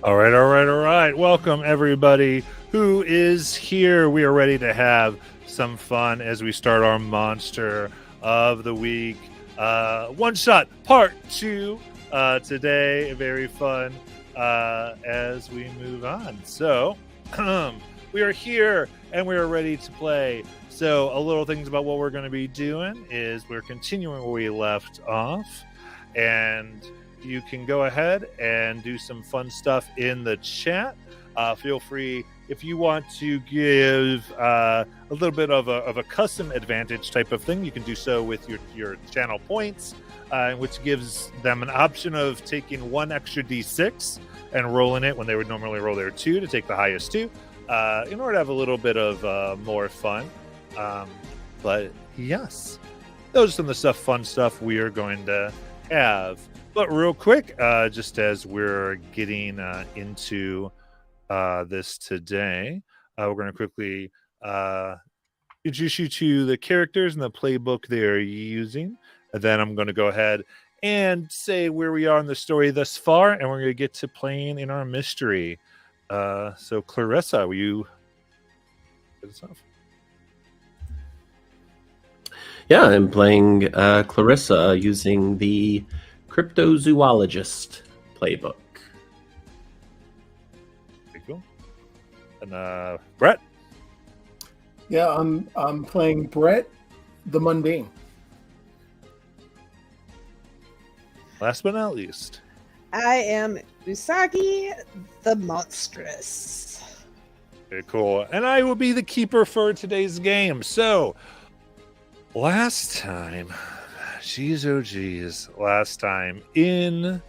All right. Welcome, everybody who is here. We are ready to have some fun as we start our Monster of the Week one shot part 2 today. Very fun as we move on. So, we are here and we are ready to play. So, a little things about what we're going to be doing is we're continuing where we left off, and you can go ahead and do some fun stuff in the chat. Feel free, if you want to give a little bit of a custom advantage type of thing, you can do so with your channel points, which gives them an option of taking one extra d6 and rolling it when they would normally roll their 2 to take the highest 2, in order to have a little bit of more fun. But yes, those are some of the fun stuff we are going to have. But real quick, just as we're getting into this today, we're going to quickly introduce you to the characters and the playbook they're using. And then I'm going to go ahead and say where we are in the story thus far, and we're going to get to playing in our mystery. So, Clarissa, will you get us off? Yeah, I'm playing Clarissa using the Cryptozoologist playbook. Very cool. And Brett? Yeah, I'm playing Brett, the Mundane. Last but not least, I am Usagi, the Monstrous. very cool. And I will be the keeper for today's game. So, last time, last time in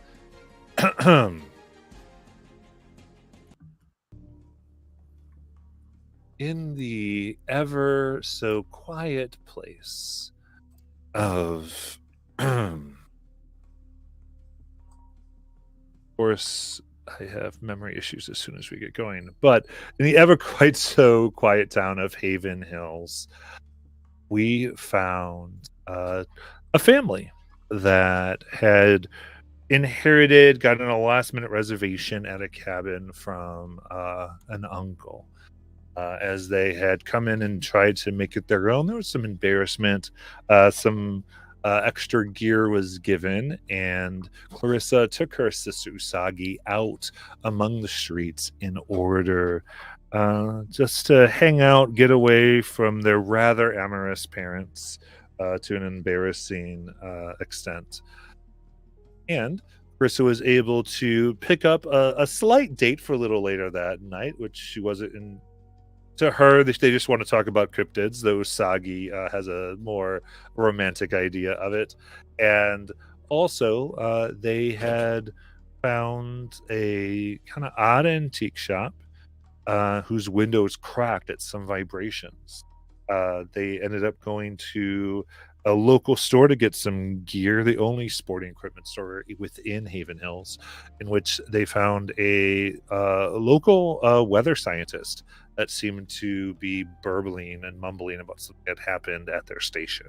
in the ever so quiet place of of course, I have memory issues as soon as we get going, but in the ever quite so quiet town of Haven Hills, we found a family that had gotten a last minute reservation at a cabin from an uncle. As they had come in and tried to make it their own, there was some embarrassment. Some extra gear was given, and Clarissa took her sister Usagi out among the streets in order just to hang out, get away from their rather amorous parents to an embarrassing extent. And Clarissa was able to pick up a slight date for a little later that night, which she wasn't in. To her, they just want to talk about cryptids, though Usagi has a more romantic idea of it. And also, they had found a kind of odd antique shop whose windows cracked at some vibrations. They ended up going to a local store to get some gear, the only sporting equipment store within Haven Hills, in which they found a local weather scientist that seemed to be burbling and mumbling about something that happened at their station.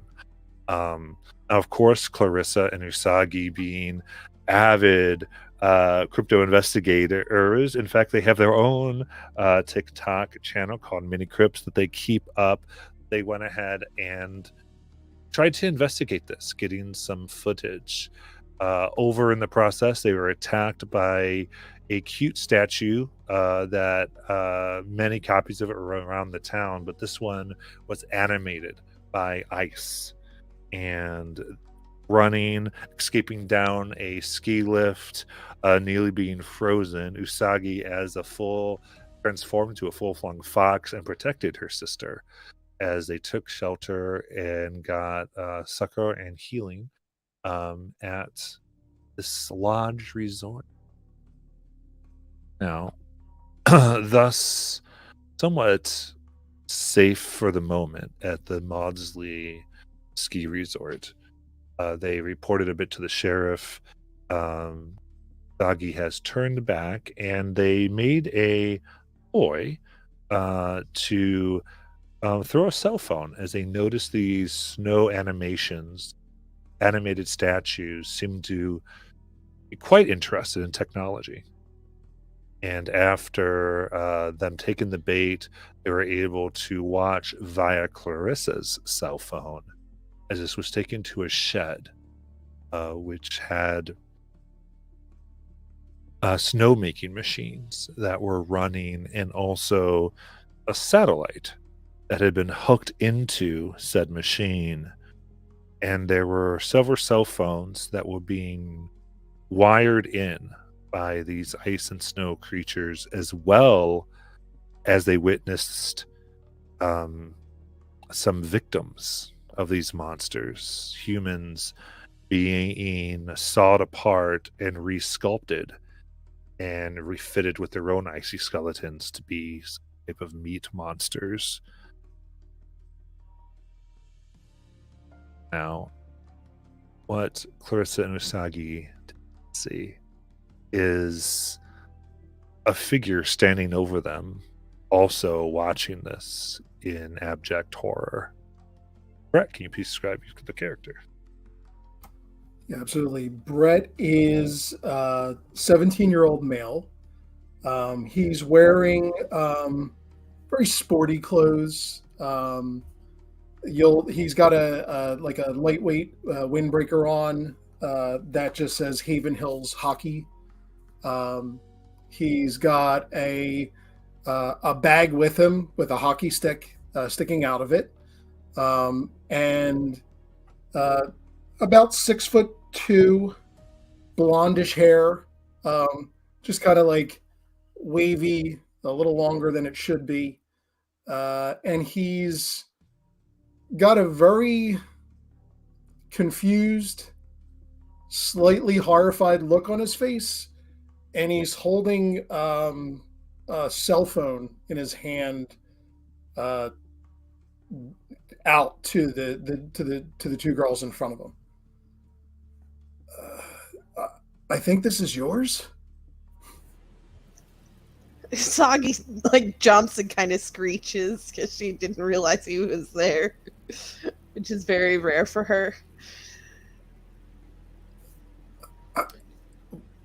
Now, of course, Clarissa and Usagi, being avid crypto investigators, in fact, they have their own TikTok channel called Mini Cryps that they keep up. They went ahead and tried to investigate this, getting some footage. Over in the process, they were attacked by a cute statue that many copies of it were around the town, but this one was animated by ice and running, escaping down a ski lift, nearly being frozen. Usagi, as transformed to a full-flung fox, and protected her sister as they took shelter and got succor and healing at this lodge resort. Now, thus somewhat safe for the moment at the Maudsley ski resort. They reported a bit to the sheriff. Doggy has turned back, and they made a ploy to throw a cell phone as they noticed these snow animated statues seem to be quite interested in technology. And after them taking the bait, they were able to watch via Clarissa's cell phone as this was taken to a shed, which had snowmaking machines that were running, and also a satellite that had been hooked into said machine. And there were several cell phones that were being wired in by these ice and snow creatures, as well as they witnessed some victims of these monsters, humans being sawed apart and resculpted and refitted with their own icy skeletons to be some type of meat monsters. Now, what Clarissa and Usagi see is a figure standing over them, also watching this in abject horror. Brett, can you please describe the character? Yeah, absolutely. Brett is a 17-year-old male. He's wearing very sporty clothes. He's got a lightweight windbreaker on that just says Haven Hills Hockey. He's got a bag with him with a hockey stick sticking out of it, and about 6'2", blondish hair, just kind of like wavy, a little longer than it should be, and he's got a very confused, slightly horrified look on his face, and he's holding a cell phone in his hand, out to the two girls in front of him. I think this is yours. Soggy like jumps and kind of screeches because she didn't realize he was there, which is very rare for her.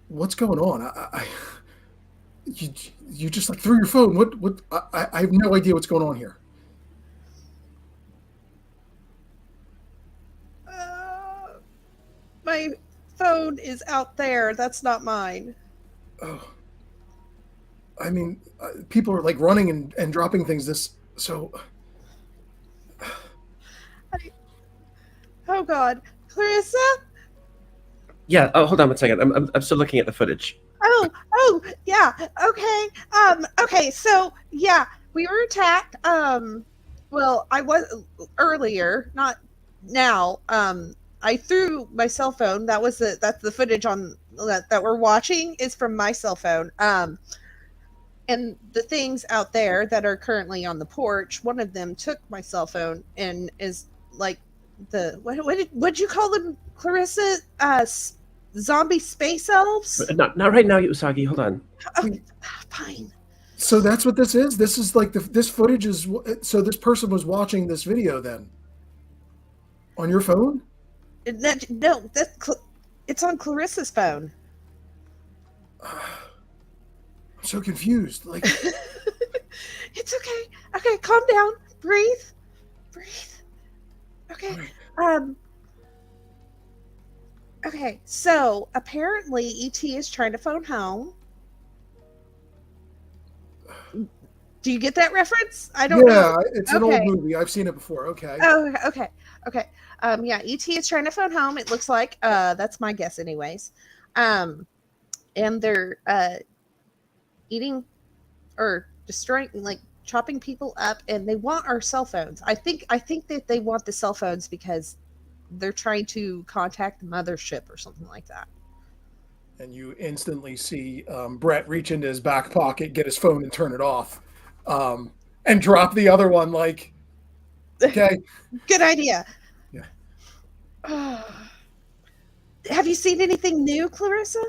What's going on? You just like threw your phone. What? I have no idea what's going on here. My phone is out there. That's not mine. Oh, I mean, people are like running and dropping things. Oh God, Clarissa. Yeah. Oh, hold on one second. I'm still looking at the footage. Oh, yeah. Okay. Okay. So, yeah, we were attacked. Well, I was earlier, not now. I threw my cell phone. That's the footage on that we're watching is from my cell phone. And the things out there that are currently on the porch, one of them took my cell phone and is like what'd you call them, Clarissa? Zombie space elves? Not right now, Usagi. Hold on. Oh, fine. So that's what this is. This is like this footage is. So this person was watching this video then on your phone. No, it's on Clarissa's phone. I'm so confused. Like, it's okay. Okay, calm down. Breathe. Okay. Okay, so apparently ET is trying to phone home. Do you get that reference? I don't know. Yeah, it's an old movie. I've seen it before. Okay. Oh, okay. Yeah, ET is trying to phone home. It looks like that's my guess, anyways. And they're eating or destroying, like chopping people up, and they want our cell phones. I think that they want the cell phones because they're trying to contact the mothership or something like that. And you instantly see Brett reach into his back pocket, get his phone, and turn it off, and drop the other one. Like, okay, good idea. Yeah. Have you seen anything new, Clarissa?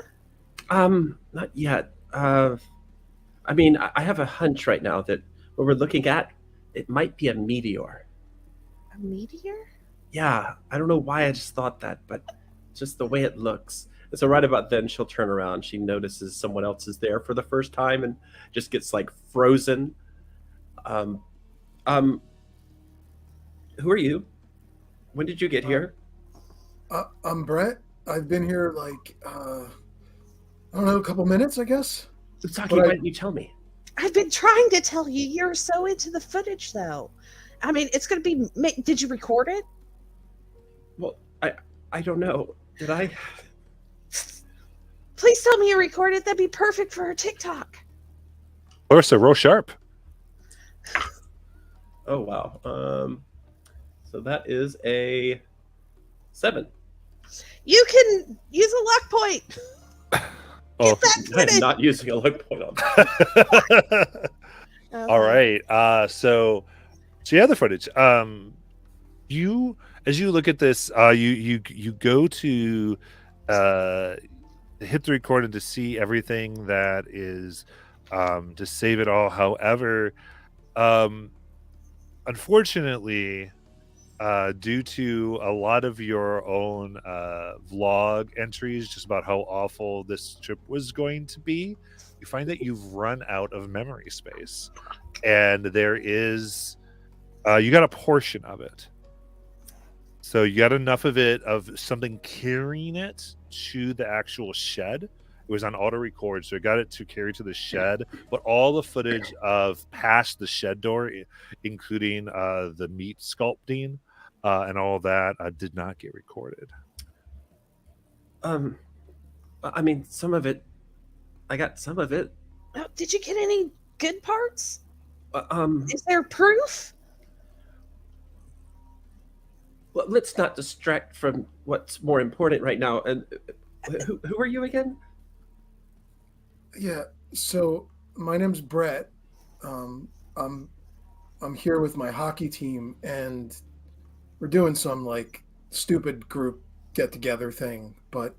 Not yet. I mean, I have a hunch right now that what we're looking at, it might be a meteor. A meteor? Yeah, I don't know why I just thought that, but just the way it looks. And so right about then, she'll turn around. She notices someone else is there for the first time and just gets like frozen. Um, um, who are you? When did you get here? I'm Brett. I've been here like I don't know, a couple minutes, I guess. Saki, but why I- didn't you tell me? I've been trying to tell you. You're so into the footage, though. I mean, it's going to be. Did you record it? Well, I don't know. Did I? Please tell me you recorded. That'd be perfect for her TikTok. Clarissa, roll sharp. Oh wow. So that is a 7. You can use a luck point. Oh. Get that I'm footage. not using a luck point on that. All right. So yeah, the footage. You as you look at this, you go to hit the record and to see everything that is to save it all. However, unfortunately, due to a lot of your own vlog entries just about how awful this trip was going to be, you find that you've run out of memory space, and there is you got a portion of it. So you got enough of it of something carrying it to the actual shed. It was on auto record, so it got it to carry to the shed. But all the footage of past the shed door, including the meat sculpting and all that, did not get recorded. I mean, some of it. I got some of it. Oh, did you get any good parts? Uh, Is there proof? well, let's not distract from what's more important right now. And who are you again? Yeah. So my name's Brett. I'm here with my hockey team, and we're doing some like stupid group get together thing, but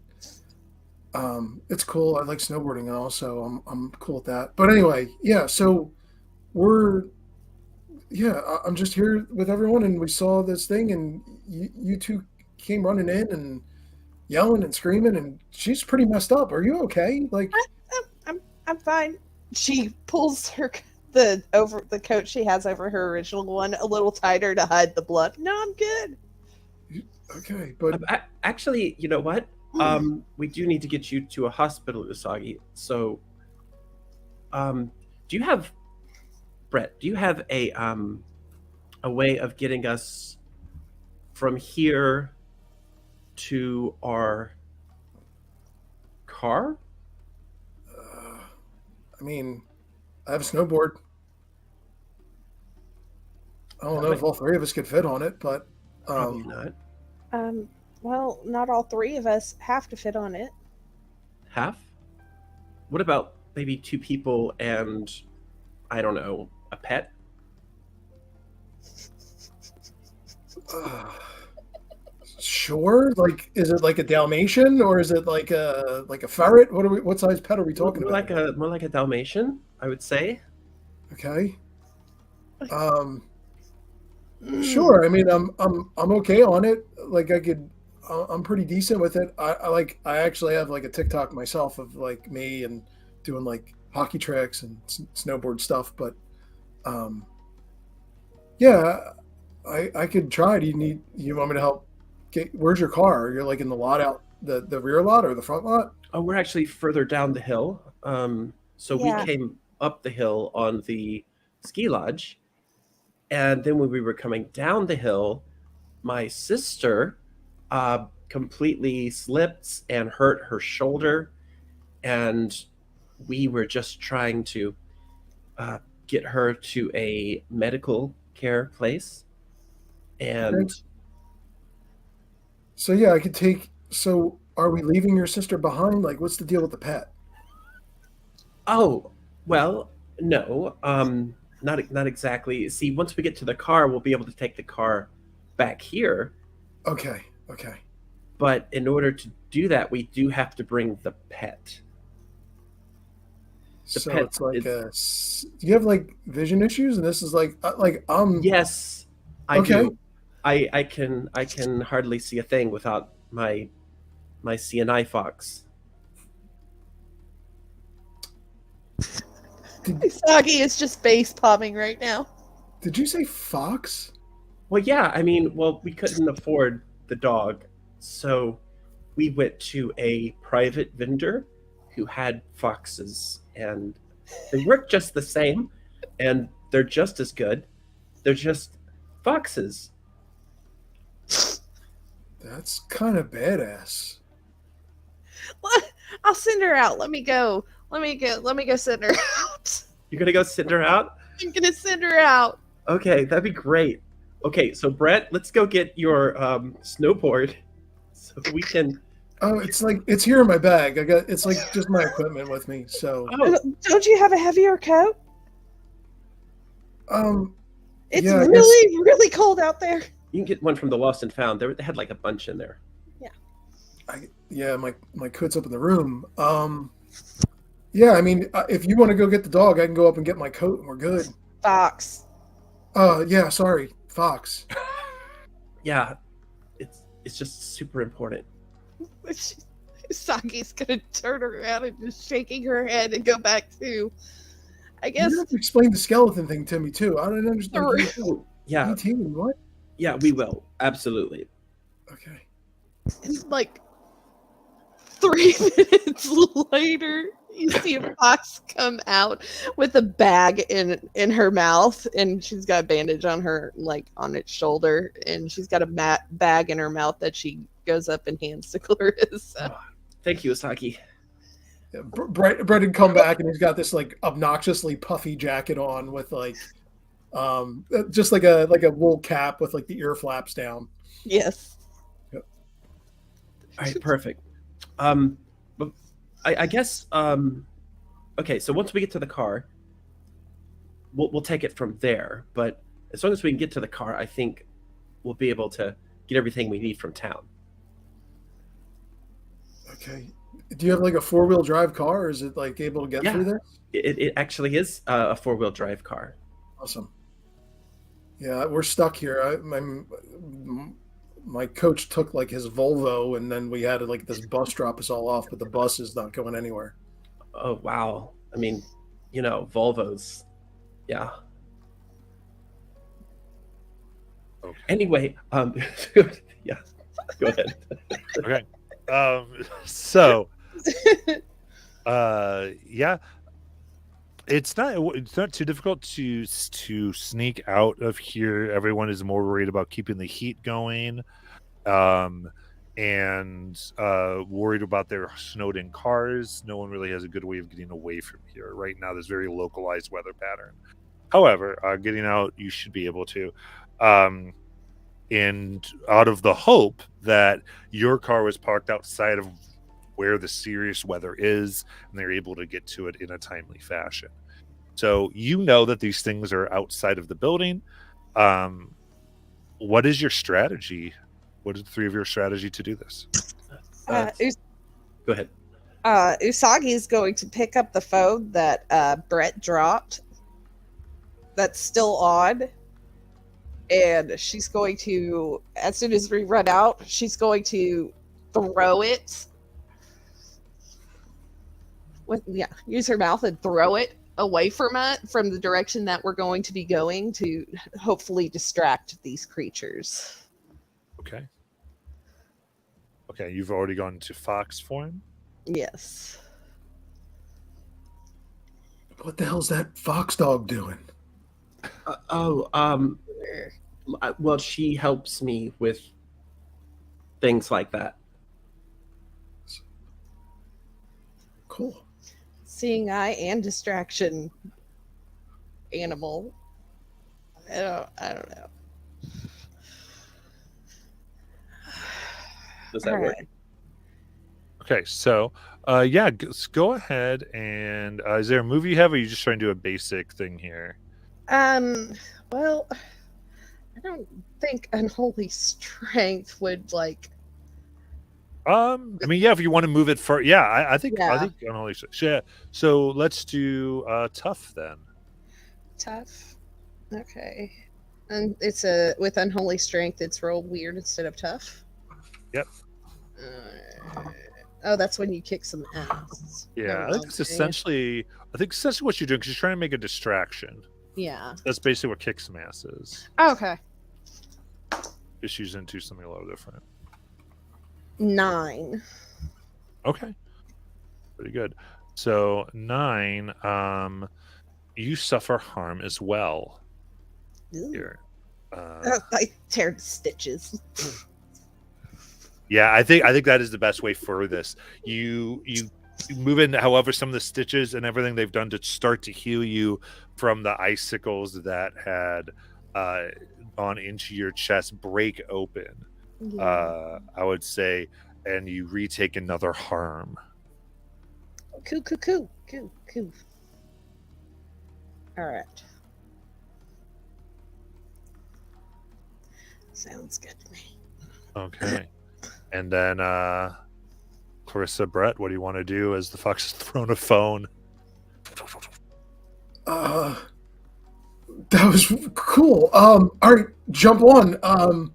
it's cool. I like snowboarding and all, so I'm cool with that. But anyway, yeah. So I'm just here with everyone, and we saw this thing, and you two came running in and yelling and screaming, and she's pretty messed up. Are you okay? Like, I'm fine. She pulls the coat she has over her original one a little tighter to hide the blood. No, I'm good. okay, but Actually, you know what? We do need to get you to a hospital, Usagi. So, do you have, Brett? Do you have a way of getting us from here to our car? I mean, I have a snowboard. I don't know if all three of us could fit on it, but Probably not. Well, not all three of us have to fit on it. Half? What about maybe 2 people and, I don't know, a pet? Sure. Like, is it like a Dalmatian or is it like a ferret? What size pet are we talking More about? more like a Dalmatian, I would say. Okay. Sure. I mean, I'm okay on it. Like, I'm pretty decent with it. I actually have like a TikTok myself of like me and doing like hockey tricks and snowboard stuff. But yeah, I could try. You want me to help? Where's your car? You're like in the lot out the rear lot or the front lot? Oh, we're actually further down the hill. So Yeah. we came up the hill on the ski lodge. And then when we were coming down the hill, my sister completely slipped and hurt her shoulder. And we were just trying to get her to a medical care place. And So yeah, I could take. So are we leaving your sister behind? Like, what's the deal with the pet? oh, well, no, not exactly. See, once we get to the car, we'll be able to take the car back here. Okay. But in order to do that, we do have to bring the pet. So pet it's like do you have like vision issues? And this is like Yes, I Okay. do. I can hardly see a thing without my my CNI fox. Soggy is just face palming right now. Did you say fox? Well, yeah, I mean, well, we couldn't afford the dog, so we went to a private vendor who had foxes, and they work just the same, and they're just as good. They're just foxes. That's kind of badass. I'll send her out. Let me go. Let me go send her out. You're gonna go send her out? I'm gonna send her out. Okay, that'd be great. Okay, so Brett, let's go get your snowboard so we can. Oh, it's here in my bag. It's like just my equipment with me. So, Oh, Don't you have a heavier coat? It's yeah, I guess- really cold out there. you can get one from the Lost and Found. They had like a bunch in there. my coat's up in the room. Yeah, I mean, if you want to go get the dog, I can go up and get my coat, and we're good. Fox. Yeah, sorry, fox. Yeah, it's just super important. Saki's gonna turn around and just shaking her head and go back to, I guess, You have to explain the skeleton thing to me too. I don't understand. Oh, yeah, 18, what? yeah, we will absolutely. Okay. like 3 minutes later, you see a fox come out with a bag in her mouth, and she's got a bandage on her, like on its shoulder, and she's got a bag in her mouth that she goes up and hands to Clarissa. Oh, thank you, Asaki. Yeah, Brett had come back and he's got this like obnoxiously puffy jacket on with like, just like a wool cap with like the ear flaps down. Yes. All right, perfect. But I guess okay. So once we get to the car, we'll take it from there. But as long as we can get to the car, I think we'll be able to get everything we need from town. Okay. Do you have like a 4-wheel drive car, or is it like able to get Yeah. through there? It actually is a 4-wheel drive car. Awesome. Yeah, we're stuck here. My coach took like his Volvo, and then we had like this bus drop us all off, but the bus is not going anywhere. Oh wow! I mean, Volvos. Yeah. Okay. Anyway, yeah. Go ahead. Okay. So, yeah, it's not too difficult to sneak out of here. Everyone is more worried about keeping the heat going, and worried about their snowed-in cars. No one really has a good way of getting away from here right now. There's very localized weather pattern. However, getting out, you should be able to. And out of the hope that your car was parked outside of where the serious weather is, and they're able to get to it in a timely fashion. So you know that these things are outside of the building. What is your strategy? What is the three of your strategy to do this? Go ahead. Usagi is going to pick up the phone that Brett dropped. That's still on. And she's going to, as soon as we run out, she's going to throw it. Use her mouth and throw it away from the direction that we're going to be going to hopefully distract these creatures. Okay. Okay, you've already gone to fox form? Yes. What the hell's that fox dog doing? Well, she helps me with things like that. Cool. Seeing eye and distraction animal. I don't know. Does that All work? right. Okay, so yeah, go ahead and is there a movie you have, or are you just trying to do a basic thing here? Well, I don't think unholy strength would like. I mean, yeah, if you want to move it for, yeah, I think Yeah. unholy. Yeah, so let's do tough then. Tough. Okay. And with unholy strength, it's real weird instead of tough. Yep. Oh, that's when you kick some ass. Yeah, Never I think mind. that's essentially what you're doing because you're trying to make a distraction. Yeah. That's basically what kick some ass is. Okay. Just using it to something a little different. 9. Okay, pretty good. So 9, you suffer harm as well Ooh. here. I tear to stitches. Yeah, I think that is the best way for this. You move in, however, some of the stitches and everything they've done to start to heal you from the icicles that had gone into your chest break open. Yeah. I would say, and you retake another harm. Coo. All right. Sounds good to me. Okay. And then Clarissa, Brett, what do you want to do as the fox has thrown a phone? That was cool. All right, jump on.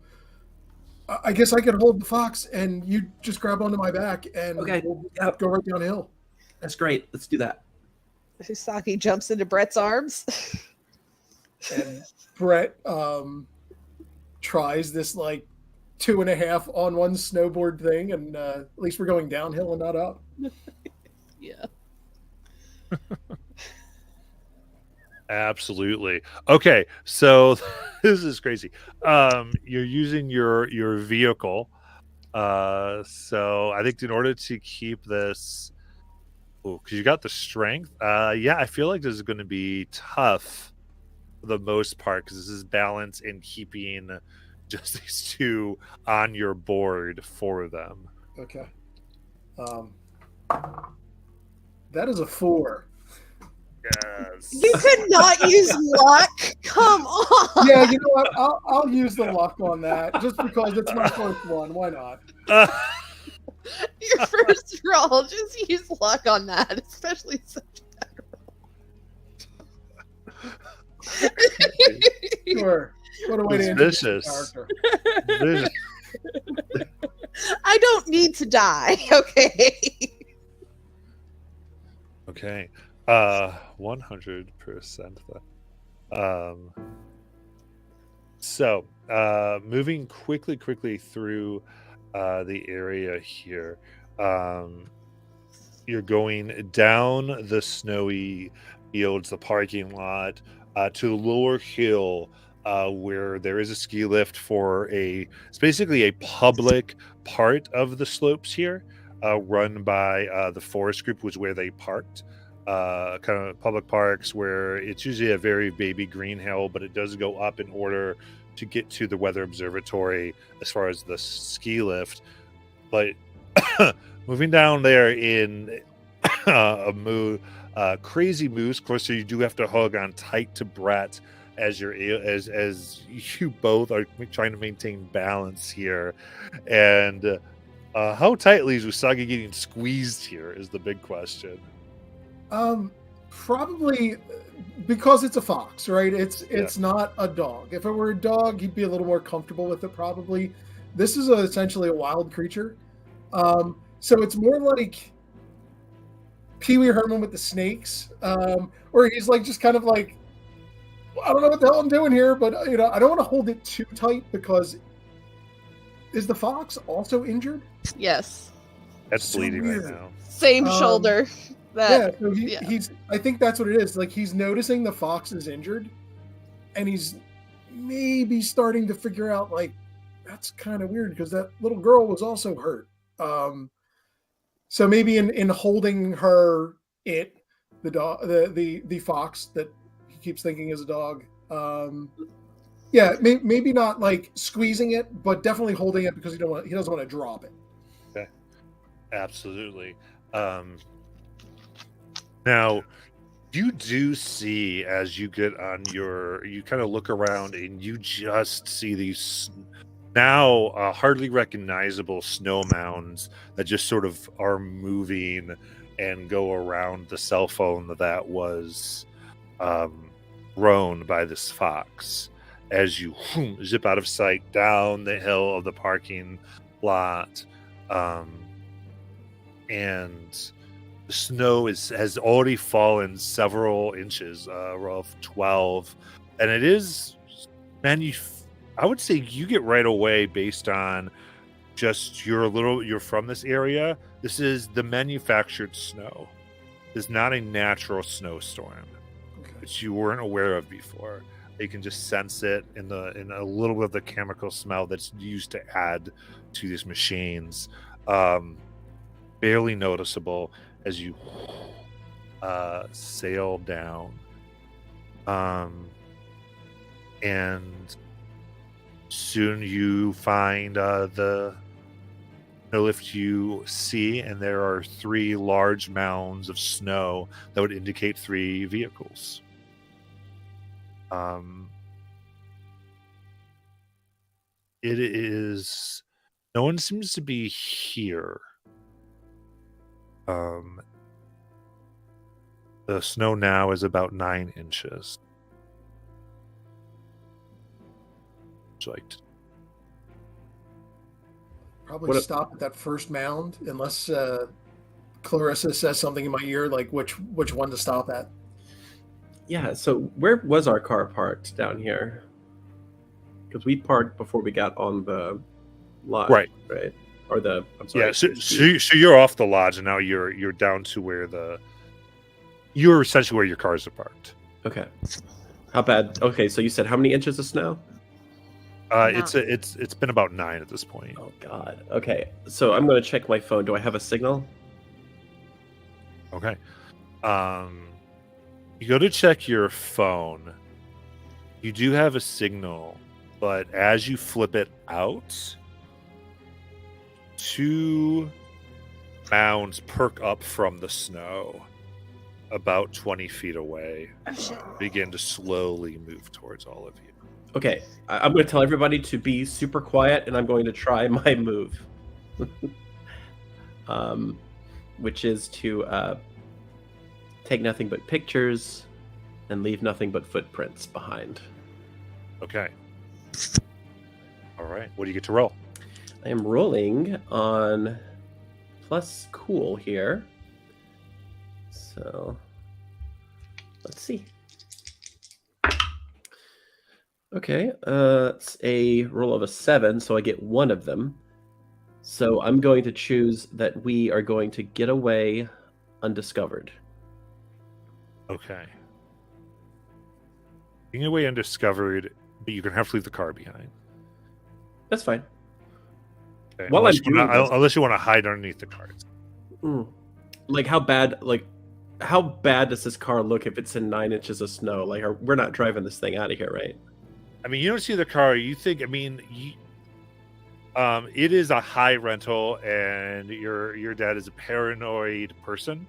I guess I could hold the fox, and you just grab onto my back, and Okay. we'll Yep. go right downhill. That's great. Let's do that. Hisaki jumps into Brett's arms. And Brett tries this like 2.5 on one snowboard thing, and at least we're going downhill and not up. Yeah. Absolutely. Okay, so this is crazy. You're using your vehicle. So I think in order to keep this, because you got the strength. Yeah, I feel like this is going to be tough for the most part because this is balance in keeping just these two on your board for them. Okay. That is a 4. Yes. You could not use luck. Come on. Yeah, you know what? I'll use the luck on that just because it's my first one. Why not? Your first roll, just use luck on that, especially such a Sure. What a way to It's introduce the vicious. character. Vicious. I don't need to die, okay? Okay. 100%. So, moving quickly through the area here. You're going down the snowy fields, the parking lot, to the lower hill, where there is a ski lift for it's basically a public part of the slopes here, run by the forest group, was where they parked. Kind of public parks where it's usually a very baby green hill, but it does go up in order to get to the weather observatory as far as the ski lift. But moving down there in crazy moves, of course, so you do have to hug on tight to Brett as you both are trying to maintain balance here. And how tightly is Usagi getting squeezed here is the big question. Probably because it's a fox, right? It's not a dog. If it were a dog, he'd be a little more comfortable with it. Probably. This is essentially a wild creature, so it's more like Pee Wee Herman with the snakes, where he's like just kind of like, I don't know what the hell I'm doing here, but I don't want to hold it too tight because is the fox also injured? Yes. That's So bleeding weird. right now. Same shoulder. Yeah, so he's. I think that's what it is. Like he's noticing the fox is injured, and he's maybe starting to figure out like that's kind of weird because that little girl was also hurt. So maybe in holding her, the dog, the fox that he keeps thinking is a dog. Yeah, maybe not like squeezing it, but definitely holding it because he doesn't want to drop it. Okay, absolutely. Now, you do see as you get on you kind of look around and you just see these now hardly recognizable snow mounds that just sort of are moving and go around the cell phone that was thrown by this fox as you zip out of sight down the hill of the parking lot. And the snow has already fallen several inches, of 12, and it is I would say you get right away based on just you're from this area. This is the manufactured snow. It's not a natural snowstorm, Okay. which you weren't aware of before. You can just sense it in a little bit of the chemical smell that's used to add to these machines. Barely noticeable as you sail down. And soon you find the lift you see, and there are 3 large mounds of snow that would indicate 3 vehicles. It is no one seems to be here. The snow now is about 9 inches. Would you like to Probably What a- stop at that first mound unless Clarissa says something in my ear, like which one to stop at. Yeah. So where was our car parked down here? Because we parked before we got on the lot, Right. Right. Or the I'm sorry. Yeah, so you're off the lodge, and now you're down to where you're essentially where your cars are parked. Okay. How bad? Okay, so you said how many inches of snow? It's been about 9 at this point. Oh God. Okay, so I'm gonna check my phone. Do I have a signal? Okay. You go to check your phone. You do have a signal, but as you flip it out, 2 mounds perk up from the snow about 20 feet away, Oh shit. begin to slowly move towards all of you. Okay, I'm going to tell everybody to be super quiet, and I'm going to try my move, which is to take nothing but pictures and leave nothing but footprints behind. Okay. All right. What do you get to roll? I am rolling on plus cool here. So let's see. Okay, it's a roll of a 7, so I get 1 of them. So I'm going to choose that we are going to get away undiscovered. Okay. Being away undiscovered, but you're going to have to leave the car behind. That's fine. Okay. While unless, I'm you wanna, doing this- unless you want to hide underneath the cars. Like how bad does this car look if it's in 9 inches of snow? Like we're not driving this thing out of here, right? I mean, you don't see the car. You think, it is a high rental, and your dad is a paranoid person,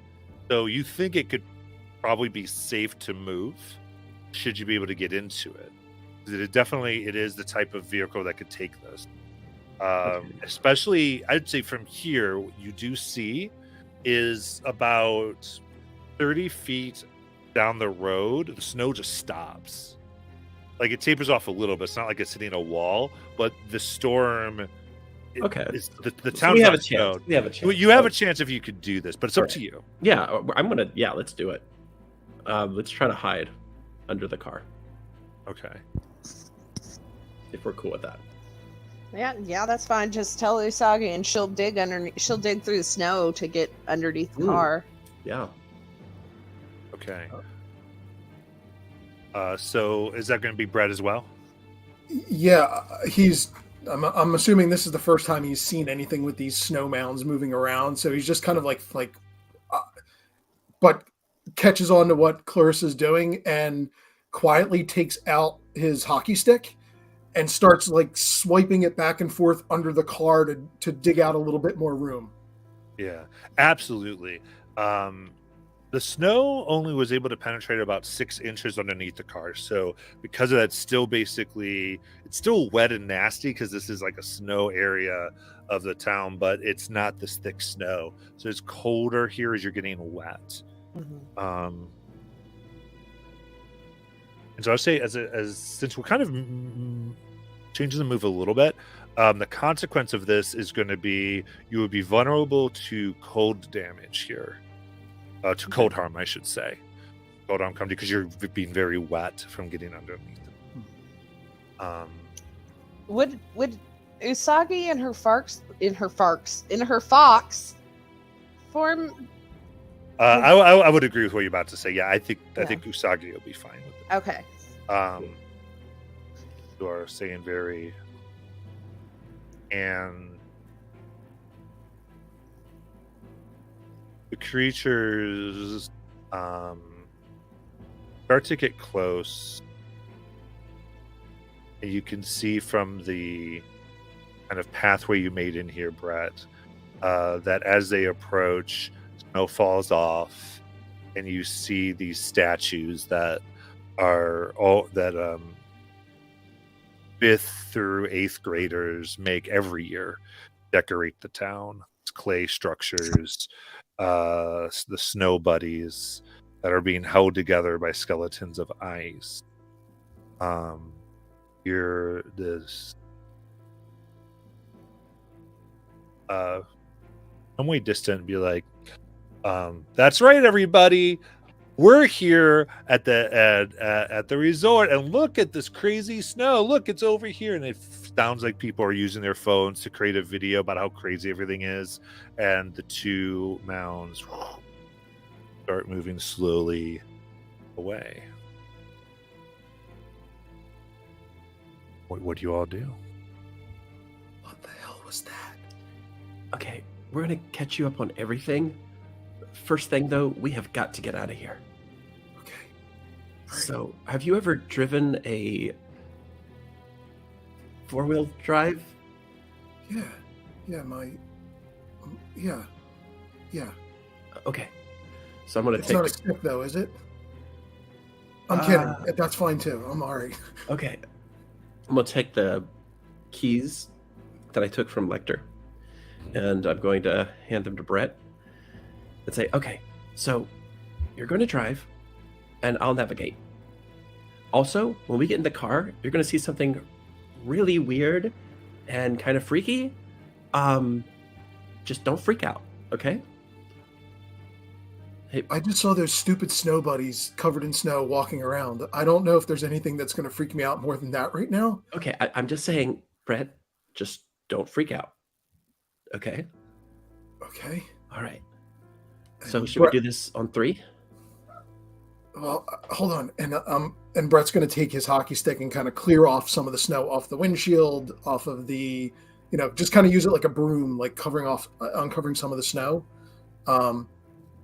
so you think it could probably be safe to move should you be able to get into it. Because it is the type of vehicle that could take this. Especially, I'd say from here, what you do see is about 30 feet down the road, the snow just stops. Like it tapers off a little bit. It's not like it's hitting a wall, but the storm. Okay. The So town's we have not a chance. snowed. We have a chance. You have a chance if you could do this, but it's up Alright. to you. Yeah, let's do it. Let's try to hide under the car Okay. if we're cool with that. Yeah, that's fine. Just tell Usagi, and she'll dig underneath. She'll dig through the snow to get underneath the Ooh. car. Yeah. Okay. So is that going to be Brett as well? Yeah, I'm assuming this is the first time he's seen anything with these snow mounds moving around, so he's just kind of but catches on to what Clarissa's doing and quietly takes out his hockey stick and starts like swiping it back and forth under the car to dig out a little bit more room. Yeah, absolutely. The snow only was able to penetrate about 6 inches underneath the car. So because of that, it's still wet and nasty because this is like a snow area of the town, but it's not this thick snow. So it's colder here as you're getting wet. And so I'd say as since we're kind of changing the move a little bit, The consequence of this is going to be you would be vulnerable to cold damage here, to cold harm, I should say. Cold harm come because you're being very wet from getting underneath. Would Usagi and her fox form? I would agree with what you're about to say. Yeah, I think Usagi will be fine with it. Okay. You are saying very, and the creatures start to get close, and you can see from the kind of pathway you made in here, Brett, that as they approach, snow falls off, and you see these statues that are all that 5th through 8th graders make every year, decorate the town. It's clay structures, the snow buddies that are being held together by skeletons of ice. You're this some way distant, be like, that's right, everybody. We're here at the resort, and look at this crazy snow. Look, it's over here, and it sounds like people are using their phones to create a video about how crazy everything is. And the two mounds start moving slowly away. What do you all do? What the hell was that? Okay, we're gonna catch you up on everything. First thing, though, we have got to get out of here. Okay. So, have you ever driven a 4-wheel drive? Yeah. Yeah. Okay. So I'm gonna It's take. not a stick, though, is it? I'm kidding. That's fine too. I'm alright. Okay. I'm gonna take the keys that I took from Lecter, and I'm going to hand them to Brett and say, okay, so you're going to drive and I'll navigate. Also, when we get in the car, you're going to see something really weird and kind of freaky. Just don't freak out, okay? Hey, I just saw those stupid snow buddies covered in snow walking around. I don't know if there's anything that's going to freak me out more than that right now. okay, I'm just saying, Brett, just don't freak out, okay? Okay. All right. So should we do this on 3? Well, hold on, and Brett's going to take his hockey stick and kind of clear off some of the snow off the windshield, off of the, just kind of use it like a broom, like uncovering some of the snow,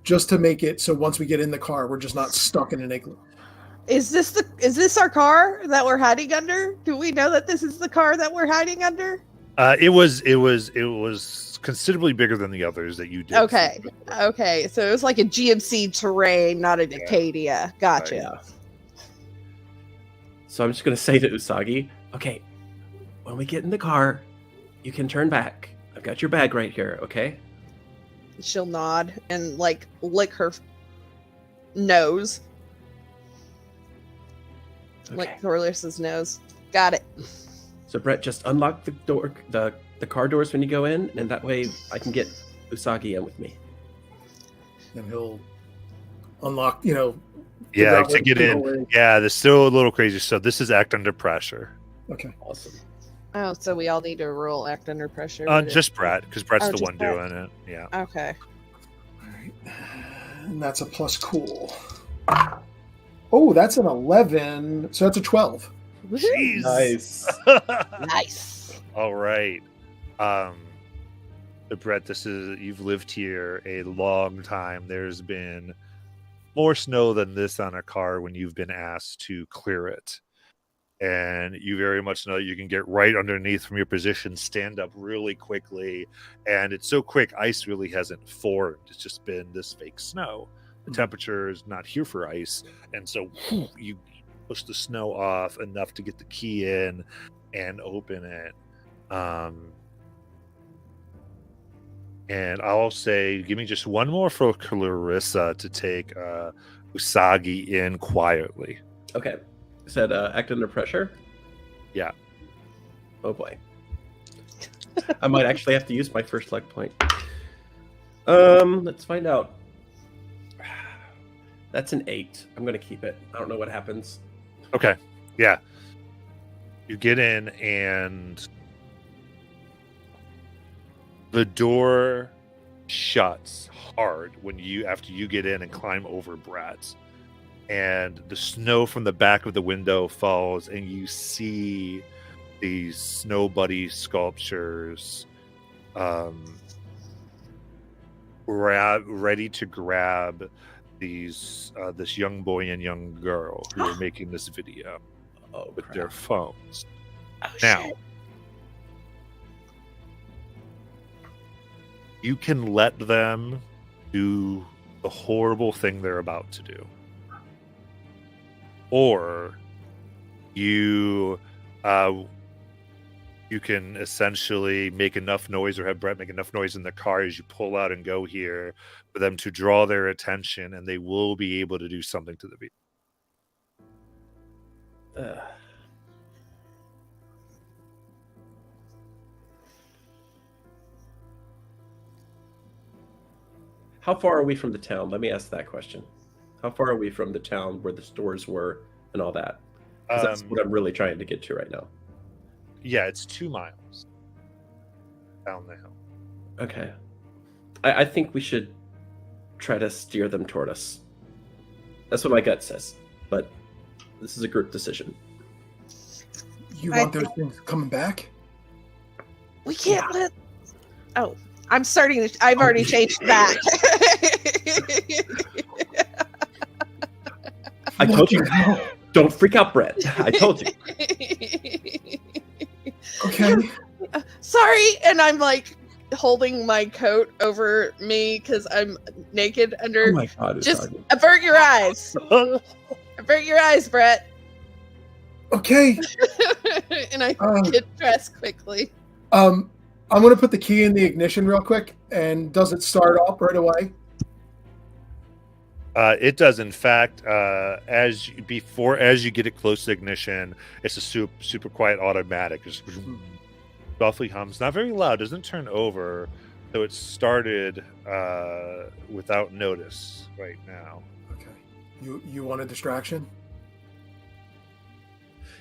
just to make it so once we get in the car, we're just not stuck in an igloo. Is this our car that we're hiding under? Do we know that this is the car that we're hiding under? It was considerably bigger than the others that you did. Okay. So it was like a GMC Terrain, not an Acadia. Gotcha. Yeah. So I'm just going to say to Usagi, okay, when we get in the car, you can turn back. I've got your bag right here, okay? She'll nod and lick her nose. Okay. Lick Corliss's nose. Got it. So Brett, just unlock the door, the car doors when you go in, and that way I can get Usagi in with me. And he'll unlock, Yeah, figure out to what get in. way. Yeah, there's still a little crazy. So this is act under pressure. Okay. Awesome. Oh, so we all need to roll act under pressure. Just Brett, because Brett's Oh, the just one Brett. doing it. Yeah. Okay. All right. And that's a plus cool. Oh, that's an 11. So that's a 12. Woohoo. Nice. Nice. All right. Brett, you've lived here a long time. There's been more snow than this on a car when you've been asked to clear it. And you very much know you can get right underneath from your position, stand up really quickly. And it's so quick, ice really hasn't formed. It's just been this fake snow. The temperature is not here for ice. And so you push the snow off enough to get the key in and open it. And I'll say, give me just one more for Clarissa to take Usagi in quietly. Okay. Said act under pressure? Yeah. Oh boy. I might actually have to use my first luck point. Let's find out. That's an 8. I'm gonna keep it. I don't know what happens. Okay. Yeah. You get in and the door shuts hard after you get in and climb over Brett. And the snow from the back of the window falls and you see these snow buddy sculptures ready to grab this young boy and young girl who are making this video with crap. their phones. Oh, Now, shit. you can let them do the horrible thing they're about to do. Or you can essentially make enough noise or have Brett make enough noise in the car as you pull out and go here for them to draw their attention, and they will be able to do something to the vehicle. How far are we from the town? Let me ask that question. How far are we from the town where the stores were and all that? 'Cause that's what I'm really trying to get to right now. Yeah, it's 2 miles down the hill. Okay. I think we should try to steer them toward us. That's what my gut says. But this is a group decision. You I want those things coming back? We can't let. Oh, I'm starting to. I've already changed that. I told you. Don't freak out, Brett. I told you. Okay. Sorry, and I'm like holding my coat over me because I'm naked under. Oh my God. it's Just ugly. avert your eyes. Avert your eyes, Brett. Okay. And I Uh. get dressed quickly. I'm gonna put the key in the ignition real quick. And does it start up right away? It does, in fact. As you get it close to ignition, it's a super quiet automatic. Just softly hums, not very loud. Doesn't turn over, so it started without notice right now. Okay. You want a distraction?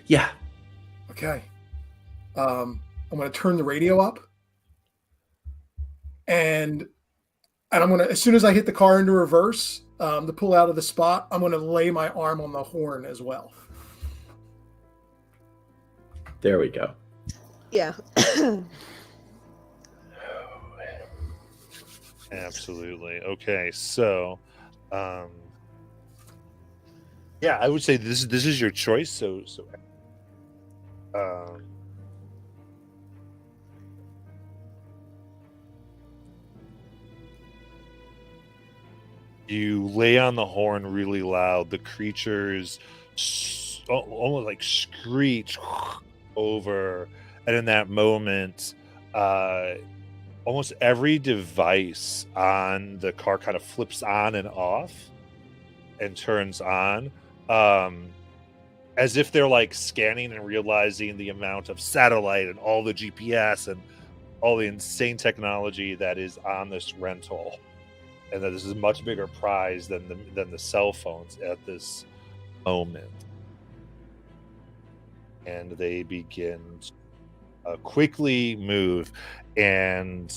Yeah. Okay. I'm gonna turn the radio up. And I'm gonna, as soon as I hit the car into reverse, to pull out of the spot, I'm gonna lay my arm on the horn as well. There we go. Yeah. Absolutely. Okay, so yeah, I would say this is your choice. So you lay on the horn really loud. The creatures almost like screech over, and in that moment, almost every device on the car kind of flips on and off and turns on, as if they're like scanning and realizing the amount of satellite and all the GPS and all the insane technology that is on this rental, and that this is a much bigger prize than the cell phones at this moment. And they begin to quickly move, and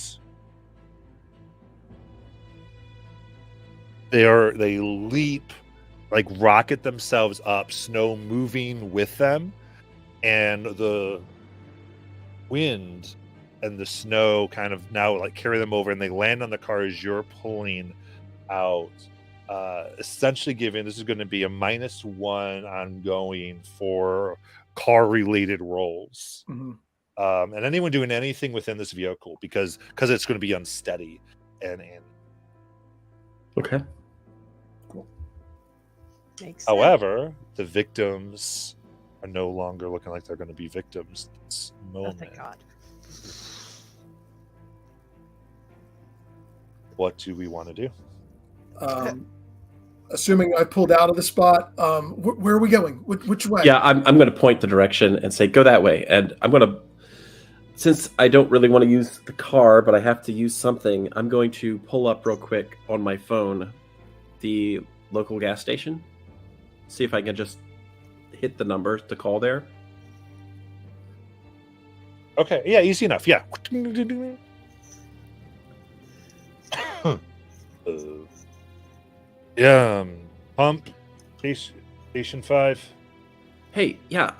they leap, like rocket themselves up, snow moving with them, and the wind and the snow kind of now like carry them over, and they land on the car as you're pulling out, essentially giving, this is going to be a -1 ongoing for car related rolls. Mm-hmm. And anyone doing anything within this vehicle, because it's going to be unsteady and Okay. Makes sense. however, the victims are no longer looking like they're going to be victims this Oh, moment. thank God. What do we want to do? Assuming I pulled out of the spot, where are we going? Which way? Yeah, I'm going to point the direction and say, go that way. And I'm going to Since I don't really want to use the car, but I have to use something, I'm going to pull up real quick on my phone the local gas station. See if I can just hit the number to call there. Okay, yeah, easy enough. Yeah. Yeah, pump, station 5. Hey, yeah,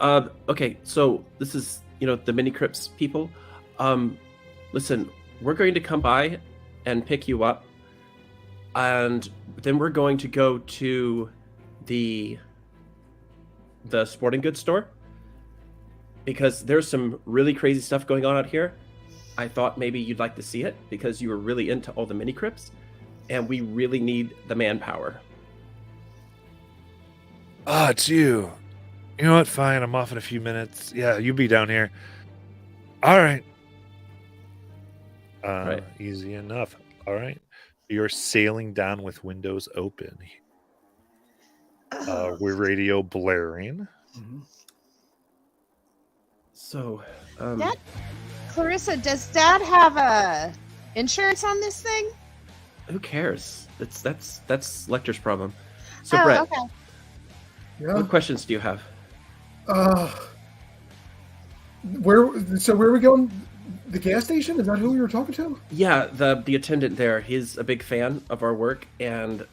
okay, so this is, the mini Cryps people. Listen, we're going to come by and pick you up, and then we're going to go to the sporting goods store, because there's some really crazy stuff going on out here. I thought maybe you'd like to see it, because you were really into all the mini Cryps, and we really need the manpower. Ah, it's you. You know what? Fine. I'm off in a few minutes. Yeah, you be down here. All right. Right. Easy enough. All right. You're sailing down with windows open. We're radio blaring. So, Dad, Clarissa, does Dad have insurance on this thing? who cares? That's Lecter's problem. So, Oh, Brett, okay. Yeah. what questions do you have? Where are we going? The gas station? Is that who we were talking to? Yeah, the attendant there, he's a big fan of our work, and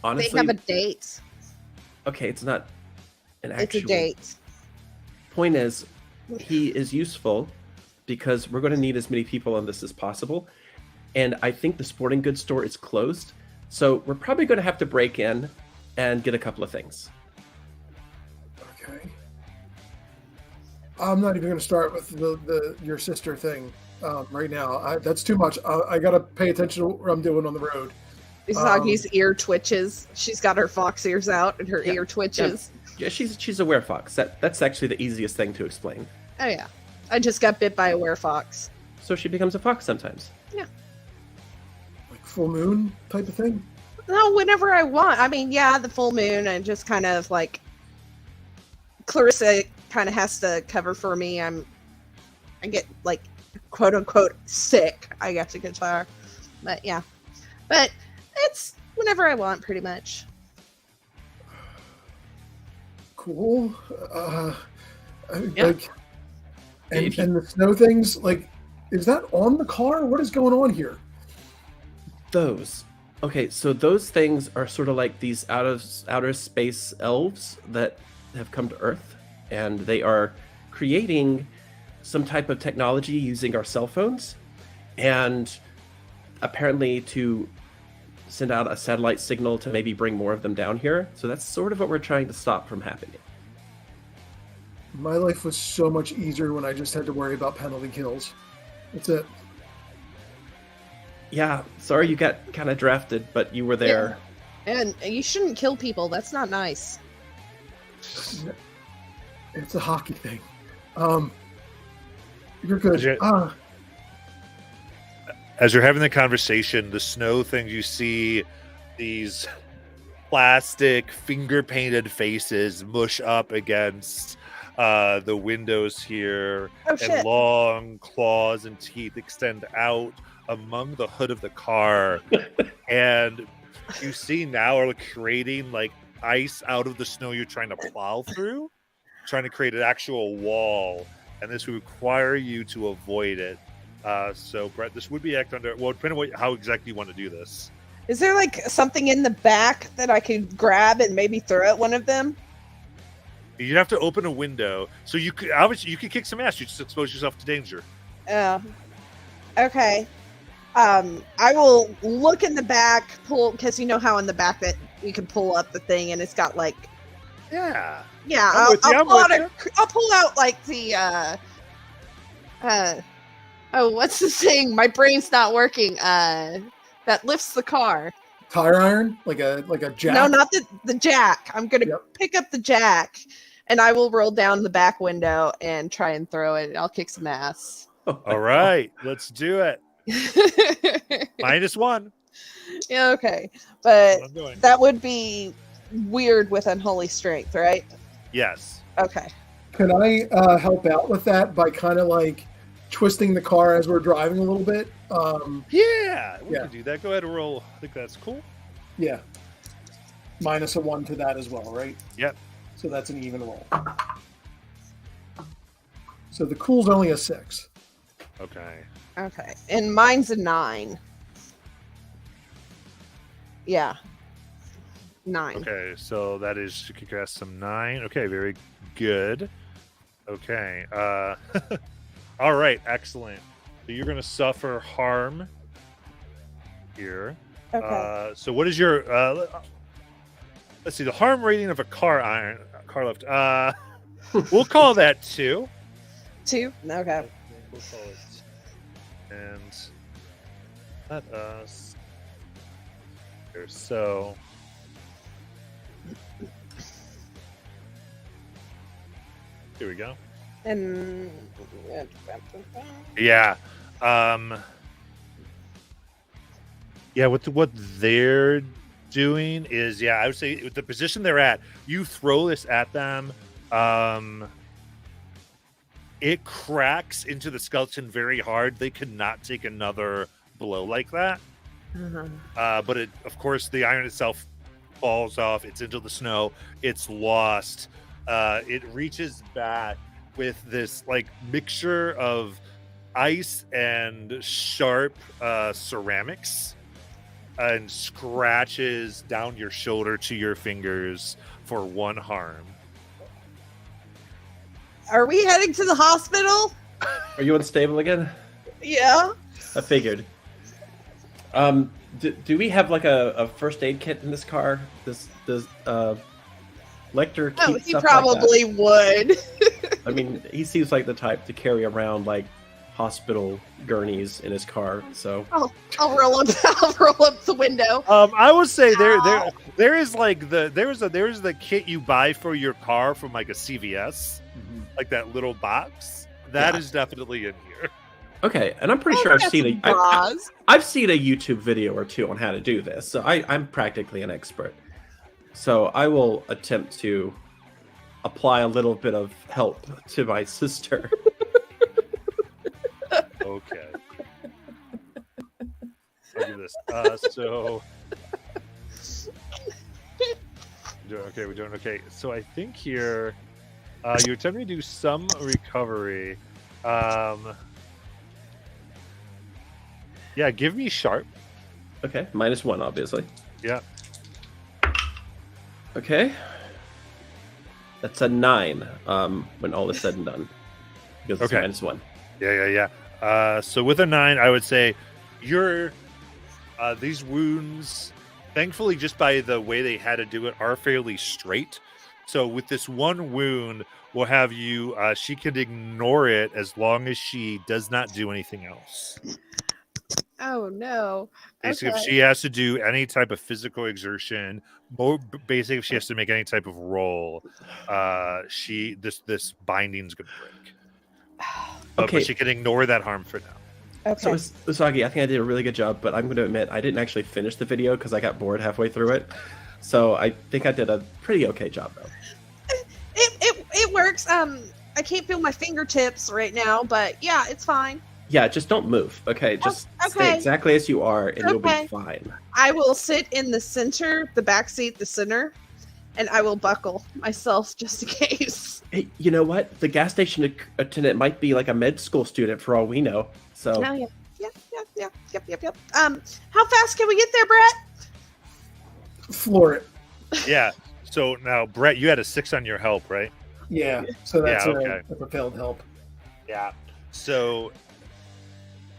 honestly, They have a date. okay, it's not an It's actual a date. point. Is he is useful because we're going to need as many people on this as possible, and I think the sporting goods store is closed, so we're probably going to have to break in and get a couple of things. Okay. I'm not even going to start with your sister thing right now. That's too much. I got to pay attention to what I'm doing on the road. Usagi's ear twitches. She's got her fox ears out and her Yeah, ear twitches. Yeah, she's a werefox. That's actually the easiest thing to explain. Oh yeah. I just got bit by a werefox. So she becomes a fox sometimes. Like full moon type of thing? No, whenever I want. I mean, yeah, the full moon and just kind of like Clarissa kind of has to cover for me. I get like quote unquote sick, I guess you could say. But yeah. But it's whenever I want pretty much. Cool. Yeah. Like, and, If you- and the snow things, like, is that on the car? What is going on here? Those. Okay, so those things are sort of like these outer space elves that have come to Earth, and they are creating some type of technology using our cell phones, and apparently to send out a satellite signal to maybe bring more of them down here. So that's sort of what we're trying to stop from happening. My life was so much easier when I just had to worry about penalty kills. That's it. Yeah, sorry you got kind of drafted, but you were there. And you shouldn't kill people. That's not nice. It's a hockey thing. You're good. Is it- As you're having the conversation, the snow things, you see these plastic finger painted faces mush up against the windows here, Oh and shit. long claws and teeth extend out among the hood of the car. And you see now are creating like ice out of the snow you're trying to plow through, trying to create an actual wall, and this would require you to avoid it. So Brett, this would be act under, well, depending on how exactly you want to do this. Is there like something in the back that I could grab and maybe throw at one of them? You'd have to open a window, so you could obviously you could kick some ass. You just expose yourself to danger. Okay. I will look in the back, pull, because you know how in the back that you can pull up the thing and it's got like, Yeah. yeah, I'm with you, I'm I'll pull out like the oh, what's the thing? My brain's not working. That lifts the car. Tire iron? Like a jack? No, not the jack. I'm gonna Yep. pick up the jack, and I will roll down the back window and try and throw it. I'll kick some ass. All right, let's do it. -1. Yeah, okay, That's but what I'm doing. that would be weird with unholy strength, right? Yes. Okay. Can I help out with that by kind of like twisting the car as we're driving a little bit. Yeah, we Yeah. can do that. Go ahead and roll. I think that's cool. Yeah. Minus a 1 to that as well, right? Yep. So that's an even roll. So the cool's only a 6. Okay. Okay. And mine's a 9. Yeah. 9. Okay, so that is you could guess some 9. Okay, very good. Okay. All right, excellent. So you're gonna suffer harm here. Okay. So what is your let's see, the harm rating of a car lift. We'll call that 2. 2? Okay. We'll call it. And let us here. So here we go. And Yeah. Yeah, what they're doing is, I would say with the position they're at, you throw this at them, it cracks into the skeleton very hard. They could not take another blow like that. But it, of course, the iron itself falls off. It's into the snow. It's lost. It reaches back with this like mixture of ice and sharp ceramics, and scratches down your shoulder to your fingers for 1 harm. Are we heading to the hospital? Are you unstable again? Yeah. I figured. Do we have like a first aid kit in this car? Does Lecter keep Oh, he stuff probably would. like that? I mean, he seems like the type to carry around like hospital gurneys in his car. So I'll roll up. I'll roll up the window. I would say there is like there's the kit you buy for your car from like a CVS, like that little box. That is definitely in here. okay, and I'm pretty sure I've seen I've seen a YouTube video or 2 on how to do this, so I'm practically an expert. So I will attempt to apply a little bit of help to my sister. Okay. Look at this. So we're doing okay. So I think here you're attempting to do some recovery. Yeah, give me sharp. Okay, -1, obviously. Yeah. Okay. That's a 9, when all is said and done. Because Okay. it's -1. Yeah. So with a 9, I would say you're these wounds, thankfully, just by the way they had to do it, are fairly straight. So with this 1 wound, we'll have you. She can ignore it as long as she does not do anything else. Oh no. Basically, Okay. if she has to do any type of physical exertion, basically if she has to make any type of roll, this binding's gonna break. But she can ignore that harm for now. Okay. So, Usagi, I think I did a really good job, but I'm going to admit I didn't actually finish the video because I got bored halfway through it. So I think I did a pretty okay job, though. It works. I can't feel my fingertips right now, but yeah, it's fine. Yeah, just don't move, okay? Just stay okay. exactly as you are, and you'll Okay. be fine. I will sit in the center, the back seat, the center, and I will buckle myself just in case. Hey, you know what? The gas station attendant might be like a med school student for all we know. So Oh yeah. Yep. How fast can we get there, Brett? Floor it. Yeah. So now, Brett, you had a 6 on your help, right? Yeah. So that's Yeah, okay. a propelled help. Yeah. So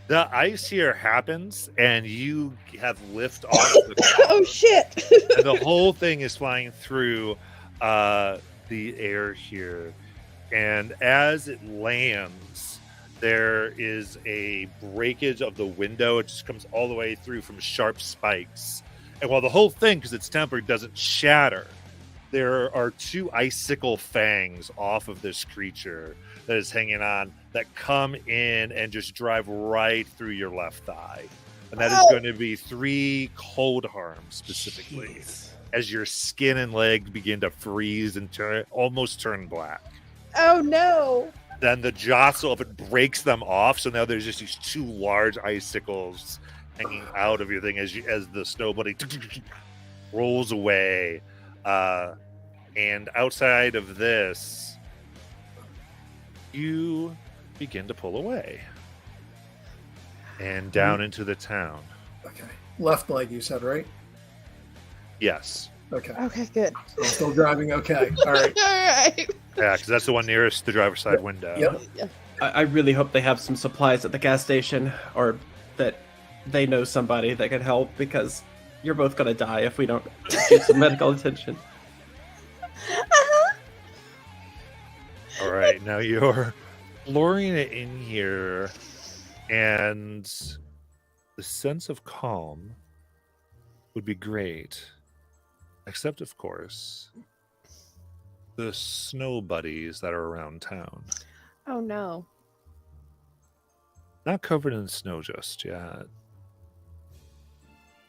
the ice here happens, and you have lift off the car, Oh shit! and the whole thing is flying through the air here. And as it lands, there is a breakage of the window. It just comes all the way through from sharp spikes. And while the whole thing, because it's tempered, doesn't shatter, there are 2 icicle fangs off of this creature that is hanging on that come in and just drive right through your left thigh. And that is going to be 3 cold harms specifically, as your skin and legs begin to freeze and almost turn black. Oh no! then the jostle of it breaks them off. So now there's just these two large icicles hanging out of your thing as the snow bunny rolls away. And outside of this, you begin to pull away and down into the town. Okay. Left leg, you said, right? Yes. Okay. Okay, good. So I'm still driving. Okay. All right. All right. Yeah, because that's the one nearest the driver's side window. Yep. I really hope they have some supplies at the gas station, or that they know somebody that can help, because you're both gonna die if we don't get some medical attention. All right, now you're luring it in here, and the sense of calm would be great, except, of course, the snow buddies that are around town. Oh no. Not covered in snow just yet,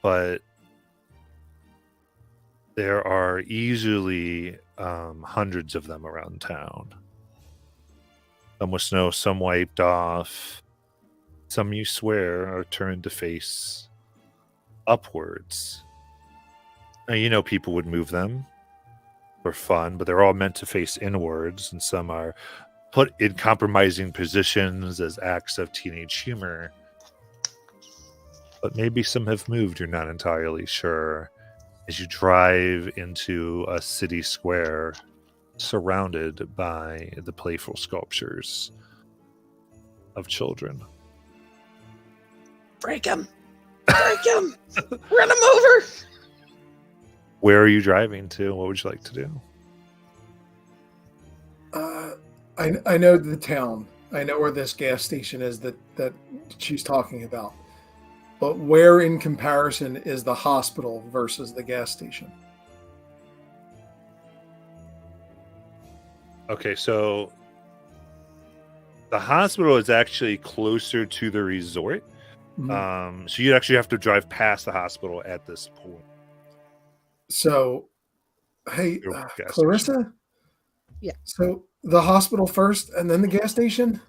but there are easily hundreds of them around town. Some with snow, some wiped off. Some, you swear, are turned to face upwards. Now, you know people would move them for fun, but they're all meant to face inwards, and some are put in compromising positions as acts of teenage humor. But maybe some have moved, you're not entirely sure, as you drive into a city square surrounded by the playful sculptures of children. Break him. Break him. Run him over. Where are you driving to? What would you like to do? I know the town. I know where this gas station is that she's talking about. But where in comparison is the hospital versus the gas station? Okay, so the hospital is actually closer to the resort. Mhm. So you'd actually have to drive past the hospital at this point. So, hey, Your gas Clarissa? Yeah. So the hospital first and then the gas station?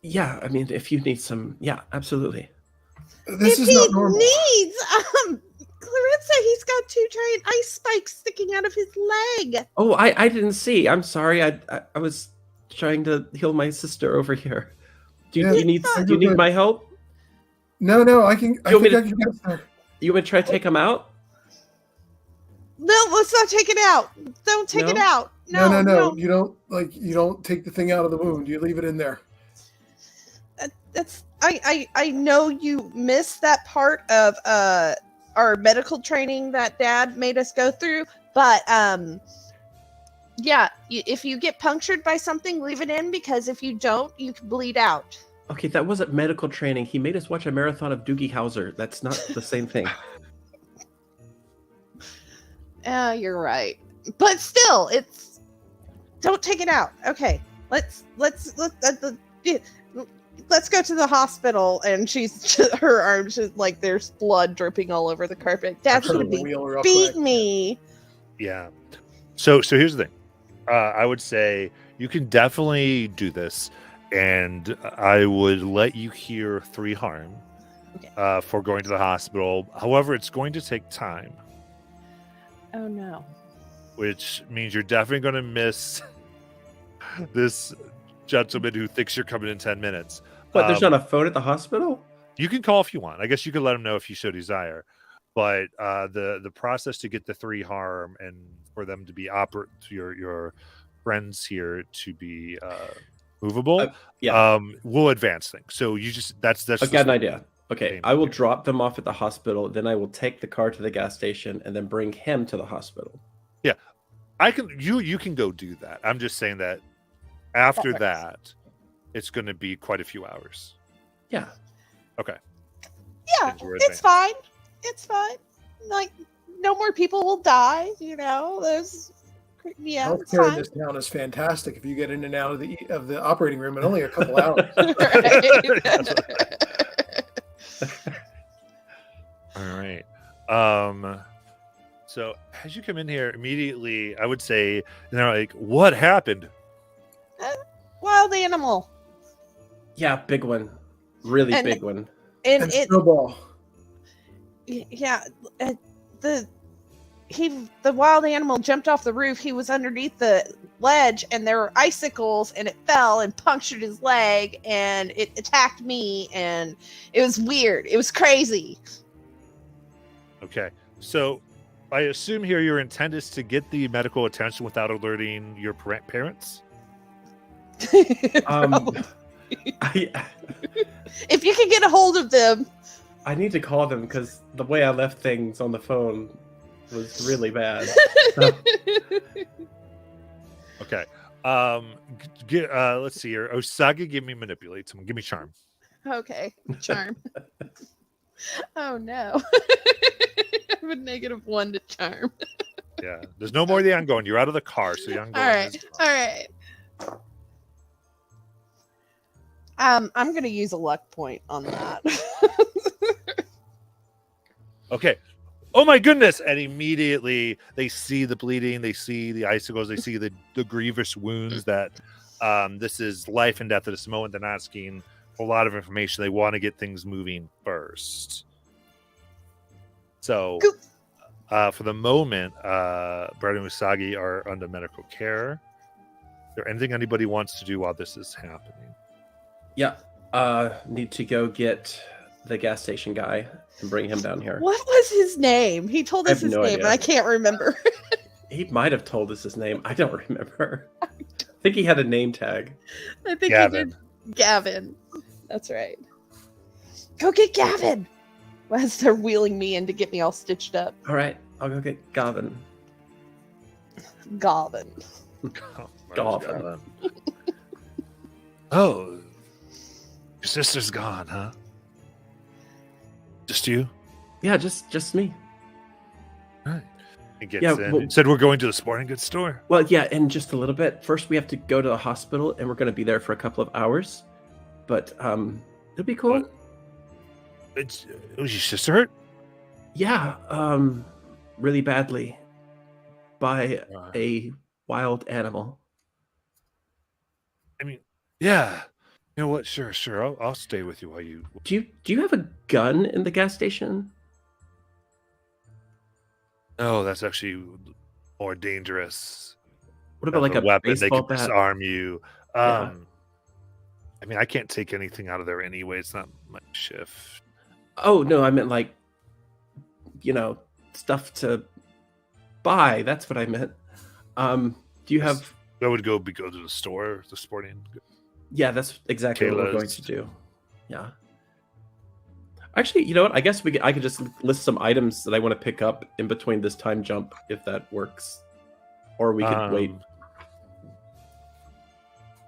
Yeah, I mean, if you need some, yeah, absolutely. This if is not he normal. needs, Clarissa, he's got 2 giant ice spikes sticking out of his leg. Oh, I didn't see. I'm sorry. I was trying to heal my sister over here. Do you, Yeah, do you need I do you need could- my help? No, I can. I You want me think I to- can get there. You want to try to take him out? No, let's not take it out. Don't take it No? out. No. No. You don't take the thing out of the wound. You leave it in there. That's I know you missed that part of our medical training that Dad made us go through, but yeah, if you get punctured by something, leave it in, because if you don't, you can bleed out. Okay, that wasn't medical training. He made us watch a marathon of Doogie Howser. That's not the same thing. You're right, but still, it's don't take it out. Okay, let's go to the hospital. And her arms just like there's blood dripping all over the carpet. Dad's gonna Absolutely. Wheel her up beat quick. me. Yeah. So here's the thing. I would say you can definitely do this, and I would let you hear 3 harm Okay. for going to the hospital. However, it's going to take time, Oh no. which means you're definitely going to miss this gentleman who thinks you're coming in 10 minutes. But there's not a phone at the hospital? You can call if you want. I guess you could let him know if you so desire. But the process to get the 3 harm and for them to be your friends here to be movable, Yeah. will advance things. So you just that's I just got an idea. Okay, Same I will here. drop them off at the hospital. Then I will take the car to the gas station and then bring him to the hospital. I can you can go do that. I'm just saying that after works. that, it's going to be quite a few hours. Yeah. Okay. Yeah, Things were it's fine. It's fine. Like, no more people will die. There's yeah, it's Healthcare in fine. this town is fantastic. If you get in and out of the operating room in only a couple hours. All right. So as you come in here immediately, I would say, and they're like, "What happened?" Well, wild animal. Yeah, big one. Really And- big one. And And it, Snowball. yeah, the wild animal jumped off the roof. He was underneath the ledge, and there were icicles, and it fell and punctured his leg, and it attacked me, and it was weird. It was crazy. Okay, so I assume here your intent is to get the medical attention without alerting your parents. Um, I If you can get a hold of them. I need to call them because the way I left things on the phone was really bad. Okay. Let's see here. Osagi, give me manipulate. Someone give me charm. Okay, charm. Oh no. I have a -1 to charm. Yeah. There's no more of the ongoing. You're out of the car, so the ongoing All right. is All right. I'm gonna use a luck point on that. okay. Oh my goodness! And immediately they see the bleeding, they see the icicles, they see the grievous wounds that this is life and death at this moment. They're not asking a lot of information. They want to get things moving first. So for the moment, Brad and Usagi are under medical care. Is there anything anybody wants to do while this is happening? Yeah. Need to go get the gas station guy and bring him down here. What was his name? He told I us have his no name, idea. and I can't remember. He might have told us his name. I don't remember. I think he had a name tag. I think Gavin. he did. Gavin. That's right. Go get Gavin. As they're wheeling me in to get me all stitched up. All right, I'll go get Gavin. Gavin. Gavin. Oh, your sister's gone, huh? Just you? Yeah, just me. Right. It gets Yeah, in. well- It said we're going to the sporting goods store. Well, yeah, in just a little bit. First, we have to go to the hospital, and we're going to be there for a couple of hours. But it'll be cool. What? Was your sister hurt? Yeah, really badly by a wild animal. I mean, yeah. You know what? Sure. I'll stay with you while you. Do you have a gun in the gas station? No, that's actually more dangerous. What about like a weapon? They baseball can bat? disarm you. Yeah. I mean, I can't take anything out of there anyway. It's not my shift. Oh no, I meant like, stuff to buy. That's what I meant. Do you have? I would go to the store, the sporting. Yeah, that's exactly what we're going Kayla's. to do. Yeah. Actually, you know what? I guess I could just list some items that I want to pick up in between this time jump, if that works, or we could wait.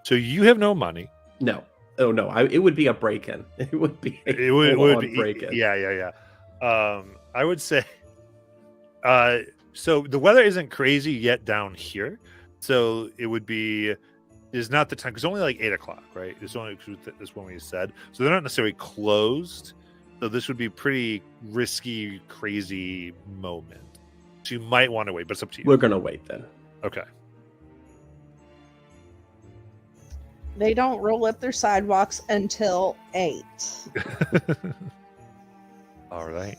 So you have no money. No, oh no, it would be a break-in. It would be a It would full-on be break-in. Yeah. I would say. So the weather isn't crazy yet down here, so it would be. Is not the time because only like 8:00, right? It's only this one we said, so they're not necessarily closed. So this would be pretty risky, crazy moment. So you might want to wait, but it's up to you. We're gonna wait then. Okay. They don't roll up their sidewalks until 8. All right.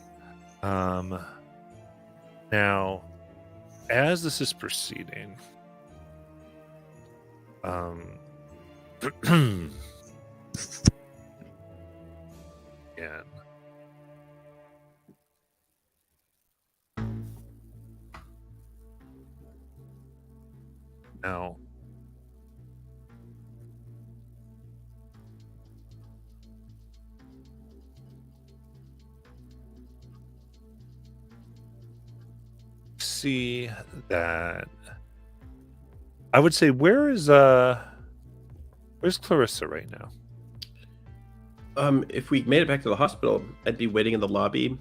Now, as this is proceeding, and now see that I would say where's Clarissa right now? If we made it back to the hospital, I'd be waiting in the lobby.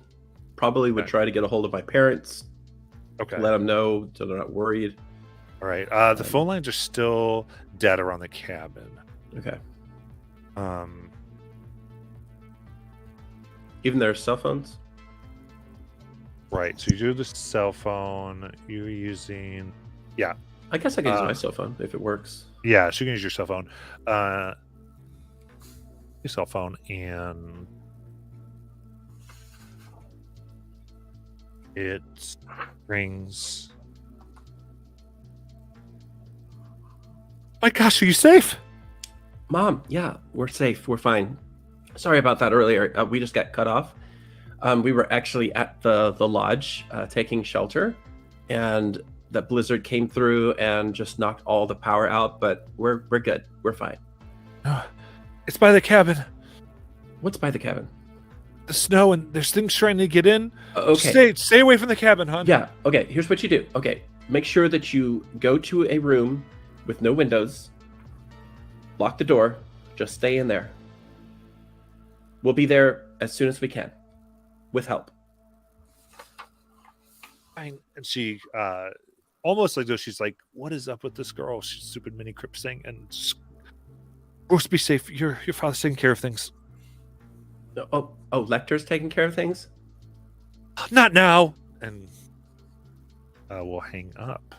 Probably would Okay. try to get a hold of my parents, Okay. let them know so they're not worried. All right. The phone lines are still dead around the cabin. Okay. Um, Even their cell phones. right. So you do the cell phone. You're using, yeah. I guess I can use my cell phone if it works. Yeah, she can use your cell phone. Your cell phone, and it rings. My gosh, are you safe? Mom, yeah, we're safe. We're fine. Sorry about that earlier. We just got cut off. We were actually at the lodge taking shelter, and that blizzard came through and just knocked all the power out. But we're good. We're fine. It's by the cabin. What's by the cabin? The snow, and there's things trying to get in. Okay. Stay away from the cabin, hon. Yeah. Okay. Here's what you do. Okay. Make sure that you go to a room with no windows. Lock the door. Just stay in there. We'll be there as soon as we can, with help. Fine. And she, almost like though she's like, "What is up with this girl? She's a stupid mini Cryps thing." And just, Bruce, be safe. Your father's taking care of things. Oh, Lecter's taking care of things? Not now. And we'll hang up.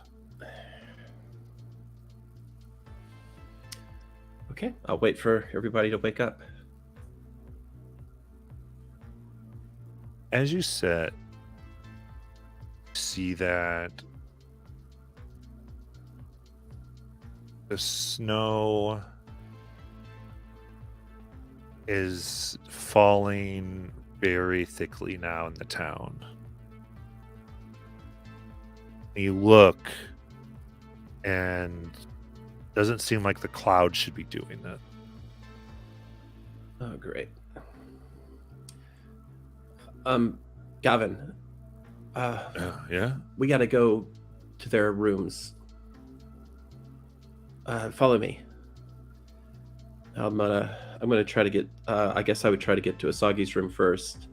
Okay, I'll wait for everybody to wake up. As you said, see that the snow is falling very thickly now in the town. You look, and doesn't seem like the clouds should be doing that. Oh, great. Gavin. Yeah. We gotta go to their rooms. Follow me. I'm gonna try to get. I guess I would try to get to Asagi's room first.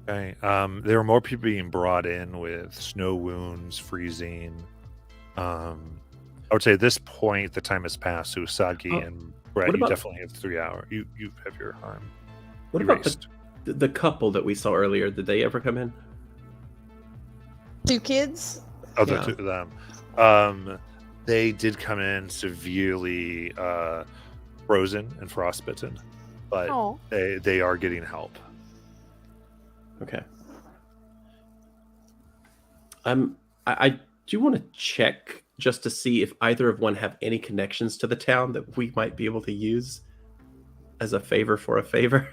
Okay. There are more people being brought in with snow wounds, freezing. I would say at this point the time has passed. So Usagi and Brett, you definitely have 3 hours. You have your harm. What about the couple that we saw earlier? Did they ever come in? 2 kids? Oh, the two of them. They did come in severely frozen and frostbitten, but they are getting help. Okay. I do want to check just to see if either of one have any connections to the town that we might be able to use as a favor for a favor.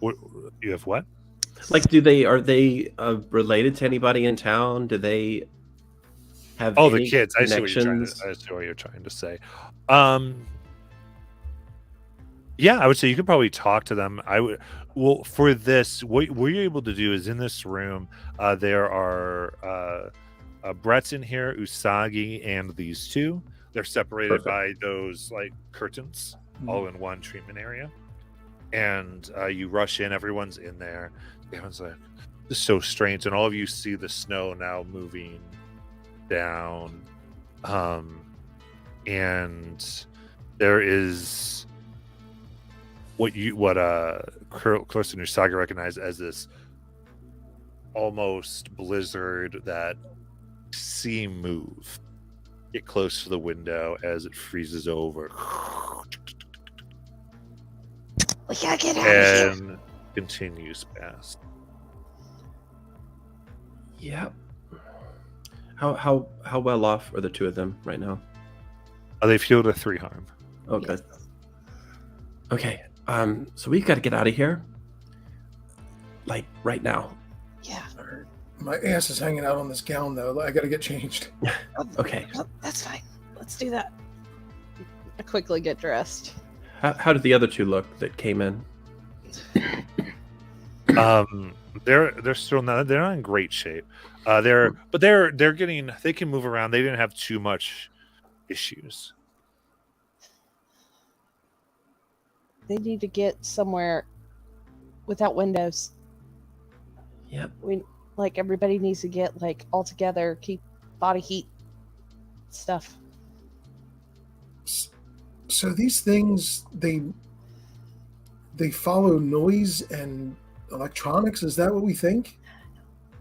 What, you have what? Like, are they related to anybody in town? Do they have the kids? I see what you're trying to say. Yeah, I would say you could probably talk to them. I would. Well, for this, what you're able to do is in this room, there are Brett's in here, Usagi, and these two. They're separated by those like curtains, all in one treatment area. And you rush in, everyone's in there. Everyone's like, "This is so strange," and all of you see the snow now moving down, and there is what Clarissa and Usagi recognize as this almost blizzard that see move get close to the window as it freezes over. We gotta get out of here. And continues past. Yep. How well off are the two of them right now? They've healed a 3 harm. Oh, good. Okay. So we've got to get out of here. Like right now. Yeah. My ass is hanging out on this gown though. I gotta get changed. Okay. Oh, that's fine. Let's do that. I quickly get dressed. How did the other two look that came in? They're still not. They're not in great shape. They're getting. They can move around. They didn't have too much issues. They need to get somewhere without windows. Yep. Everybody needs to get all together, keep body heat stuff. So these things, they follow noise and electronics. Is that what we think?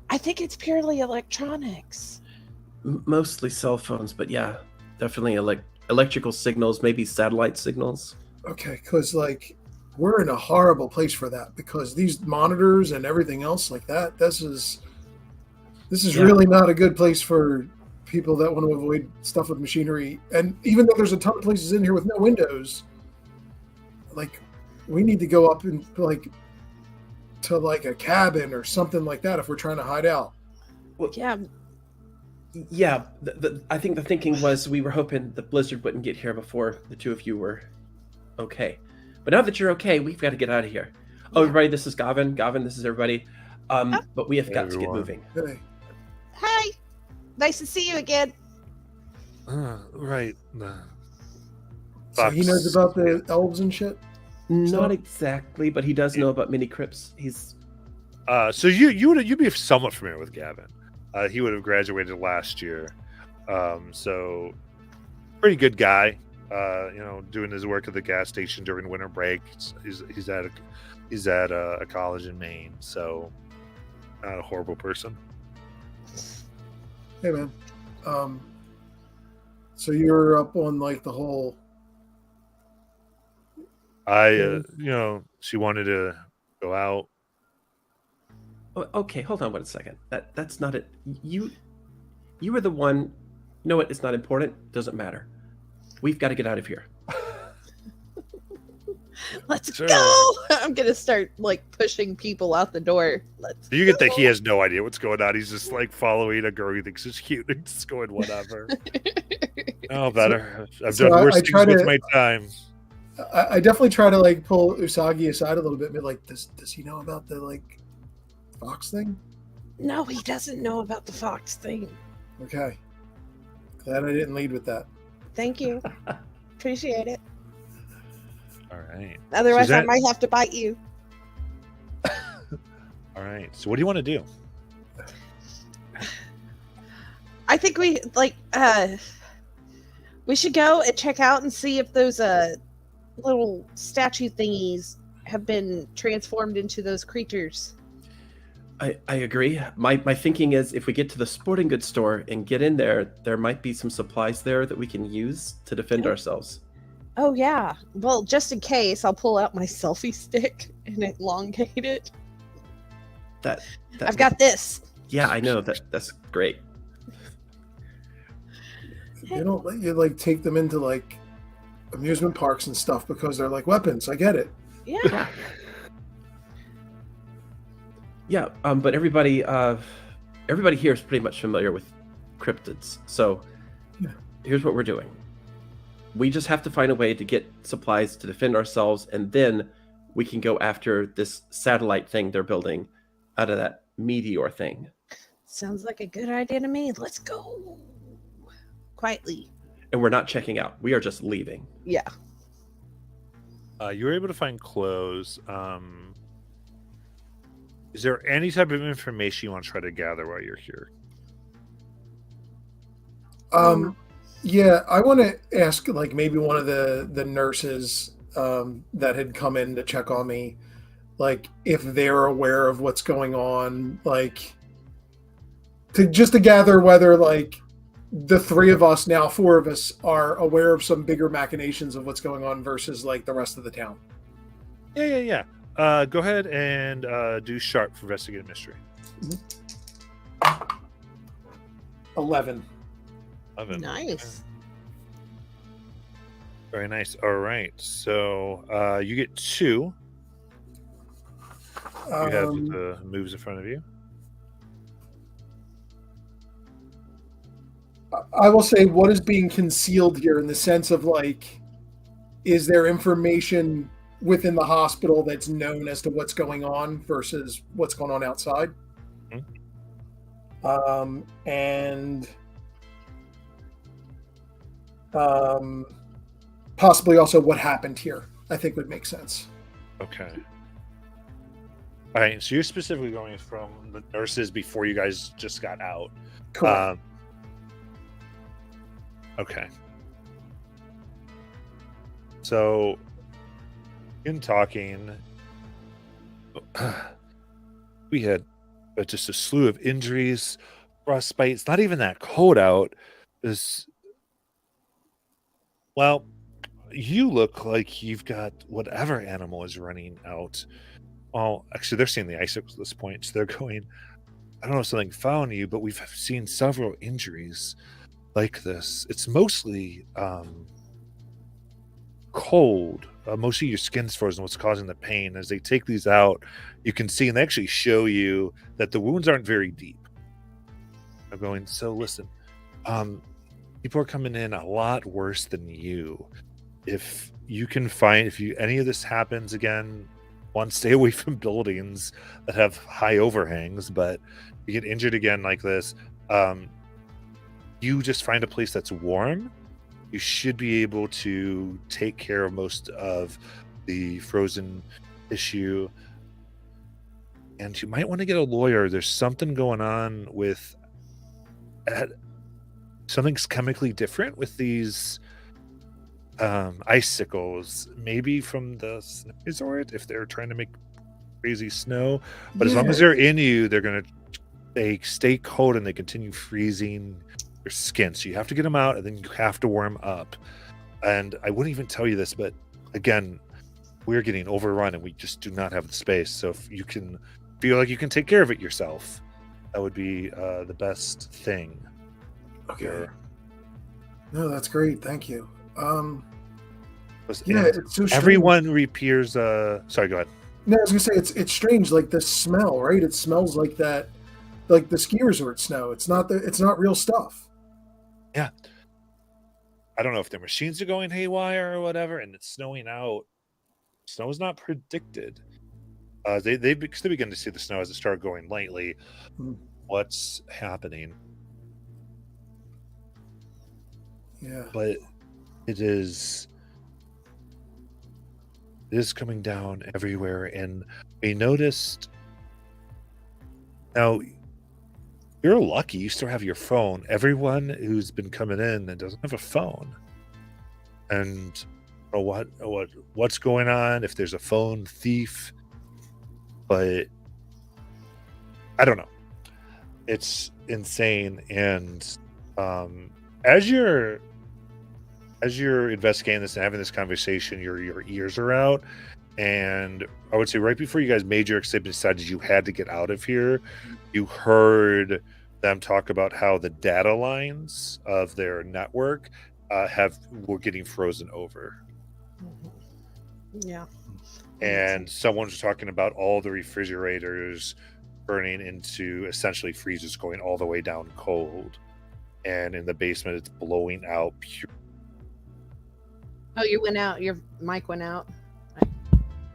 I think it's purely electronics. Mostly cell phones, but yeah, definitely electrical signals, maybe satellite signals. Okay, because like we're in a horrible place for that because these monitors and everything else like that. This is Yeah. really not a good place for people that want to avoid stuff with machinery. And even though there's a ton of places in here with no windows, like we need to go up and like to like a cabin or something like that if we're trying to hide out. Yeah, Yeah, I think the thinking was we were hoping the blizzard wouldn't get here before the two of you were okay. But now that you're okay, we've got to get out of here. Oh, Yeah. everybody, this is Gavin. Gavin, this is everybody. But we have Hey, got to get everyone. moving. Hey, hey, nice to see you again. Right. so he knows about the elves and shit. Not exactly, but he does know about mini Cryps. He's So you'd be somewhat familiar with Gavin. He would have graduated last year. So pretty good guy. Doing his work at the gas station during winter break. He's at a college in Maine, so not a horrible person. Hey man, so you're up on like the whole. She wanted to go out. okay. Hold on 1 second. That's not it. You were the one. You know what? It's not important. Doesn't matter. We've got to get out of here. Let's Sure. go. I'm gonna start like pushing people out the door. Let's. You get that he go. has no idea what's going on. He's just like following a girl he thinks is cute and just going whatever. Oh, better. I've so done worse I things try with to- my time. I definitely try to like pull Usagi aside a little bit. But like, does he know about the like fox thing? No, he doesn't know about the fox thing. Okay, glad I didn't lead with that. Thank you. Appreciate it. All right. Otherwise, I Suzanne- might have to bite you. All right. So what do you want to do? I think we should go and check out and see if those little statue thingies have been transformed into those creatures. I agree. My thinking is if we get to the sporting goods store and get in there, there might be some supplies there that we can use to defend ourselves. Oh yeah. Well, just in case, I'll pull out my selfie stick and elongate it. That I've got this. Yeah, I know that's great. They don't let you like take them into like amusement parks and stuff because they're like weapons. I get it. Yeah. Yeah, but everybody here is pretty much familiar with cryptids. So Yeah. here's what we're doing. We just have to find a way to get supplies to defend ourselves, and then we can go after this satellite thing they're building out of that meteor thing. Sounds like a good idea to me. Let's go. Quietly. And we're not checking out. We are just leaving. Yeah. You were able to find clothes. Is there any type of information you want to try to gather while you're here? Yeah, I want to ask like maybe one of the nurses that had come in to check on me, like if they're aware of what's going on, like to gather whether like the three of us now, four of us, are aware of some bigger machinations of what's going on versus like the rest of the town. Yeah. Go ahead and do sharp for investigative mystery. 11. Of it. Nice. Very nice. All right. So you get 2. You have the moves in front of you. I will say what is being concealed here in the sense of like, is there information within the hospital that's known as to what's going on versus what's going on outside? And possibly also what happened here, I think would make sense. Okay. All right. So you're specifically going from the nurses before you guys just got out. Correct. Okay. So, in talking, we had but just a slew of injuries, frostbite. It's not even that cold out. Is well, you look like you've got whatever animal is running out. Well, actually, they're seeing the icicles at this point, so they're going. I don't know if something found you, but we've seen several injuries like this. It's mostly cold. Mostly your skin's frozen. What's causing the pain? As they take these out, you can see, and they actually show you that the wounds aren't very deep. I'm going. So listen, people are coming in a lot worse than you. If you can find, if you any of this happens again, one, stay away from buildings that have high overhangs. But you get injured again like this, you just find a place that's warm. You should be able to take care of most of the frozen issue. And you might want to get a lawyer. There's something going on with something's chemically different with these icicles, maybe from the snow resort if they're trying to make crazy snow. But as long as they're in you, they stay cold and they continue freezing your skin. So you have to get them out, and then you have to warm up. And I wouldn't even tell you this, but again, we're getting overrun and we just do not have the space. So if you can feel like you can take care of it yourself, that would be the best thing. Okay. No, that's great. Thank you. Yeah, it's so strange. Everyone reappears. Sorry, go ahead. No, I was gonna say it's strange, like the smell, right? It smells like that, like the ski resort snow. It's not real stuff. Yeah. I don't know if their machines are going haywire or whatever, and it's snowing out. Snow is not predicted. They begin to see the snow as it started going lightly. What's happening? Yeah. But it is coming down everywhere, and we noticed. Now, you're lucky you still have your phone. Everyone who's been coming in and doesn't have a phone, and what's going on, if there's a phone thief. But I don't know. It's insane. And as you're investigating this and having this conversation, your ears are out. And I would say right before you guys made your escape and decided you had to get out of here, you heard them talk about how the data lines of their network were getting frozen over. Yeah. And someone was talking about all the refrigerators burning into essentially freezers, going all the way down cold. And in the basement, it's blowing out pure. Oh, you went out. Your mic went out.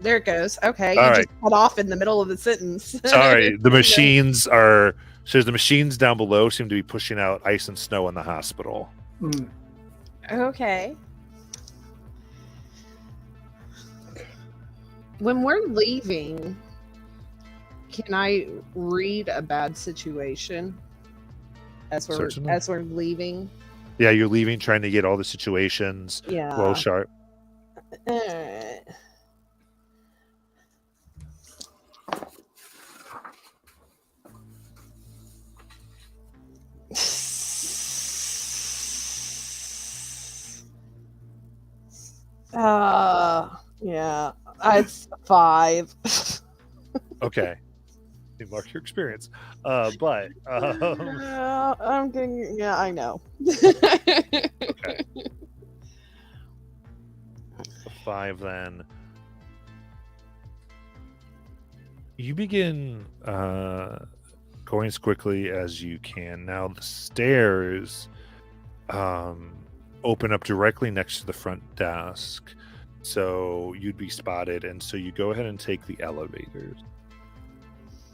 There it goes. Okay, All you right. just cut off in the middle of the sentence. Sorry, the machines are. Says the machines down below seem to be pushing out ice and snow in the hospital. Okay. When we're leaving, can I read a bad situation as Certainly. we're leaving? Yeah, you're leaving, trying to get all the situations. Yeah. Roll sharp. Yeah, it's 5. Okay. You mark your experience. But I'm getting. Yeah, I know. okay. 5 then. You begin going as quickly as you can. Now the stairs open up directly next to the front desk, so you'd be spotted, and so you go ahead and take the elevators.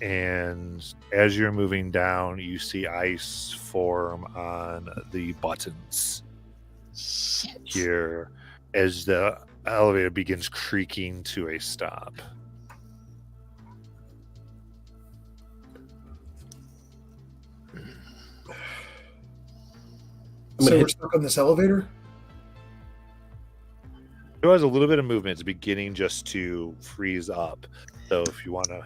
And as you're moving down, you see ice form on the buttons. Shit. Here as the elevator begins creaking to a stop. So we're stuck on this elevator? There was a little bit of movement. It's beginning just to freeze up. So if you want to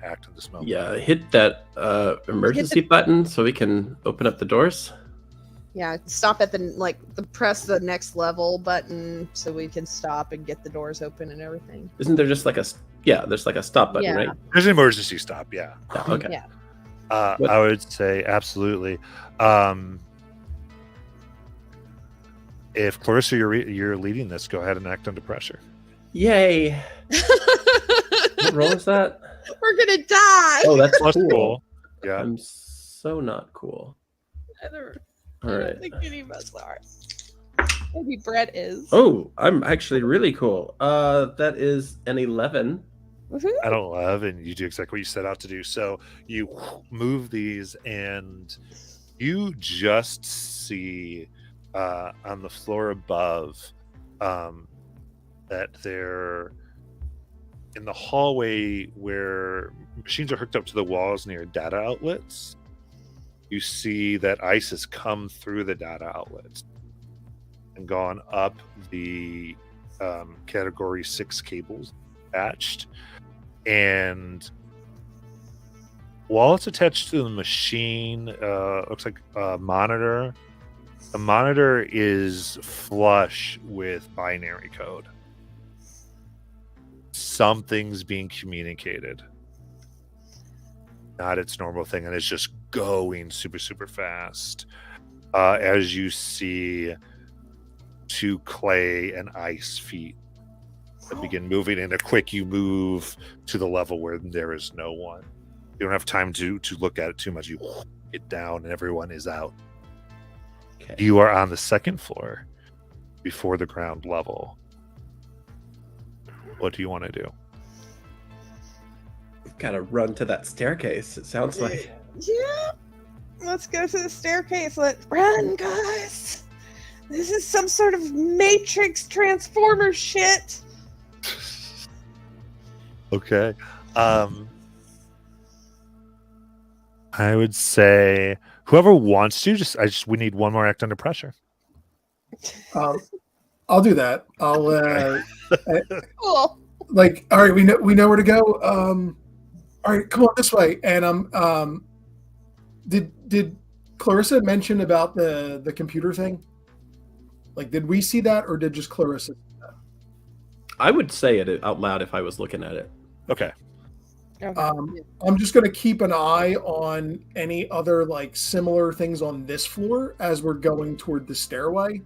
act in this moment. Yeah, hit that emergency button so we can open up the doors. Yeah, stop at press the next level button so we can stop and get the doors open and everything. Isn't there just there's like a stop button, Yeah. right? There's an emergency stop, yeah. Okay. Yeah. I would say absolutely. If Clarissa, you're leading this, go ahead and act under pressure. Yay! What roll is that? We're gonna die. Oh, that's Plus cool. cool. Yeah. I'm so not cool. I don't All right. think any of us are. Maybe Brett is. Oh, I'm actually really cool. That is an 11. Woohoo. At 11, you do exactly what you set out to do. So you move these, and you just see on the floor above that they're in the hallway where machines are hooked up to the walls near data outlets. You see that ice has come through the data outlets and gone up the category 6 cables attached. And while it's attached to the machine, looks like a monitor. The monitor is flush with binary code. Something's being communicated. Not its normal thing, and it's just going super, super fast. As you see 2 clay and ice feet that begin moving, and you move to the level where there is no one. You don't have time to look at it too much. You get down, and everyone is out. Okay. You are on the 2nd floor before the ground level. What do you want to do? We've got to run to that staircase. It sounds like. Yeah. Let's go to the staircase. Let's run, guys. This is some sort of Matrix Transformer shit. Okay. I would say whoever wants to we need one more act under pressure. I'll do that. I'll Cool. all right, we know where to go. All right, come on this way. And did Clarissa mention about the computer thing? Like, did we see that, or did just Clarissa see that? I would say it out loud if I was looking at it. Okay. I'm just going to keep an eye on any other similar things on this floor as we're going toward the stairway.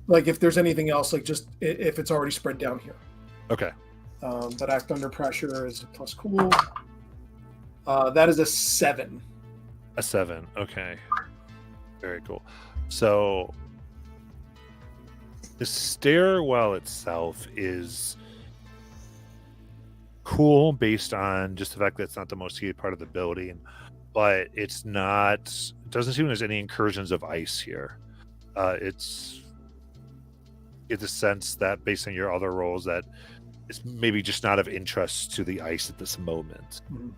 If there's anything else, just if it's already spread down here. Okay. But act under pressure is a plus cool. That is a 7. A 7. Okay. Very cool. So the stairwell itself is cool based on just the fact that it's not the most heated part of the building, but it doesn't seem there's any incursions of ice here. It's the sense that based on your other roles that it's maybe just not of interest to the ice at this moment. Mm-hmm.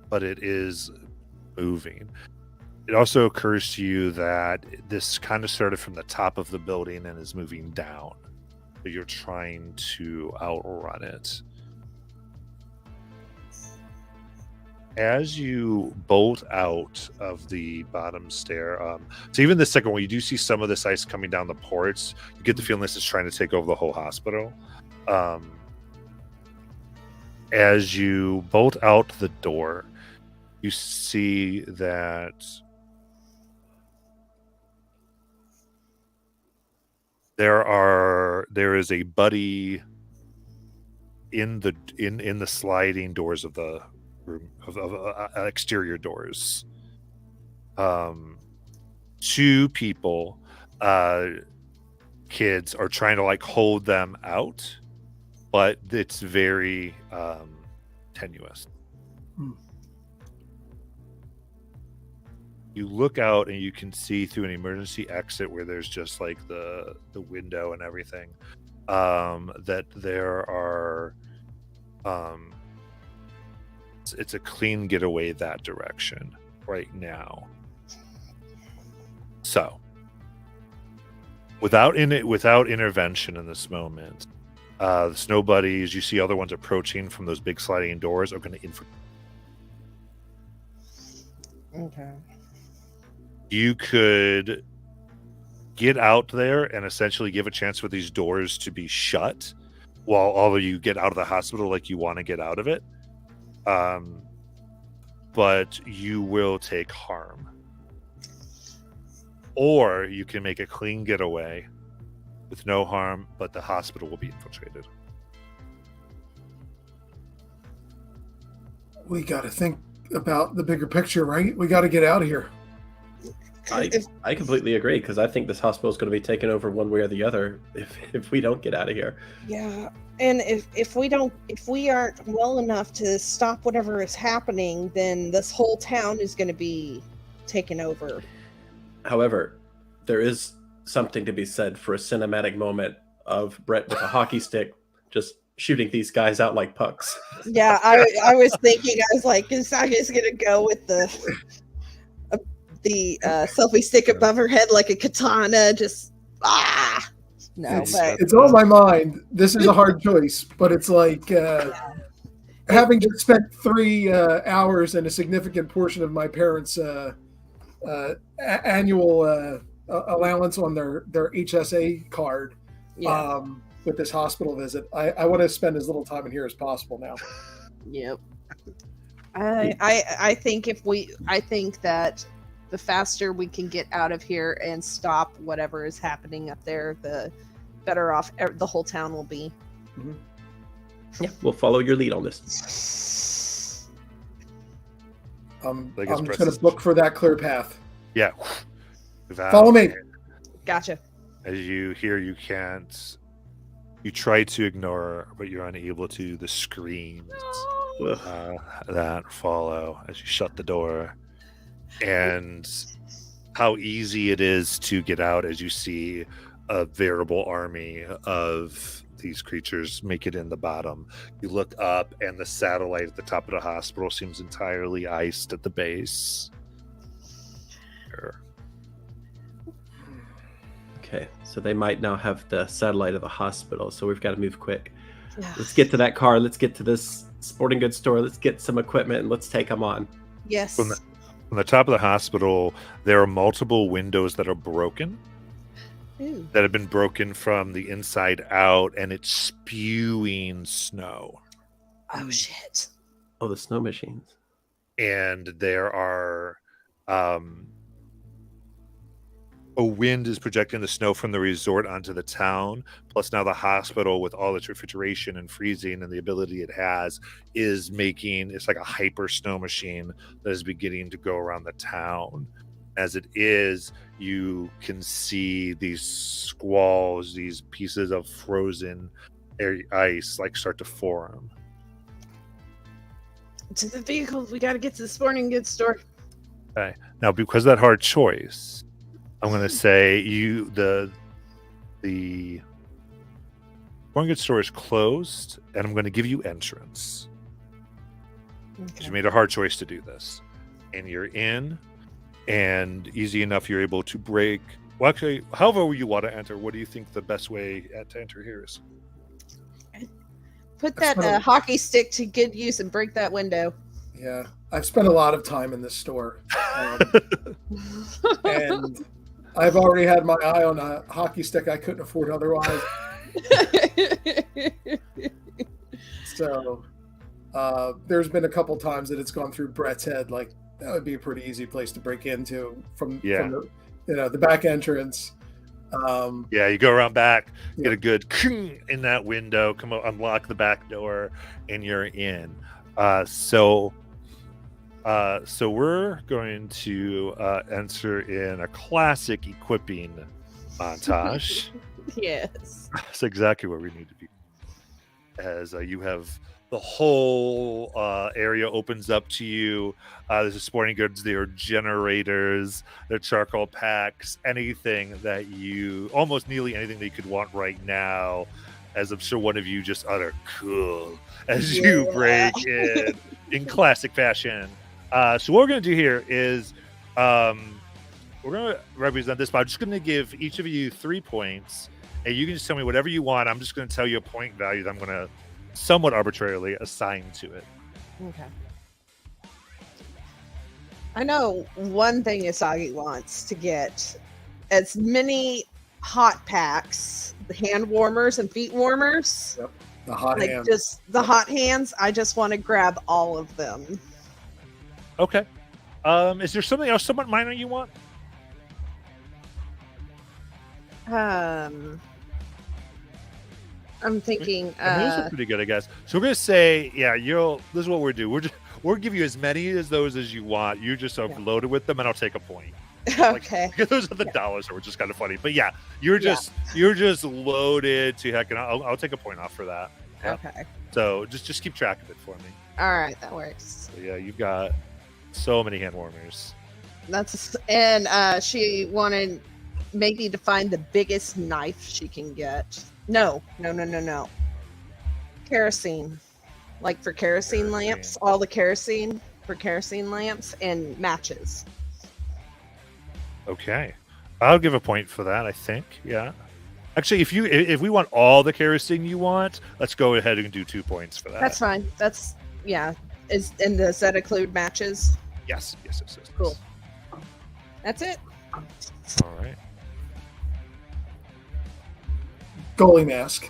But it is moving. It also occurs to you that this kind of started from the top of the building and is moving down. But you're trying to outrun it. As you bolt out of the bottom stair, so even the second one, you do see some of this ice coming down the ports. You get the feeling this is trying to take over the whole hospital. As you bolt out the door, you see that there is a buddy in the sliding doors of the room of exterior doors. 2 people, kids, are trying to hold them out, but it's very tenuous. You look out and you can see through an emergency exit where there's just the window and everything, that there are it's a clean getaway that direction right now. So without intervention in this moment, the snow buddies, you see other ones approaching from those big sliding doors, are going to infiltrate. Okay. You could get out there and essentially give a chance for these doors to be shut while all of you get out of the hospital like you want to get out of it. But you will take harm. Or you can make a clean getaway with no harm, but the hospital will be infiltrated. We got to think about the bigger picture, right? We got to get out of here. I completely agree, because I think this hospital is going to be taken over one way or the other if we don't get out of here. Yeah, and if we aren't well enough to stop whatever is happening, then this whole town is going to be taken over. However, there is something to be said for a cinematic moment of Brett with a hockey stick just shooting these guys out like pucks. Yeah, I was thinking, I was like, is I just going to go with the selfie stick above her head like a katana, just no, but It's on my mind. This is a hard choice, but it's like having just spent 3 hours and a significant portion of my parents' annual allowance on their HSA card with this hospital visit. I want to spend as little time in here as possible now. Yep. I think that the faster we can get out of here and stop whatever is happening up there, the better off the whole town will be. Mm-hmm. Yeah, we'll follow your lead on this. I'm just going to look for that clear path. Yeah. Follow me. Gotcha. As you hear, you can't. You try to ignore, but you're unable to. The screams that follow as you shut the door. And how easy it is to get out as you see a veritable army of these creatures make it in the bottom. You look up, and the satellite at the top of the hospital seems entirely iced at the base. Okay, so they might now have the satellite of the hospital, so we've got to move quick. Yeah. Let's get to that car. Let's get to this sporting goods store. Let's get some equipment, and let's take them on. Yes. On the top of the hospital, there are multiple windows that are broken. Ooh. That have been broken from the inside out, and it's spewing snow. Oh, shit. Oh, the snow machines. And there are... a wind is projecting the snow from the resort onto the town. Plus now the hospital, with all its refrigeration and freezing and the ability it has, is making... It's like a hyper snow machine that is beginning to go around the town. As it is, you can see these squalls, these pieces of frozen ice, like start to form. To the vehicles, we got to get to the sporting goods store. Okay. Now, because of that hard choice, I'm going to say the sporting goods store is closed, and I'm going to give you entrance. Okay. You made a hard choice to do this, and you're in. And easy enough, you're able to break. Well, actually, however you want to enter, what do you think the best way to enter here is? Put that hockey stick to good use and break that window. Yeah, I've spent a lot of time in this store. And I've already had my eye on a hockey stick I couldn't afford otherwise. So there's been a couple times that it's gone through Brett's head, like, that would be a pretty easy place to break into from the back entrance. You go around back, get a good in that window, come up, unlock the back door, and you're in. So we're going to enter in a classic equipping montage. Yes, that's exactly where we need to be. As you have the whole area opens up to you. There's sporting goods, there are generators, there are charcoal packs, anything that almost nearly anything that you could want right now, as I'm sure one of you just utter cool as you break in classic fashion. So what we're going to do here is we're gonna represent this, but I'm just gonna give each of you 3 points, and you can just tell me whatever you want. I'm just gonna tell you a point value that I'm gonna somewhat arbitrarily assign to it. Okay. I know one thing Isagi wants to get as many hot packs, the hand warmers and feet warmers. Yep. The hot Like hands. just the hot hands. I just want to grab all of them. Okay. Is there something else somewhat minor you want? I'm thinking. I mean, those are pretty good, I guess. So we're gonna say, yeah, this is what we're doing. We'll give you as many as those as you want. You just are loaded with them, and I'll take a point. Okay. Because those are the dollars that were just kind of funny. But yeah, you're just loaded to heck, and I'll take a point off for that. Yeah. Okay. So just keep track of it for me. All right, that works. So yeah, you've got so many hand warmers. And she wanted maybe to find the biggest knife she can get. No. Kerosene. Like for kerosene lamps, all the kerosene for kerosene lamps and matches. Okay, I'll give a point for that. I think, yeah. Actually, if we want all the kerosene you want, let's go ahead and do 2 points for that. That's fine. Does that include matches? Yes. Cool. That's it. All right. Goalie mask.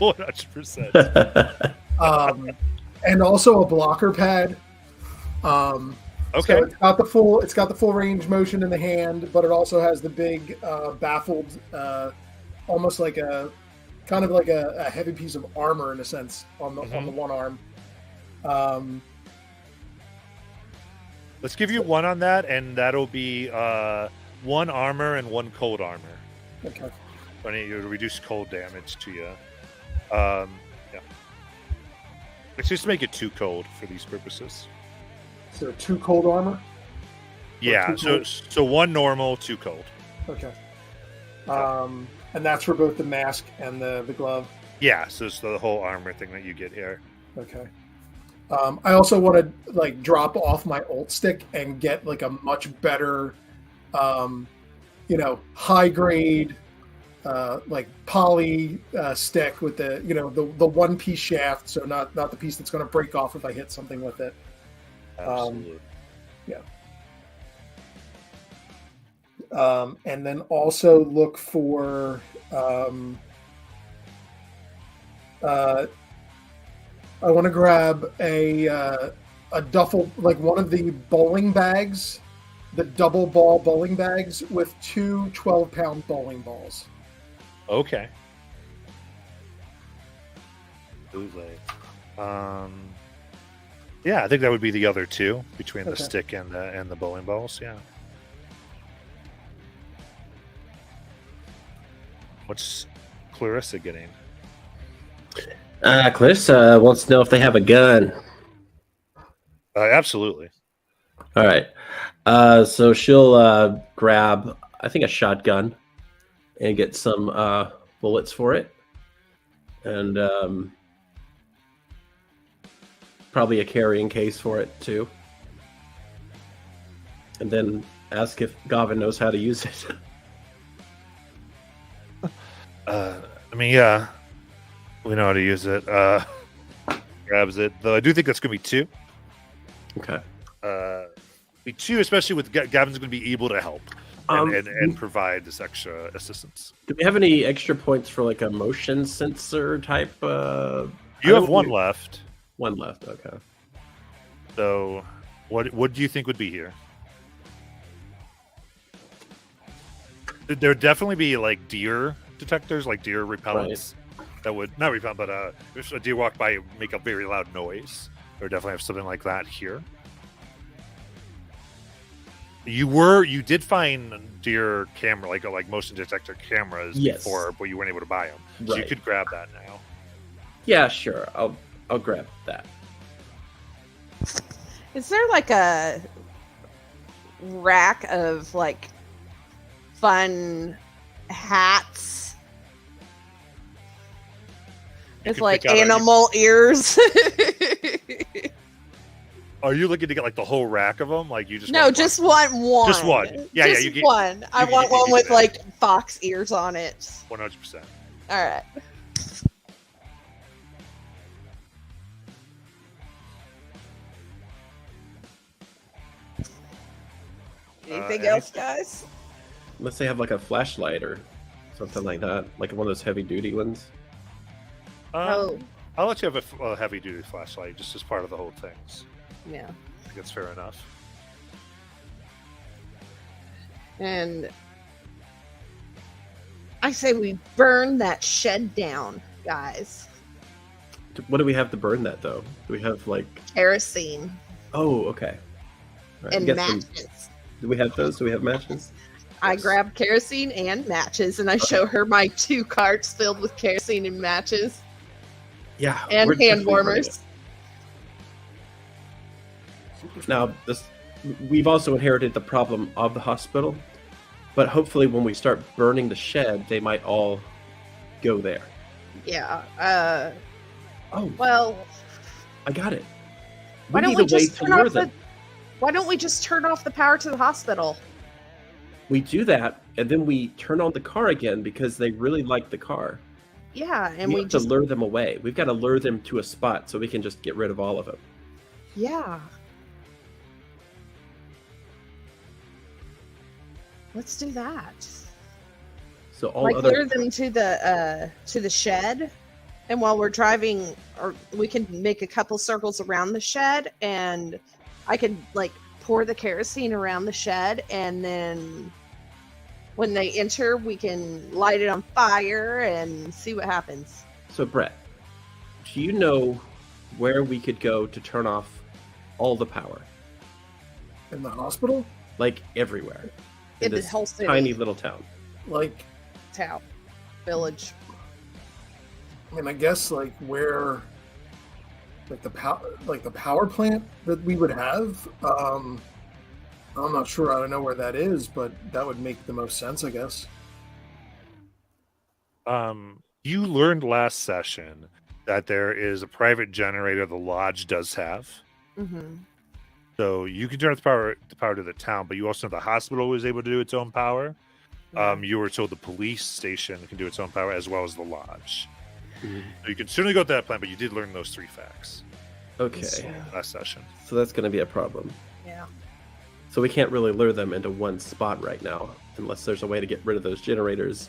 100%. And also a blocker pad. Okay. So it's got the full range motion in the hand, but it also has the big baffled, almost like a kind of like a heavy piece of armor in a sense on the one arm. Let's give you 1 on that, and that'll be 1 armor and 1 cold armor. Okay. When you reduce cold damage to you. Yeah. Let's just make it 2 cold for these purposes. So 2 cold armor. Yeah. So 1 normal, 2 cold. Okay. And that's for both the mask and the glove. Yeah. So it's the whole armor thing that you get here. Okay. I also want to like drop off my ult stick and get like a much better, high grade, like poly stick with the the 1-piece shaft. So not the piece that's going to break off if I hit something with it. Absolutely. And then also look for I want to grab a duffel, like one of the bowling bags, the double ball bowling bags with 2 12-pound bowling balls. Okay. Yeah, I think that would be the other 2 between the stick and the bowling balls. Yeah. What's Clarissa getting? Clarissa wants to know if they have a gun. Absolutely. All right. So she'll grab, I think, a shotgun and get some bullets for it. And probably a carrying case for it, too. And then ask if Gavin knows how to use it. I mean, yeah. We know how to use it. Grabs it. Though I do think that's going to be 2. Okay. Be 2, especially with Gavin's going to be able to help and provide this extra assistance. Do we have any extra points for like a motion sensor type? You have 1 left. 1 left. Okay. So, what do you think would be here? There'd definitely be like deer detectors, like deer repellents. Right. That would not repel, but if a deer walked by, it would make a very loud noise. Or definitely have something like that here. You did find deer camera, like motion detector cameras before, but you weren't able to buy them. So you could grab that now. Yeah, sure. I'll grab that. Is there like a rack of like fun hats with like animal ears? Are you looking to get like the whole rack of them? Like you just No, want just want one. Just one. Yeah, just you get one. I want you one get with that. like fox ears on it. 100%. All right. Anything else, guys? Unless they have like a flashlight or something like that, like one of those heavy duty ones. Oh, I'll let you have a heavy duty flashlight just as part of the whole thing. yeah. I think it's fair enough. And I say we burn that shed down, guys. What do we have to burn that though? Do we have like? Kerosene Oh, okay. Right, and we got some- matches. Do we have those? Do we have matches? I grab kerosene and matches, and I show her my 2 carts filled with kerosene and matches Yeah. and we're hand definitely warmers. burning it. Now, we've also inherited the problem of the hospital, but hopefully, when we start burning the shed, they might all go there. Yeah. Oh, Well, I got it. why don't need we a way just to turn lure off them. why don't we just turn off the power to the hospital? We do that, and then we turn on the car again because they really like the car. Yeah, and we we have just to lure them away. We've got to lure them to a spot so we can just get rid of all of them. yeah. Let's do that. So all Like other lure them to the shed, and while we're driving, or we can make a couple circles around the shed, and I could like pour the kerosene around the shed, and then when they enter, we can light it on fire and see what happens. So Brett, do you know where we could go to turn off all the power? In the hospital? Like everywhere. In the this whole city. tiny little town. Like, Town, village. I mean, I guess like where, like the power plant that we would have. I'm not sure. I don't know where that is, but that would make the most sense, I guess. You learned last session that there is a private generator the lodge does have. Mm-hmm. So you can turn off the power to the town, but you also know the hospital was able to do its own power. You were told the police station can do its own power as well as the lodge. Mm-hmm. So you can certainly go with that plan, but you did learn those 3 facts Okay. last session. So that's going to be a problem. Yeah. So we can't really lure them into one spot right now unless there's a way to get rid of those generators.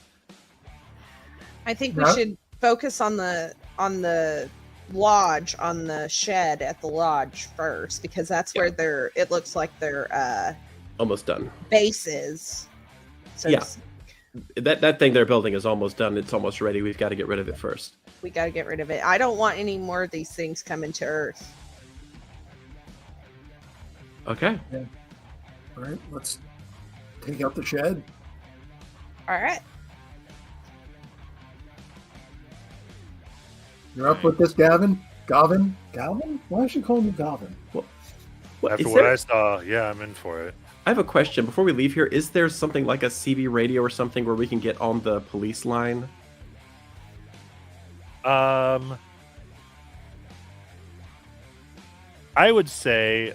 I think we Yeah. should focus on the lodge, on the shed at the lodge first, because that's where it looks like their Almost done. base is. So Yeah. That thing they're building is almost done. It's almost ready. We've got to get rid of it first. we got to get rid of it. I don't want any more of these things coming to Earth. Okay. All right, let's take out the shed. All right. You're up with this, Gavin? Gavin? Why is she calling you Gavin? After Is what there- I saw, yeah, I'm in for it. I have a question. Before we leave here, is there something like a CB radio or something where we can get on the police line? I would say,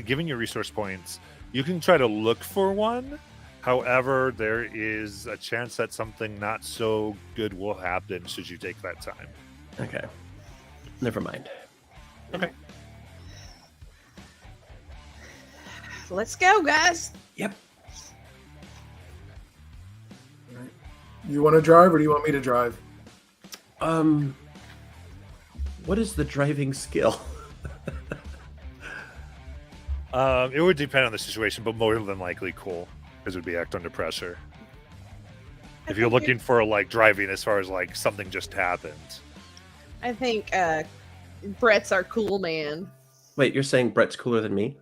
given your resource points, you can try to look for one. However, there is a chance that something not so good will happen should you take that time. Okay. Never mind. Let's go, guys. Yep. You want to drive or do you want me to drive? What is the driving skill? It would depend on the situation, but more than likely cool, because it would be act under pressure. If you're looking for like driving as far as like something just happened. I think Brett's our cool man. Wait, you're saying Brett's cooler than me?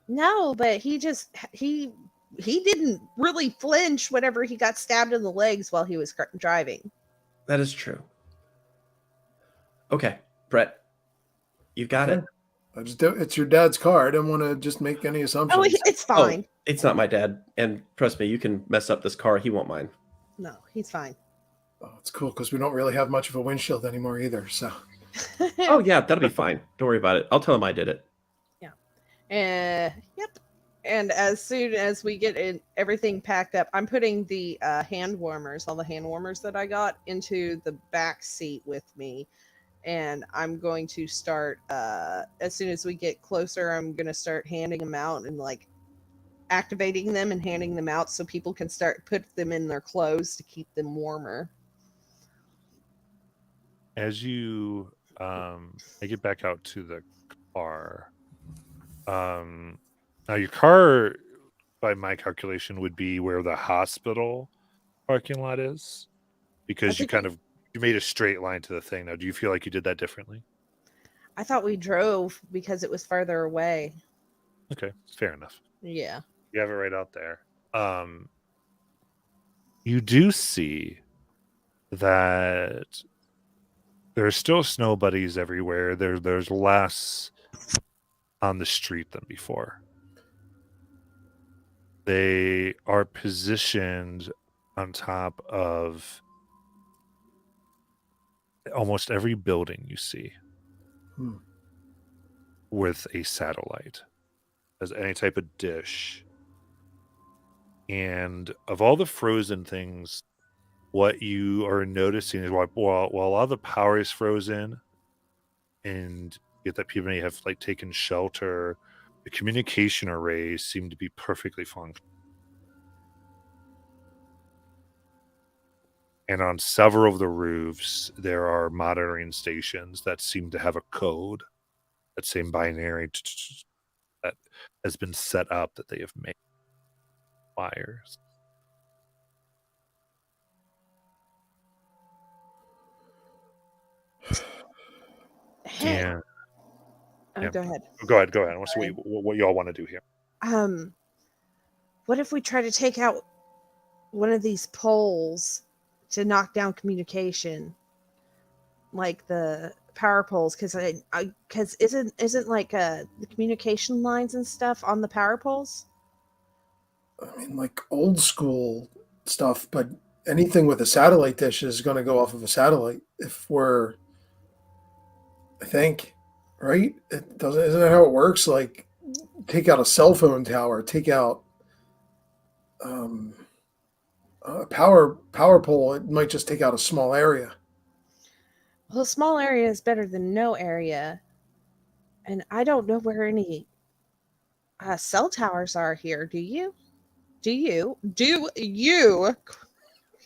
No, but he didn't really flinch whenever he got stabbed in the legs while he was driving. That is true. Okay, Brett, you've got it. It's your dad's car. I don't want to just make any assumptions. Oh, it's fine. Oh, it's not my dad. And trust me, you can mess up this car. He won't mind. No, he's fine. Oh, it's cool because we don't really have much of a windshield anymore either. So Oh, yeah, that'll be fine. Don't worry about it. I'll tell him I did it. Yep. And as soon as we get everything packed up, I'm putting the hand warmers, all the hand warmers that I got, into the back seat with me. And I'm going to start, as soon as we get closer, I'm going to start handing them out and like activating them and handing them out so people can start put them in their clothes to keep them warmer. As you I get back out to the car. Now your car, by my calculation, would be where the hospital parking lot is, I because you think kind of you made a straight line to the thing. Now, do you feel like you did that differently? I thought we drove because it was farther away. Okay, fair enough. Yeah. You have it right out there. Um, you do see that there's still snow buddies everywhere. There's less on the street than before. They are positioned on top of almost every building you see Hmm. with a satellite as any type of dish. And of all the frozen things, what you are noticing is while a lot of the power is frozen and yet that people may have like taken shelter, the communication arrays seem to be perfectly functional. And on several of the roofs, there are monitoring stations that seem to have a code, that same binary that has been set up that they have made wires. Hey, And yeah, go ahead. go ahead. I want to see Sorry. what y'all want to do here. Um, what if we try to take out one of these poles to knock down communication, like the power poles? Because isn't like the communication lines and stuff on the power poles? I mean, like old school stuff, but anything with a satellite dish is going to go off of a satellite. If we're, I think, right? It doesn't. Isn't that how it works? Like, take out a cell phone tower, take out um, a power pole. It might just take out a small area. Well, a small area is better than no area, and I don't know where any cell towers are here. Do you? Do you? Do you?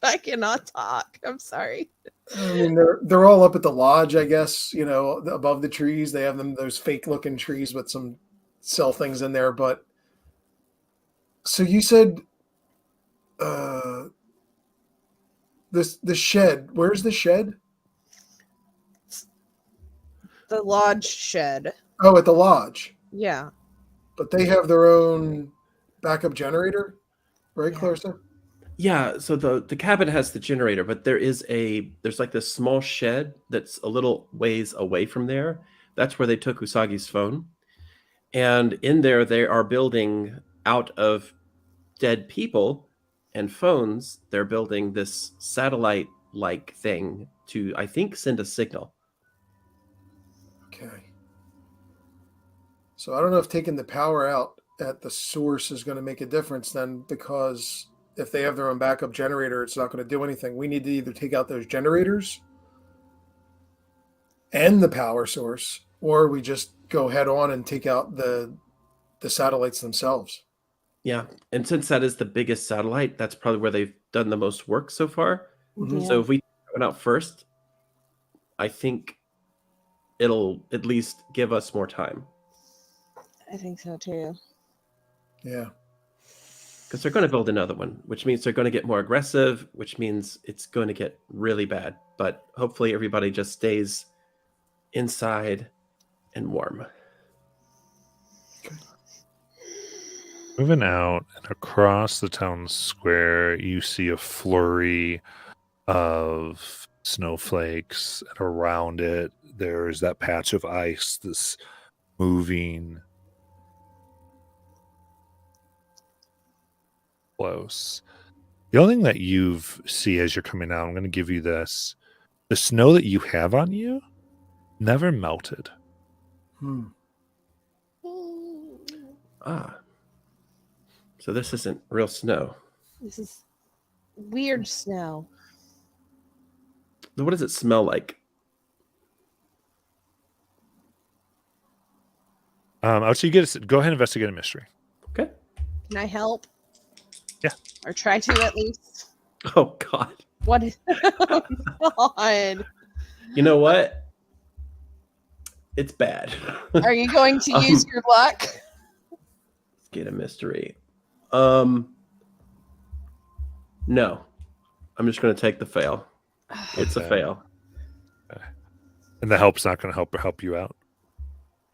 I cannot talk. I'm sorry. I mean, they're all up at the lodge, I guess. You know, above the trees, they have them those fake looking trees with some cell things in there. But so you said uh, the shed. Where's the shed? The lodge shed. Oh, at the lodge. Yeah. But they have their own backup generator, right, Yeah. Clarissa? Yeah, so the cabin has the generator, but there's like this small shed that's a little ways away from there. That's where they took Usagi's phone. And in there they are building out of dead people and phones, they're building this satellite like thing to, I think, send a signal. Okay. So I don't know if taking the power out at the source is going to make a difference then, because if they have their own backup generator, it's not going to do anything. We need to either take out those generators and the power source, or we just go head on and take out the satellites themselves. Yeah, and since that is the biggest satellite, that's probably where they've done the most work so far. Mhm. Yeah. So if we take it out first, I think it'll at least give us more time. I think so too. Yeah. Because they're going to build another one, which means they're going to get more aggressive, which means it's going to get really bad. But hopefully everybody just stays inside and warm. Moving out and across the town square, you see a flurry of snowflakes, and around it, there's that patch of ice that's moving close. The only thing that you see as you're coming out, I'm going to give you this: the snow that you have on you never melted. Hmm. Ah. So this isn't real snow. This is weird snow. What does it smell like? I would say go ahead and investigate a mystery. Okay. Can I help? Yeah. Or try to at least. Oh God. What is oh God. You know what? It's bad. Are you going to Um, use your luck? Let's get a mystery. No. I'm just going to take the fail. It's a Okay. fail. And the help's not going to help you out.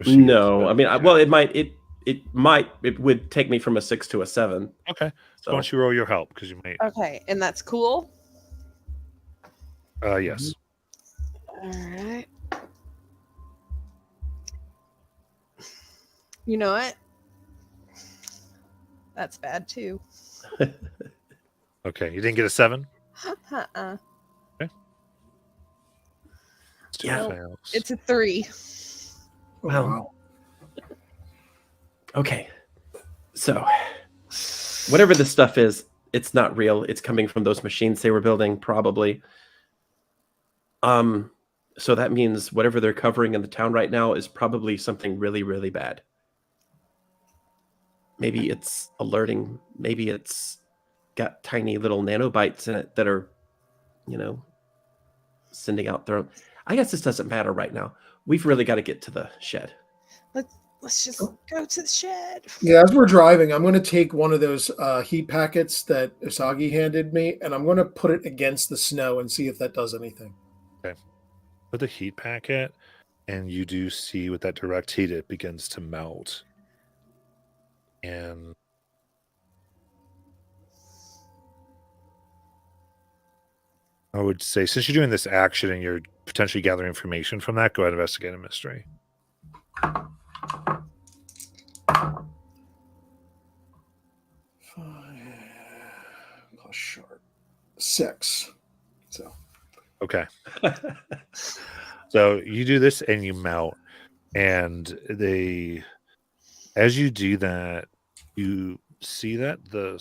No, I mean, well, it would take me from a 6 to a 7. Okay. So So why don't you roll your help because you might. Okay, and that's cool. Yes. All right. You know what? That's bad too. Okay. You didn't get a 7. Uh-uh. It's two Yeah. fails. It's a 3. Well, Wow. okay. So whatever this stuff is, it's not real. It's coming from those machines they were building, probably. So that means whatever they're covering in the town right now is probably something really, really bad. Maybe it's alerting. Maybe it's got tiny little nanobites in it that are, sending out their own. I guess this doesn't matter right now. We've really got to get to the shed. Let's just go to the shed. Yeah, as we're driving, I'm going to take one of those heat packets that Usagi handed me, and I'm going to put it against the snow and see if that does anything. Put the heat packet, and you do see with that direct heat, it begins to melt. And I would say, since you're doing this action and you're potentially gathering information from that, go ahead and investigate a mystery. Plus sharp. 6. So Okay. So you do this and you melt, and as you do that, you see that the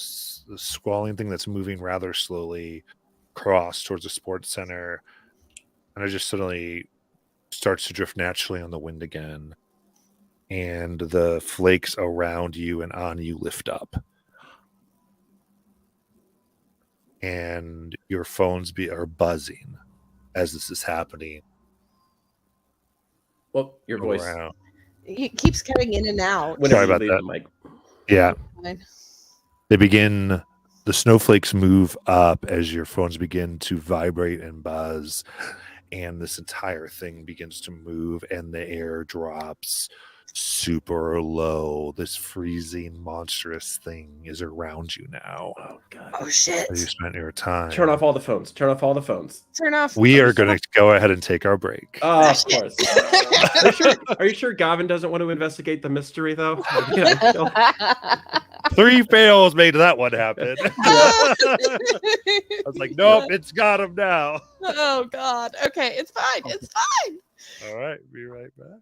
squalling thing that's moving rather slowly across towards the sports center, and it just suddenly starts to drift naturally on the wind again, and the flakes around you and on you lift up, and your phones are buzzing as this is happening. Well, your voice. Around. It keeps cutting in and out. Whenever Sorry you about leave that. the mic. Yeah. Fine. The snowflakes move up as your phones begin to vibrate and buzz, and this entire thing begins to move, and the air drops super low. This freezing, monstrous thing is around you now. Oh God. Oh shit. As you spent your time. Turn off all the phones. Turn off all the phones. Turn off. We are going to go ahead and take our break. Oh, of course. Are you sure Gavin doesn't want to investigate the mystery, though? Yeah. 3 fails made that one happen. I was like, nope, it's got him now. Oh God. Okay, it's fine. It's fine. All right, be right back.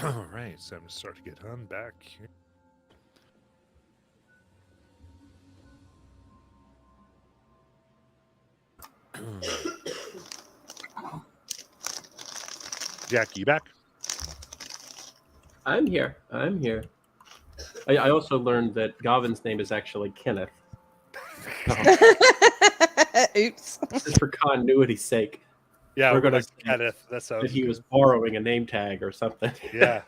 All right, so I'm going to start to get on back here. Jack, you back? I'm here. I also learned that Gavin's name is actually Kenneth. Oops. Just for continuity's sake. Yeah, We're gonna like say Kenneth. That that sounds he good. was borrowing a name tag or something. Yeah.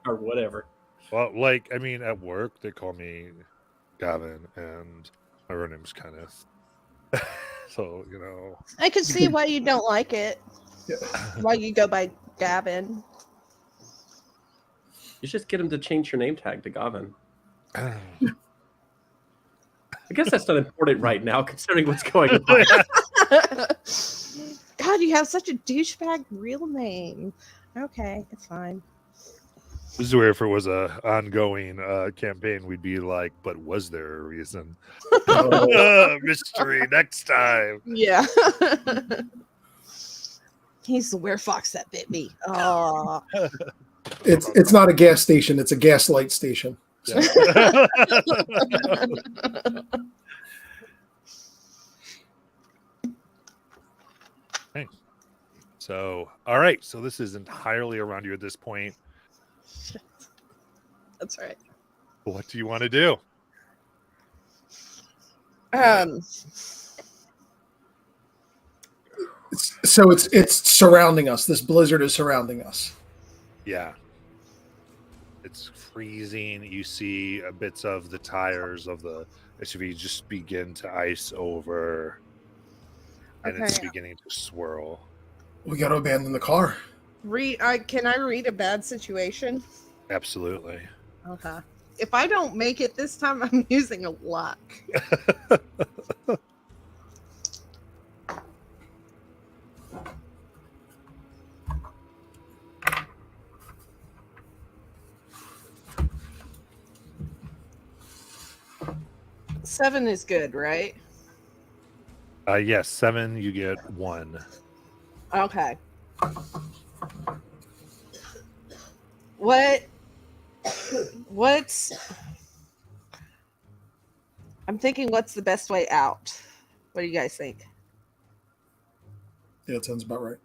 Or whatever. Well, like, I mean, at work, they call me Gavin, and my real name's Kenneth. So, you know. I can see why you don't like it. Why you go by Gavin. You just get him to change your name tag to Gavin. I guess that's not important right now, considering what's going on. God, you have such a douchebag real name. Okay, it's fine. This is where if it was a ongoing campaign, we'd be like, but was there a reason? Mystery next time. Yeah. He's the werefox that bit me. Oh. It's not a gas station, it's a gaslight station. Yeah. Okay. So, all right. So this is entirely around you at this point. That's right. What do you want to do? So it's surrounding us. This blizzard is surrounding us. Yeah. It's freezing. You see bits of the tires of the SUV just begin to ice over, and it's Okay. beginning to swirl. We got to abandon the car. Can I read a bad situation? Absolutely. Okay. If I don't make it this time, I'm using a luck. Seven is good, right? Yes, 7. You get 1. Okay. What's I'm thinking what's the best way out? What do you guys think? Yeah, it sounds about right.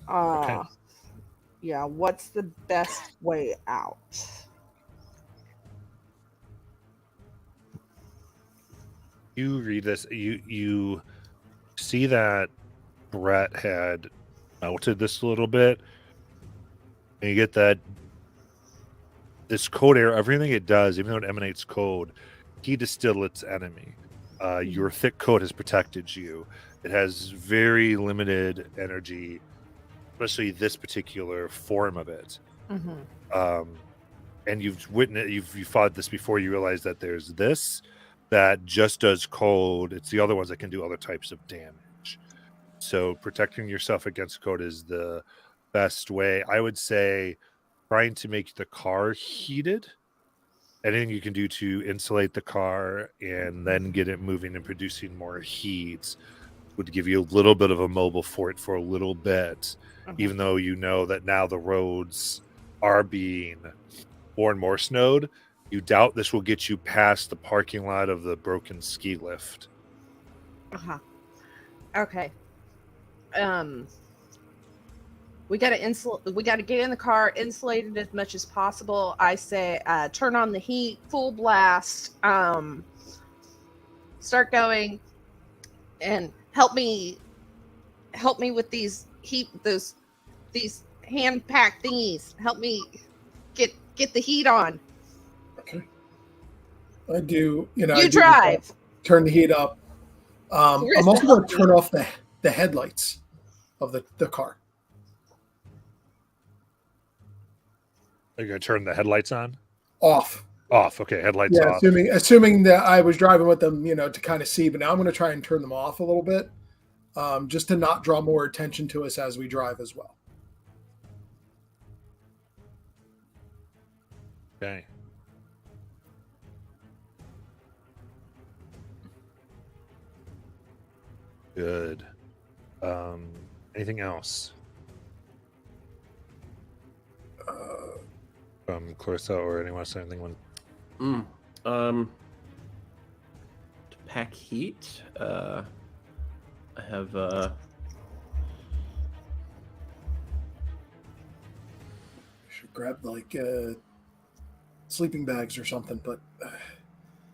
Okay. Yeah, what's the best way out? You read this. You see that Brett had melted this a little bit, and you get that this code air. Everything it does, even though it emanates code, he distill its enemy. Your thick coat has protected you. It has very limited energy, especially this particular form of it. Mm-hmm. And you've witnessed, you fought this before. You realize that there's this that just does cold. It's the other ones that can do other types of damage. So protecting yourself against cold is the best way. I would say trying to make the car heated. Anything you can do to insulate the car and then get it moving and producing more heat would give you a little bit of a mobile fort for a little bit, even though you know that now the roads are being more and more snowed. You doubt this will get you past the parking lot of the broken ski lift. Okay. We gotta get in the car, insulated as much as possible. I say turn on the heat, full blast, start going, and help me with these hand pack thingies. Help me get the heat on. Okay. I do, I You do drive. turn the heat up. I'm also going to turn off the headlights of the car. Are you going to turn the headlights on? Off. Off. Okay, headlights off. Assuming that I was driving with them, to kind of see, but now I'm going to try and turn them off a little bit, just to not draw more attention to us as we drive as well. Okay. Good. Anything else? Clarissa or anyone else? Anything? When To pack heat, I have Should grab like sleeping bags or something, but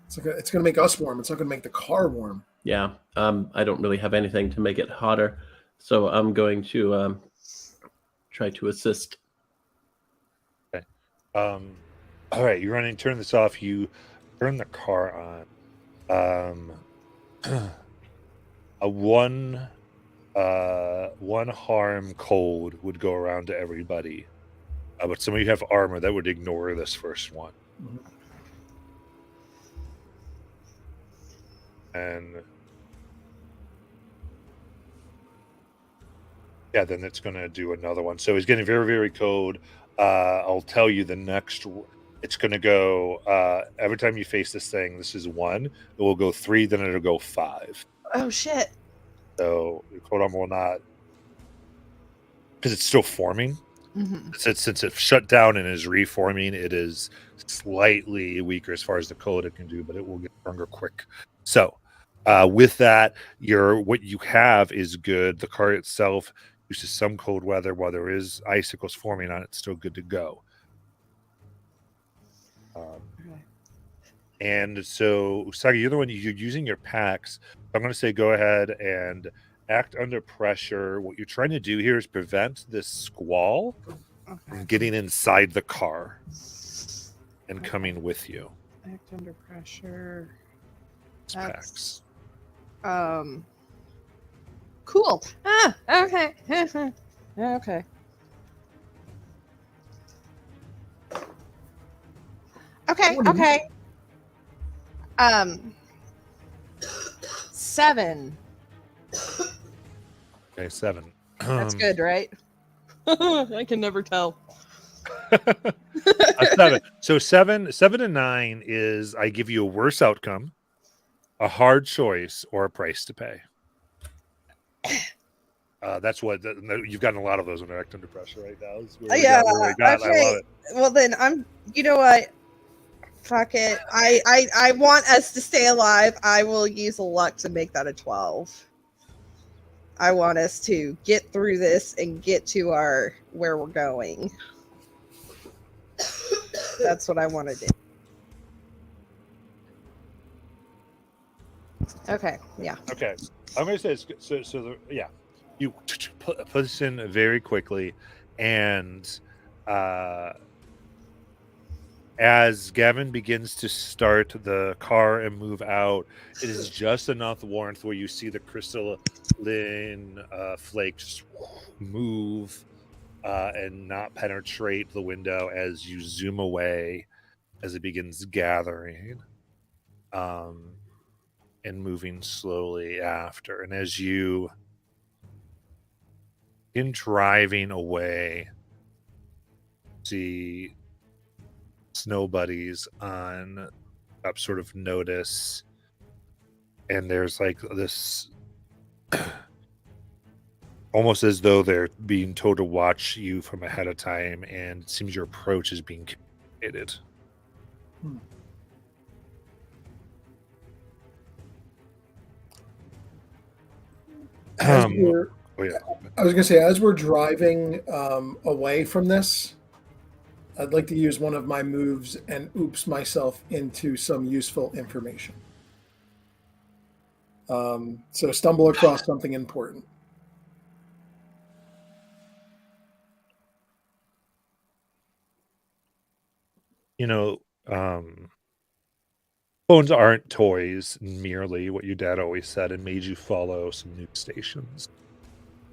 it's going to make us warm. It's not going to make the car warm. yeah. I don't really have anything to make it hotter, so I'm going to try to assist. all right, you're running. Turn this off. You turn the car on. A one harm cold would go around to everybody, but some of you have armor that would ignore this first one. Mhm. And yeah, then it's going to do another one. So he's getting very, very cold. I'll tell you the next. It's going to go every time you face this thing. This is 1. It will go 3. Then it'll go 5. Oh shit. So your cold armor will not, because it's still forming. Mm-hmm. Since it shut down and is reforming, it is slightly weaker as far as the cold it can do, but it will get stronger quick. So with that, what you have is good. The car itself uses some cold weather. While there is icicles forming on it, it's still good to go. Okay. And so, Usagi, you're the one you're using your packs. I'm going to say go ahead and act under pressure. What you're trying to do here is prevent this squall from getting inside the car and coming with you. Act under pressure. It's That's- packs. Cool. Okay. Okay. Okay. 7. Okay, 7. That's good, right? I can never tell. A 7. So 7 and 9 is I give you a worse outcome, a hard choice, or a price to pay. That's what you've gotten a lot of those when you act under pressure right now. Yeah. I love it. Well, then you know what? Fuck it. I want us to stay alive. I will use a luck to make that a 12. I want us to get through this and get to where we're going. That's what I want to do. Okay. Yeah. Okay. I'm going to say you put this in very quickly, and as Gavin begins to start the car and move out, it is just enough warmth where you see the crystalline flakes move and not penetrate the window as you zoom away as it begins gathering and moving slowly after. And as you in driving away, see snow buddies on up sort of notice, and there's like this almost as though they're being told to watch you from ahead of time, and it seems your approach is being communicated. As Oh yeah. I was going to say, as we're driving away from this, I'd like to use one of my moves and oops myself into some useful information. So stumble across something important. You know, phones aren't toys merely, what your dad always said, and made you follow some news stations.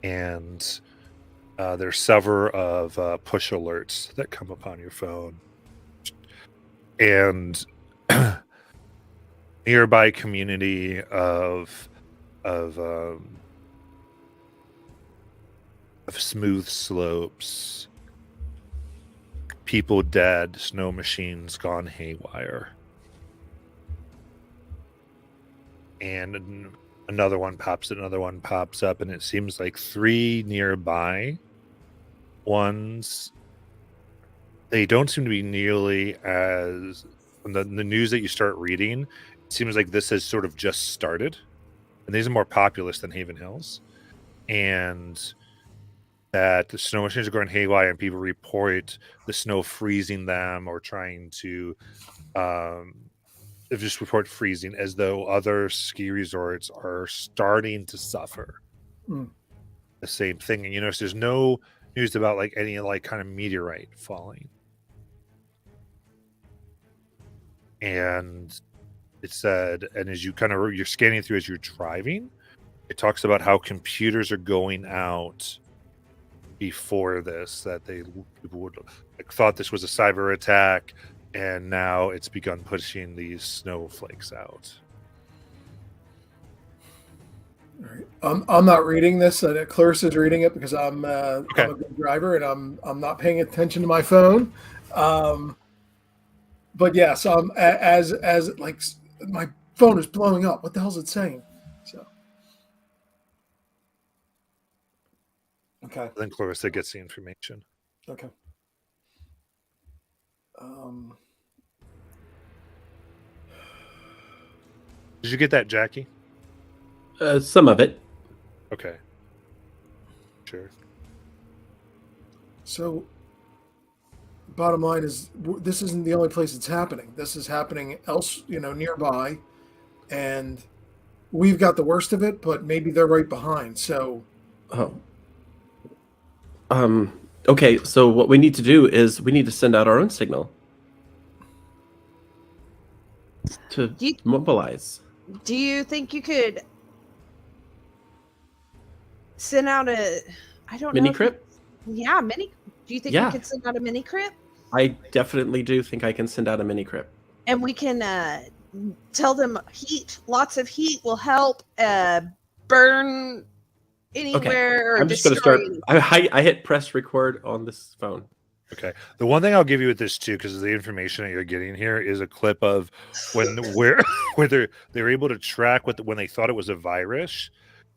And there's several of push alerts that come upon your phone. And nearby community of smooth slopes, people dead, snow machines gone haywire. And another one pops up, and it seems like 3 nearby ones they don't seem to be nearly as the news that you start reading. It seems like this has sort of just started, and these are more populous than Haven Hills, and that the snow machines are going haywire, and people report the snow freezing them or trying to they just report freezing, as though other ski resorts are starting to suffer the same thing. And you notice there's no news about like any like kind of meteorite falling. And it said, and as you kind of you're scanning through as you're driving, it talks about how computers are going out before this, that people would like thought this was a cyber attack, and now it's begun pushing these snowflakes out. All right. I'm not reading this. Clarissa's reading it because I'm a good driver and I'm not paying attention to my phone. But yeah, so I'm as like my phone is blowing up. What the hell is it saying? So okay. Then Clarissa gets the information. Okay. Did you get that, Jackie? Some of it. Okay. Sure. So, bottom line is, this isn't the only place it's happening. This is happening nearby, and we've got the worst of it, but maybe they're right behind. So, okay. So what we need to do is we need to send out our own signal to mobilize. Do you think you could send out mini crypt? Yeah, mini. Do you think we could send out a mini crypt? I definitely do think I can send out a mini crypt. And we can tell them lots of heat will help burn anywhere. Okay. I'm just going to start. I hit press record on this phone. Okay. The one thing I'll give you with this too, because the information that you're getting here is a clip of where they're able to track when they thought it was a virus,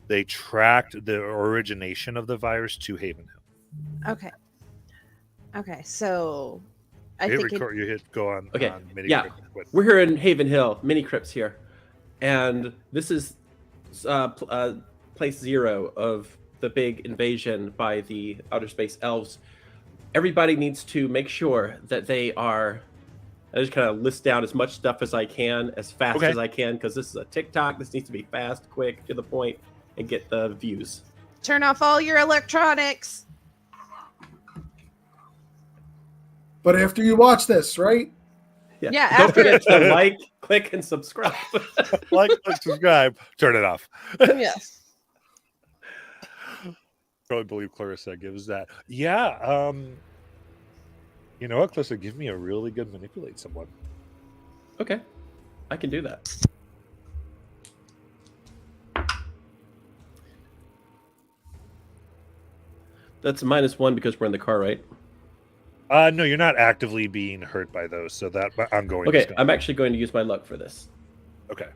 they tracked the origination of the virus to Haven Hill. Okay. So I you think you hit go on. Okay. On mini crypt. We're here in Haven Hill, mini crypts here, and this is place 0 of the big invasion by the outer space elves. Everybody needs to make sure that they are. I just kind of list down as much stuff as I can, as fast as I can, because this is a TikTok. This needs to be fast, quick, to the point, and get the views. Turn off all your electronics. but after you watch this, right? Yeah, Don't after forget to like, click, and subscribe. Like, subscribe, turn it off. Yes. Probably believe Clarissa gives that. Yeah. You know what, Clarissa? Give me a really good manipulate someone. Okay. I can do that. That's -1 because we're in the car, right? No, you're not actively being hurt by those, so that I'm going. Okay, I'm actually going to use my luck for this. Okay.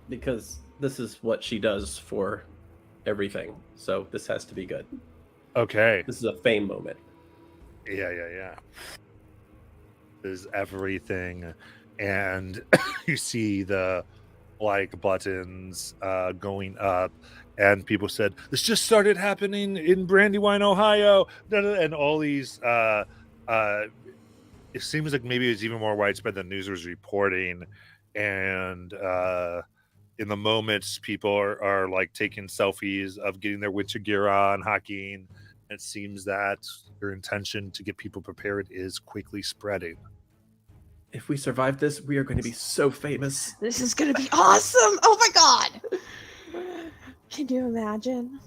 Because this is what she does for everything, so this has to be good. Okay. This is a fame moment. Yeah. This is everything, and you see the like buttons going up, and people said this just started happening in Brandywine, Ohio, and all these. It seems like maybe it's even more widespread than news was reporting, and in the moments people are like taking selfies of getting their winter gear on, hockeying. It seems that your intention to get people prepared is quickly spreading. If we survive this, we are going to be so famous. This is going to be awesome. Oh my God. Can you imagine?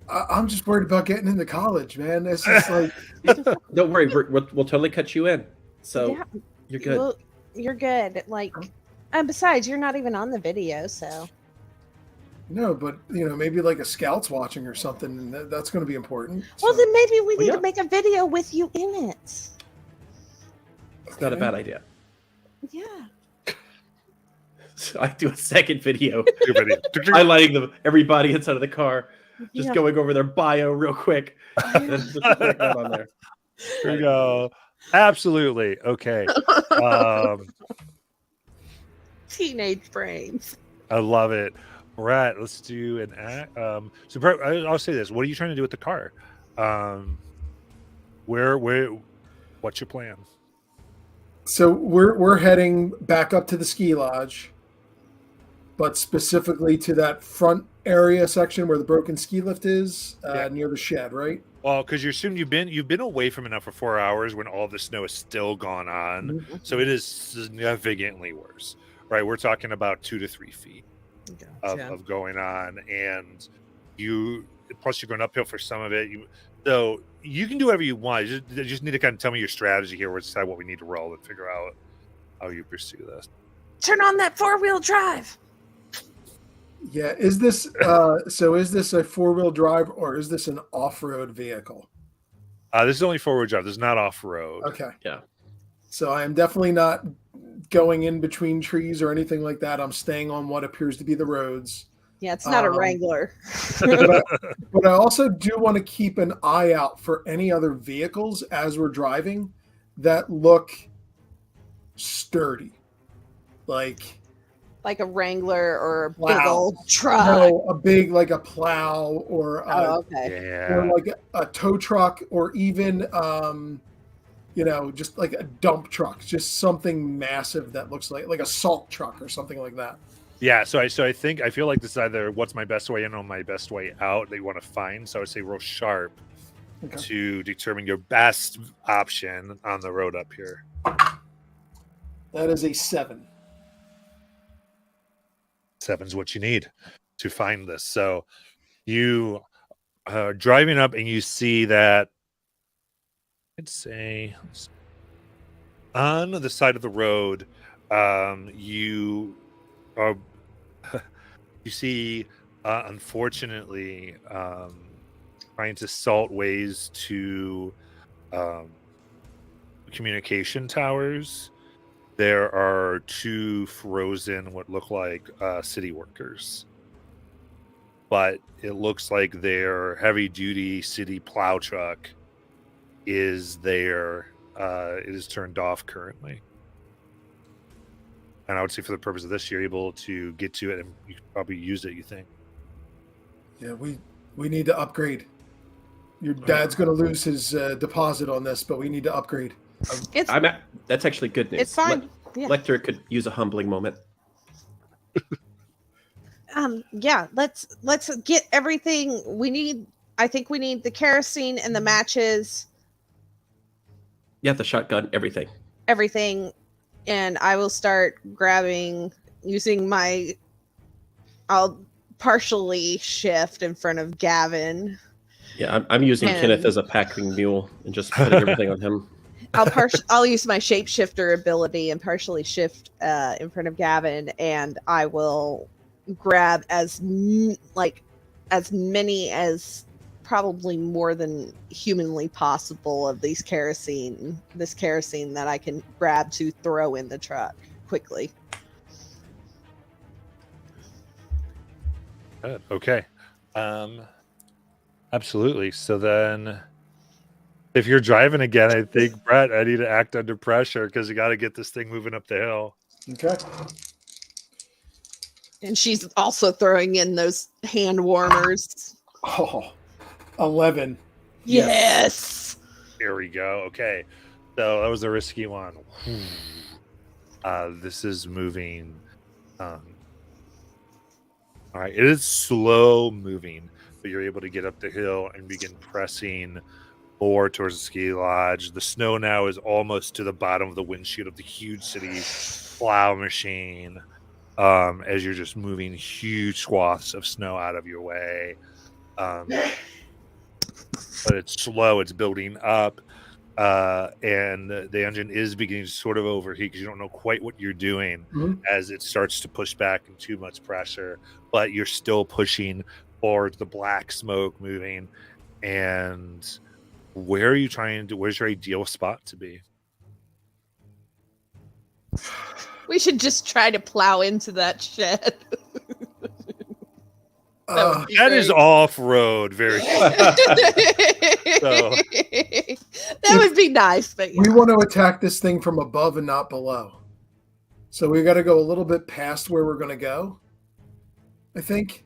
I'm just worried about getting into college, man. This is like. Don't worry, we'll totally cut you in. So Yeah. you're good. Well, you're good. Like, and besides, you're not even on the video, so. No, but maybe like a scout's watching or something, and that's going to be important. Well, so. then maybe we need yeah. to make a video with you in it. It's not a bad idea. Yeah. So I do a second video Your video. highlighting everybody inside of the car. Just Yeah. going over their bio real quick. Just a quick note on there. Here we go. Absolutely. Okay. Teenage brains. I love it. Brett, let's do an act. So Brett, I'll say this. What are you trying to do with the car? Where, what's your plan? So we're heading back up to the ski lodge, but specifically to that front area section where the broken ski lift is, Yeah. near the shed, right? Well, because you're assuming you've been away from it now for 4 hours when all the snow is still gone on, Mhm. so it is significantly worse, right? We're talking about 2 to 3 feet of going on, and plus you're going uphill for some of it. So you can do whatever you want. You just need to kind of tell me your strategy here. We'll decide what we need to roll and figure out how you pursue this. Turn on that 4-wheel drive. Yeah. Is this is this a 4-wheel drive or is this an off-road vehicle? This is only 4-wheel drive. This is not off road. Okay. Yeah. So I am definitely not going in between trees or anything like that. I'm staying on what appears to be the roads. Yeah, it's not a Wrangler. But I also do want to keep an eye out for any other vehicles as we're driving that look sturdy. Like Like a Wrangler or a big Wow. old truck. no, a big like a plow or Oh, okay. Yeah. like a tow truck or even just like a dump truck, just something massive that looks like a salt truck or something like that. Yeah, so I feel like this is either what's my best way in or my best way out that you want to find. So I would say roll sharp Okay. to determine your best option on the road up here. That is a 7. 7's what you need to find this. So you are driving up and you see that I'd say on the side of the road, you are you see unfortunately trying to salt ways to communication towers. There are 2 frozen what look like city workers, but it looks like their heavy duty city plow truck is there. It is turned off currently. And I would say for the purpose of this, you're able to get to it and you can probably use it, you think? Yeah, we need to upgrade. Your dad's going to lose his deposit on this, but we need to upgrade. It's That's actually good news. it's fine. Yeah. Lecter could use a humbling moment. Yeah, let's get everything we need. I think we need the kerosene and the matches, Yeah, the shotgun, everything. everything, and I will start using I'll partially shift in front of Gavin. Yeah, I'm using And- Kenneth as a packing mule and just putting everything on him. I'll use my shapeshifter ability and partially shift in front of Gavin, and I will grab as many as probably more than humanly possible of this kerosene that I can grab to throw in the truck quickly. Good. Okay. Absolutely. So then if you're driving again, I think, Brett, I need to act under pressure because you got to get this thing moving up the hill. Okay. And she's also throwing in those hand warmers. Oh, 11. Yes. Here we go. Okay. So that was a risky one. This is moving. All right. It is slow moving, but you're able to get up the hill and begin pressing more towards the ski lodge. The snow now is almost to the bottom of the windshield of the huge city plow machine. As you're just moving huge swaths of snow out of your way. But it's slow, it's building up, and the engine is beginning to sort of overheat because you don't know quite what you're doing as it starts to push back in too much pressure, but you're still pushing forward, the black smoke moving. And where's your ideal spot to be? We should just try to plow into that shed. would be That is great. off-road very So- That would be nice, but yeah. We want to attack this thing from above and not below. So we got to go a little bit past where we're going to go, I think.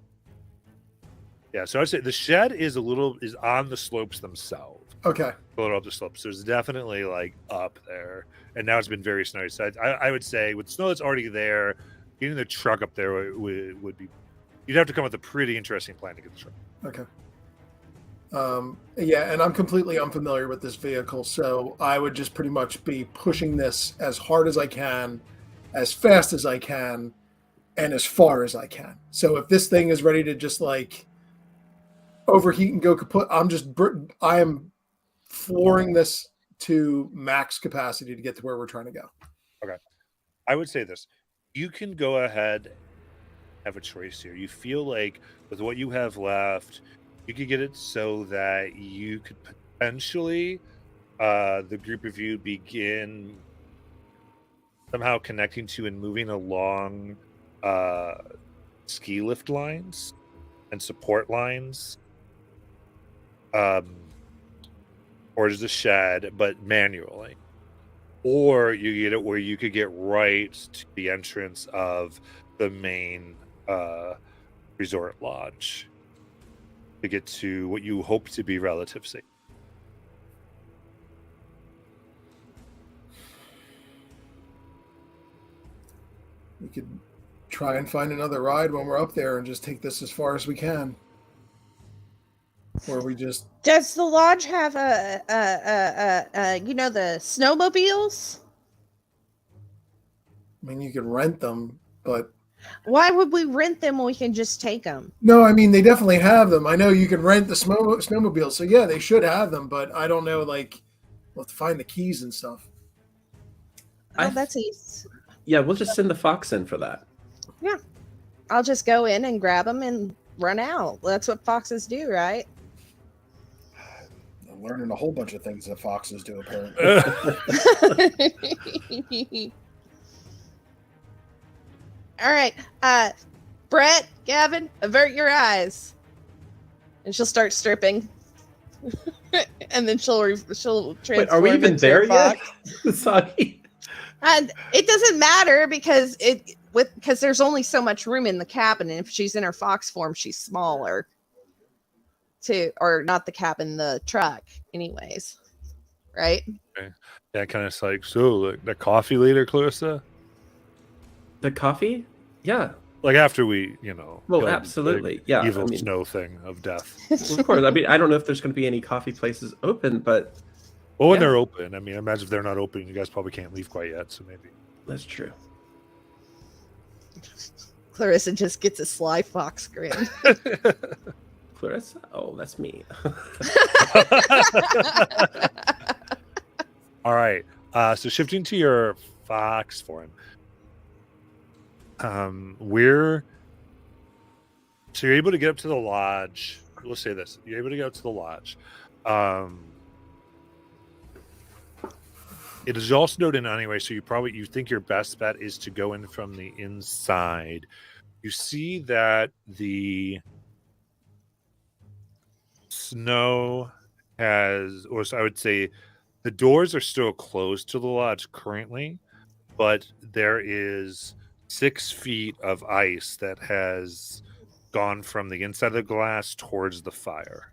Yeah, so I'd say the shed is on the slopes themselves. Okay. A little up the slopes. So it's definitely like up there. And now it's been very snowy. So I would say with snow that's already there, getting the truck up there would be, you'd have to come up with a pretty interesting plan to get the truck. Okay. Yeah, and I'm completely unfamiliar with this vehicle, so I would just pretty much be pushing this as hard as I can, as fast as I can, and as far as I can. So if this thing is ready to just like overheat and go kaput, I am flooring this to max capacity to get to where we're trying to go. Okay. I would say this. You can go ahead, have a choice here. You feel like with what you have left, you could get it so that you could potentially, the group of you begin somehow connecting to and moving along ski lift lines and support lines, or just a shed, but manually. Or you get it where you could get right to the entrance of the main resort lodge to get to what you hope to be relative safe. We could try and find another ride when we're up there and just take this as far as we can. Or we just... Does the lodge have the snowmobiles? I mean, you can rent them, but... Why would we rent them when we can just take them? No, I mean, they definitely have them. I know you can rent the snowmobiles, so yeah, they should have them, but I don't know, like, we'll have to find the keys and stuff. Oh, that's easy. Yeah, we'll just send the fox in for that. Yeah. I'll just go in and grab them and run out. That's what foxes do, right? I'm learning a whole bunch of things that foxes do, apparently. All right. Brett, Gavin, avert your eyes. And she'll start stripping. And then she'll transform. Wait, are we even into there a fox. yet? Sorry. And it doesn't matter because there's only so much room in the cabin, and if she's in her fox form, she's smaller. Or not the cabin, the truck, anyways. Right? Okay. Yeah, kind of like, so like the coffee later, Clarissa? The coffee? Yeah. Like after we, Well, killed the absolutely. Yeah. evil snow thing of death. Well, of course. I mean, I don't know if there's going to be any coffee places open, but Well, when Yeah. they're open, I mean, imagine if they're not open, you guys probably can't leave quite yet, so maybe. that's true. Clarissa just gets a sly fox grin. Clarissa? Oh, that's me. All right. So shifting to your fox form. You're able to get up to the lodge. Let's say this. You're able to get up to the lodge. It is all snowed in anyway, so you think your best bet is to go in from the inside. You see that the snow so I would say the doors are still closed to the lodge currently, but there is 6 feet of ice that has gone from the inside of the glass towards the fire.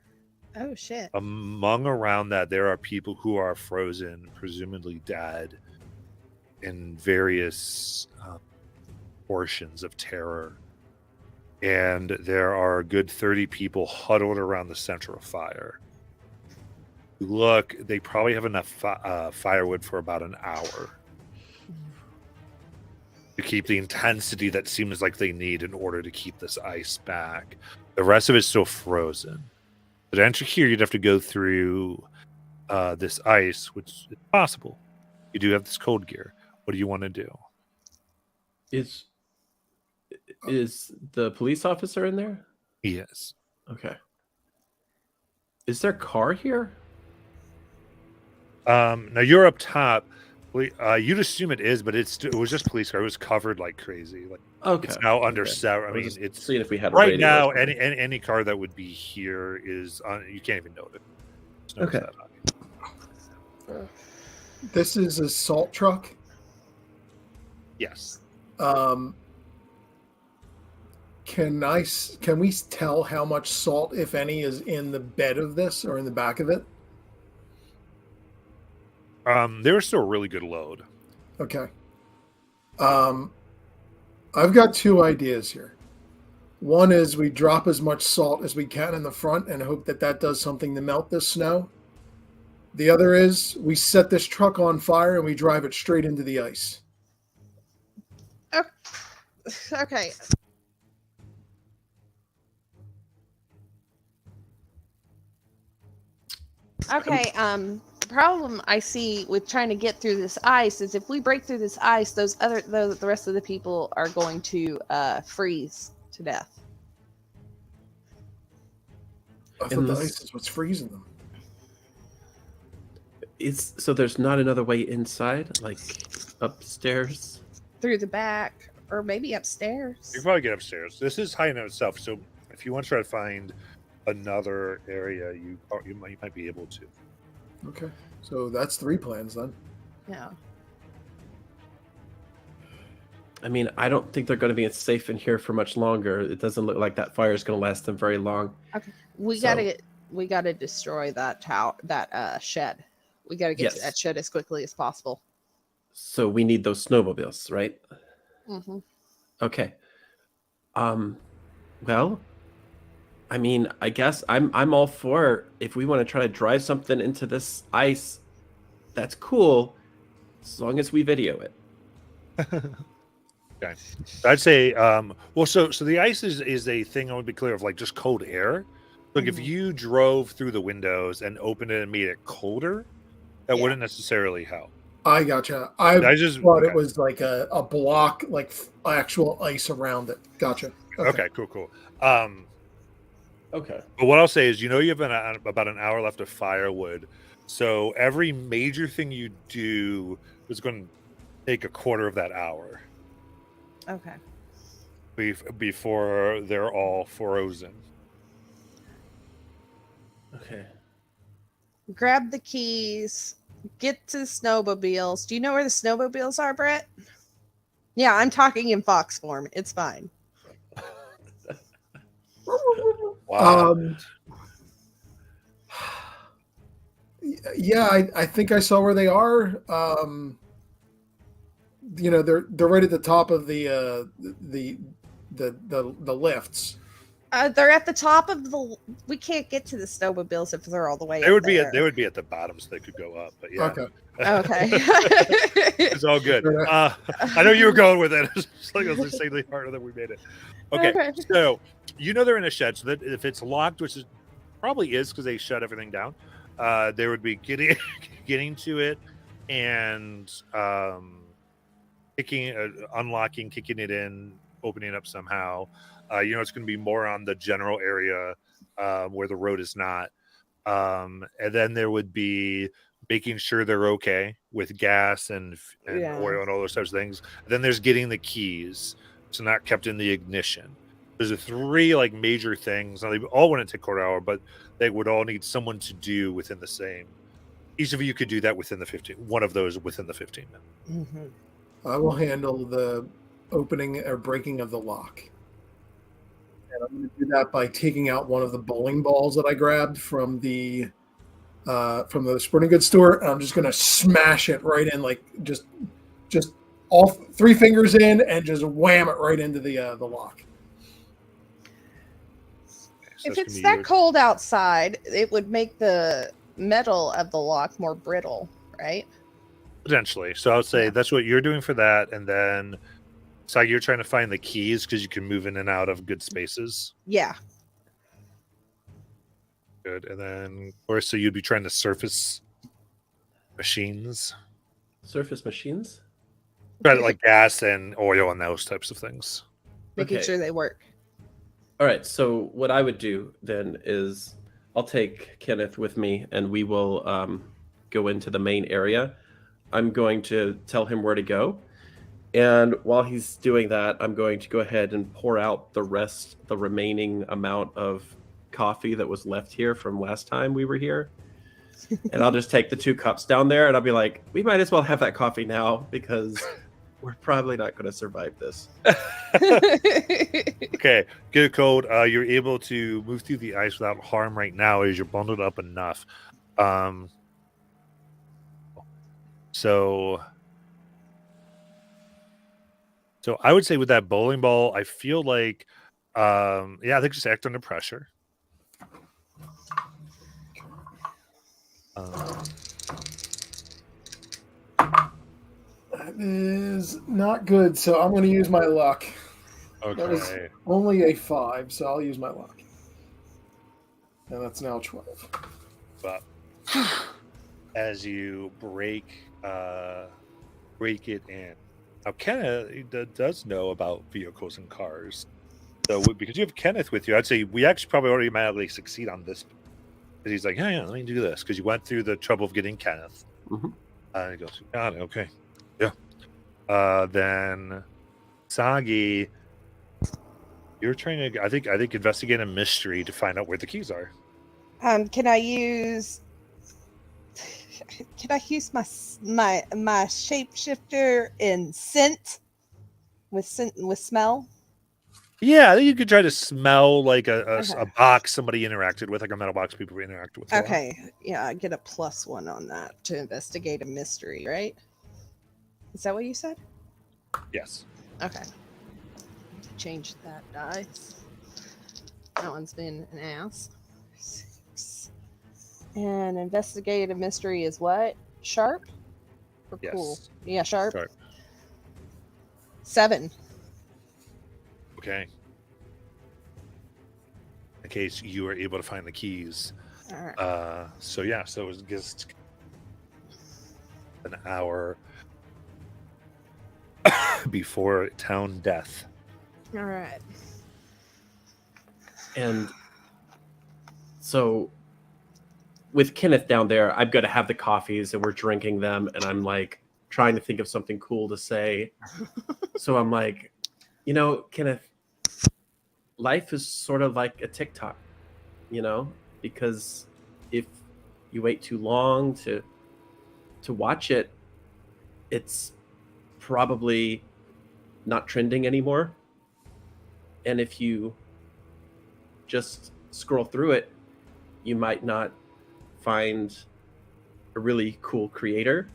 Oh, shit. Around that, there are people who are frozen, presumably dead, in various portions of terror. And there are a good 30 people huddled around the central fire. Look, they probably have enough firewood for about an hour to keep the intensity that seems like they need in order to keep this ice back. The rest of it's still frozen. But to enter here, you'd have to go through this ice, which is possible. You do have this cold gear. What do you want to do? Is the police officer in there? Yes. Okay. Is there a car here? Now you're up top. You'd assume it is, but it was just police car. It was covered like crazy. Like Okay. it's now under Okay. several. I was mean, just it's seeing if we had a right radio or now. Any car that would be here is you can't even notice. Snow's Okay. that high. This is a salt truck. Yes. Can we tell how much salt, if any, is in the bed of this or in the back of it? They were still a really good load. Okay. I've got two ideas here. One is we drop as much salt as we can in the front and hope that that does something to melt this snow. The other is we set this truck on fire and we drive it straight into the ice. Okay. Okay, the problem I see with trying to get through this ice is if we break through this ice, the rest of the people are going to freeze to death. I thought the ice is what's freezing them. So there's not another way inside, like upstairs? Through the back, or maybe upstairs. You can probably get upstairs. This is high enough itself, so if you want to try to find another area, you might be able to. Okay, so that's 3 plans then. Yeah. I mean, I don't think they're going to be safe in here for much longer. It doesn't look like that fire is going to last them very long. Okay. We gotta destroy that shed. We gotta get to that shed as quickly as possible. So we need those snowmobiles, right? Mm-hmm. Okay. Well, I mean, I guess I'm all for if we want to try to drive something into this ice. That's cool, as long as we video it. Okay. I'd say so the ice is a thing I would be clear of, like just cold air. Like if you drove through the windows and opened it and made it colder, that wouldn't necessarily help. I gotcha. I just thought it was like a block, like actual ice around it. Gotcha. Okay, cool. Okay. But what I'll say is, you have about an hour left of firewood. So every major thing you do is going to take a quarter of that hour. Okay. Before they're all frozen. Okay. Grab the keys. Get to the snowmobiles. Do you know where the snowmobiles are, Brett? Yeah, I'm talking in fox form. It's fine. Wow. Yeah, I think I saw where they are. They're right at the top of the lifts. They're at the top of the. We can't get to the snowmobiles if they're all the way. They would be at the bottom, so they could go up. But yeah. Okay. It's all good. I know you were going with it. It's like it was insanely harder than we made it. Okay. So they're in a shed. So that if it's locked, which probably is because they shut everything down, they would be getting to it and unlocking, kicking it in, opening it up somehow. It's going to be more on the general area where the road is not. And then there would be making sure they're okay with gas and oil and all those types of things. And then there's getting the keys, so not kept in the ignition. There's 3 major things. Now, they all wouldn't take a quarter hour, but they would all need someone to do within the same. Each of you could do that within the 15. One of those within the 15 minutes. Mm-hmm. I will handle the opening or breaking of the lock. And I'm going to do that by taking out one of the bowling balls that I grabbed from the sporting goods store. And I'm just going to smash it right in, just all 3 fingers in, and just wham it right into the lock. If it's that cold outside, it would make the metal of the lock more brittle, right? Potentially. So I would say that's what you're doing for that, and then. So you're trying to find the keys because you can move in and out of good spaces. Yeah. Good. And then, so you'd be trying to surface machines. Surface machines? Right, like gas and oil and those types of things. Making sure they work. All right. So what I would do then is I'll take Kenneth with me, and we will go into the main area. I'm going to tell him where to go. And while he's doing that, I'm going to go ahead and pour out the remaining amount of coffee that was left here from last time we were here. And I'll just take the 2 cups down there and I'll be like, we might as well have that coffee now because we're probably not going to survive this. Okay, good code. You're able to move through the ice without harm right now as you're bundled up enough. So I would say with that bowling ball, I feel like, I think just act under pressure. That is not good, so I'm going to use my luck. That was Okay. only a 5, so I'll use my luck. And that's now 12. But as you break it in, now Kenneth does know about vehicles and cars. So because you have Kenneth with you, I'd say we actually probably automatically succeed on this. Because he's like, yeah, let me do this. Because you went through the trouble of getting Kenneth. Mm-hmm. He goes, got it, okay. Yeah. Then Sagi, you're trying to, I think investigate a mystery to find out where the keys are. Can I use my shapeshifter in scent with smell? Yeah, I think you could try to smell like a Okay. box somebody interacted with, like a metal box people interacted with. Okay, yeah, I get a +1 on that to investigate a mystery, right? Is that what you said? Yes. Okay. Change that dice. That one's been an ass. 6. And investigate a mystery is what? Sharp? Or Yes. cool? Yeah, sharp. Sharp. 7. Okay. In case you were able to find the keys. All right. So it was just an hour before town death. All right. And so with Kenneth down there, I'm going to have the coffees and we're drinking them. And I'm like trying to think of something cool to say. So I'm like, Kenneth, life is sort of like a TikTok, because if you wait too long to watch it, it's probably not trending anymore. And if you just scroll through it, you might not find a really cool creator.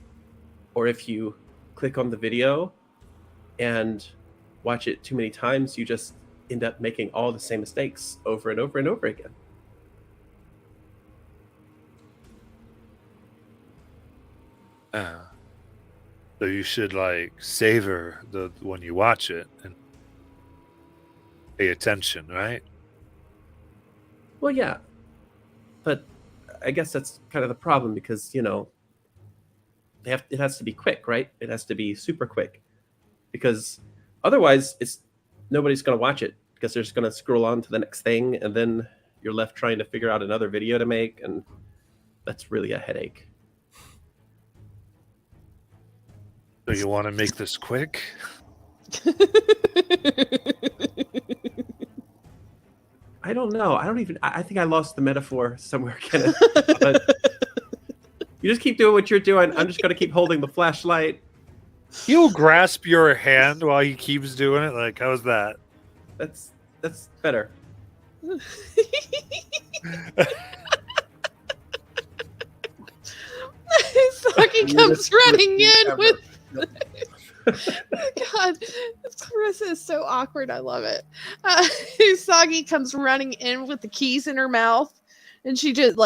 Or if you click on the video and watch it too many times, you just end up making all the same mistakes over and over and over again. So you should savor when you watch it and pay attention, right? Well, yeah, but I guess that's kind of the problem because it has to be quick, right? It has to be super quick because otherwise nobody's going to watch it because they're just going to scroll on to the next thing and then you're left trying to figure out another video to make, and that's really a headache. So you want to make this quick? I don't know. I think I lost the metaphor somewhere, Kenneth. But you just keep doing what you're doing. I'm just going to keep holding the flashlight. He'll grasp your hand while he keeps doing it. How's that? That's better. Saki comes running in with. God, Carissa is so awkward. I love it. Sagi comes running in with the keys in her mouth, and she just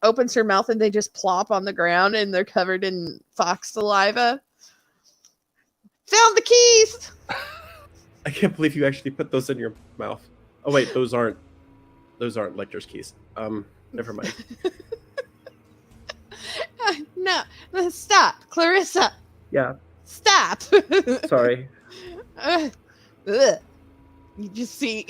opens her mouth, and they just plop on the ground, and they're covered in fox saliva. Found the keys. I can't believe you actually put those in your mouth. Oh wait, those aren't Lecter's keys. Never mind. No, stop, Clarissa. Yeah. Stop. Sorry. You just see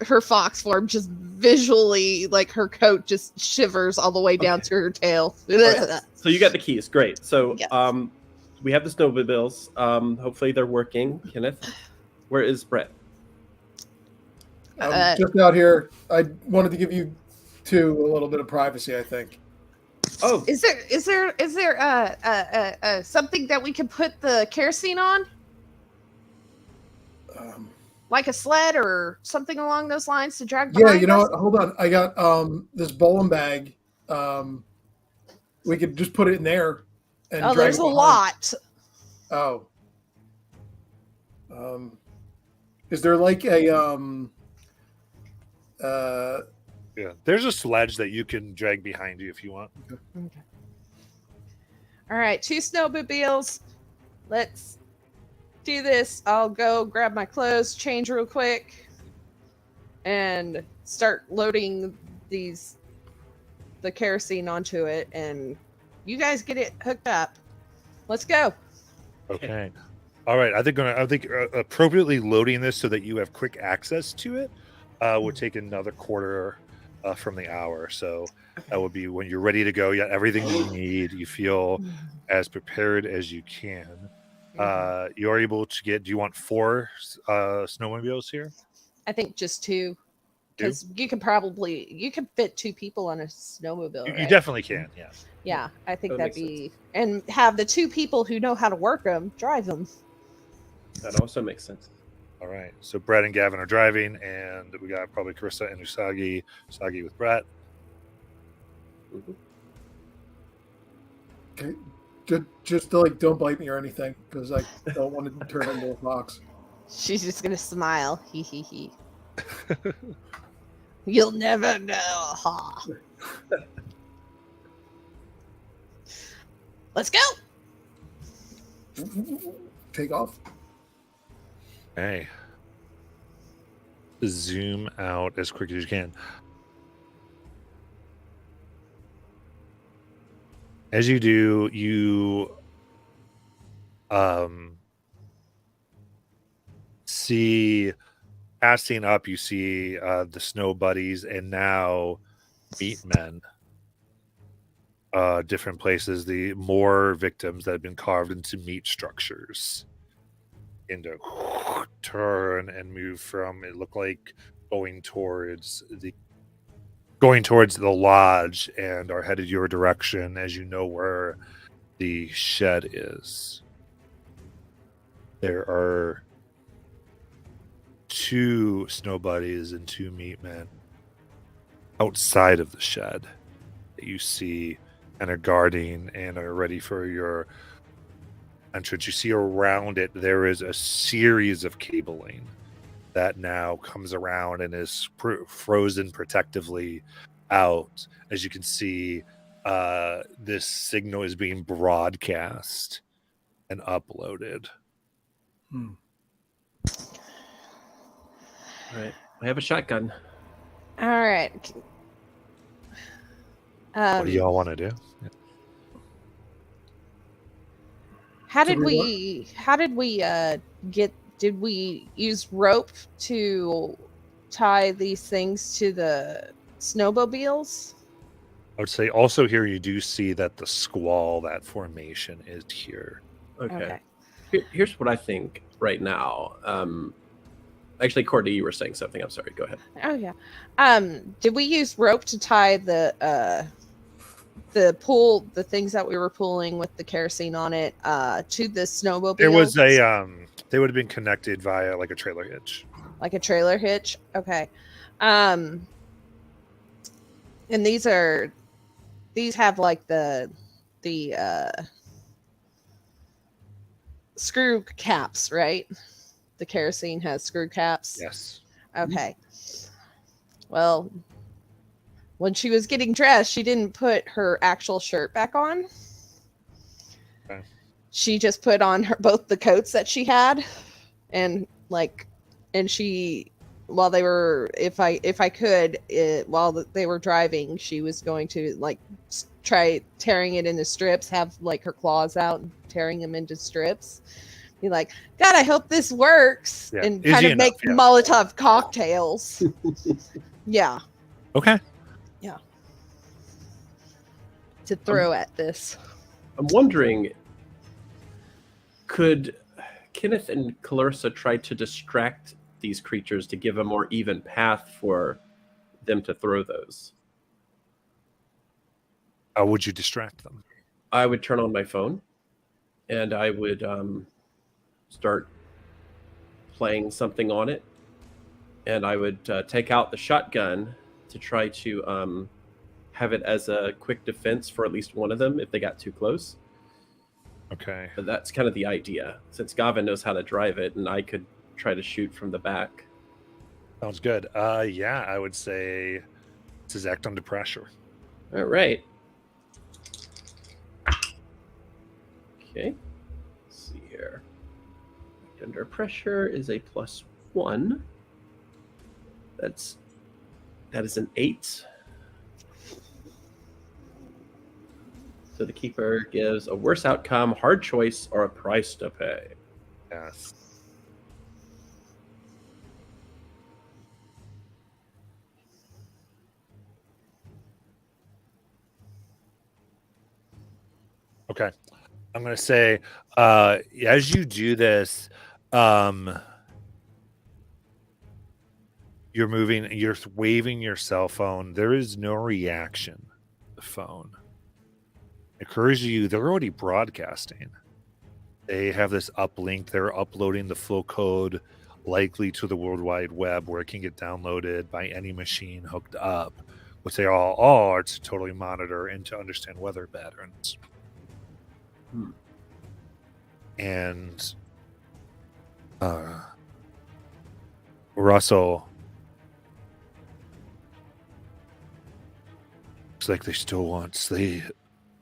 her fox form just visually, like her coat just shivers all the way down to her tail. Right. So you got the keys. Great. So Yes. we have the snowmobiles. Hopefully they're working. Kenneth, where is Brett? Just out here. I wanted to give you two a little bit of privacy, I think. Oh, Is there something that we can put the kerosene on, like a sled or something along those lines to drag behind Yeah, you know us? what? Hold on. I got this bowling bag. We could just put it in there and Oh, drag there's it a behind. lot. Oh. Is there like a Yeah, there's a sledge that you can drag behind you if you want. Okay. All right, 2 snowmobiles. Let's do this. I'll go grab my clothes, change real quick, and start loading the kerosene onto it. And you guys get it hooked up. Let's go. Okay. All right. I think appropriately loading this so that you have quick access to it would take another quarter from the hour. So that would be when you're ready to go. You got everything you need. You feel as prepared as you can. You are able to get. Do you want 4 snowmobiles here? I think just 2, because you can fit 2 people on a snowmobile. You Right? definitely can. Yeah. Yeah, I think That that'd makes be, and have the 2 people who know how to work them drive them. that also makes sense. All right. So Brett and Gavin are driving, and we got probably Carissa and Usagi. Usagi with Brett. okay, just like don't bite me or anything because I don't want to turn into a fox. She's just gonna smile. Hee hee hee. You'll never know. Ha. Let's go. Take off. Hey. Zoom out as quick as you can. As you do, you see passing up, you see the snow buddies and now meat men. Different places, the more victims that have been carved into meat structures. Into turn and move from it looked like going towards the lodge and are headed your direction as you know where the shed is. There are 2 snow buddies and 2 meat men outside of the shed that you see and are guarding and are ready for your entrance. You see around it there is a series of cabling that now comes around and is frozen protectively out. As you can see, this signal is being broadcast and uploaded. All right. I have a shotgun. All right. What do y'all want to do? How did we did we use rope to tie these things to the snowmobiles? I would say also here you do see that the squall, that formation is here. Okay. Here's what I think right now. Actually, Courtney, you were saying something. I'm sorry. Go ahead. Oh yeah. Did we use rope to tie the things that we were pulling with the kerosene on it to the snowmobile? There was a they would have been connected via like a trailer hitch. Like a trailer hitch? Okay. And these have like the screw caps, right? The kerosene has screw caps. Yes. Okay. Well, when she was getting dressed, she didn't put her actual shirt back on. Okay. She just put on both the coats that she had, and she, while they were, if I could, while they were driving, she was going to like try tearing it into strips, have like her claws out and tearing them into strips, You're like, God, I hope this works, Yeah, and easy kind of enough, make yeah. Molotov cocktails. Yeah, Okay. to throw at this. I'm wondering, could Kenneth and Clarissa try to distract these creatures to give a more even path for them to throw those? How would you distract them? I would turn on my phone, and I would start playing something on it, and I would take out the shotgun to try to have it as a quick defense for at least one of them if they got too close. Okay. But that's kind of the idea, since Gavin knows how to drive it, and I could try to shoot from the back. Sounds good. Yeah, I would say this is act under pressure. All right. Okay. Let's see here. Under pressure is a +1. That is an 8. So the keeper gives a worse outcome, hard choice, or a price to pay. Yes. Okay. I'm going to say, as you do this, you're moving, you're waving your cell phone. There is no reaction to the phone. It occurs to you, they're already broadcasting. They have this uplink. They're uploading the full code likely to the World Wide Web where it can get downloaded by any machine hooked up, which they all are to totally monitor and to understand weather patterns. And Russell, looks like they still want the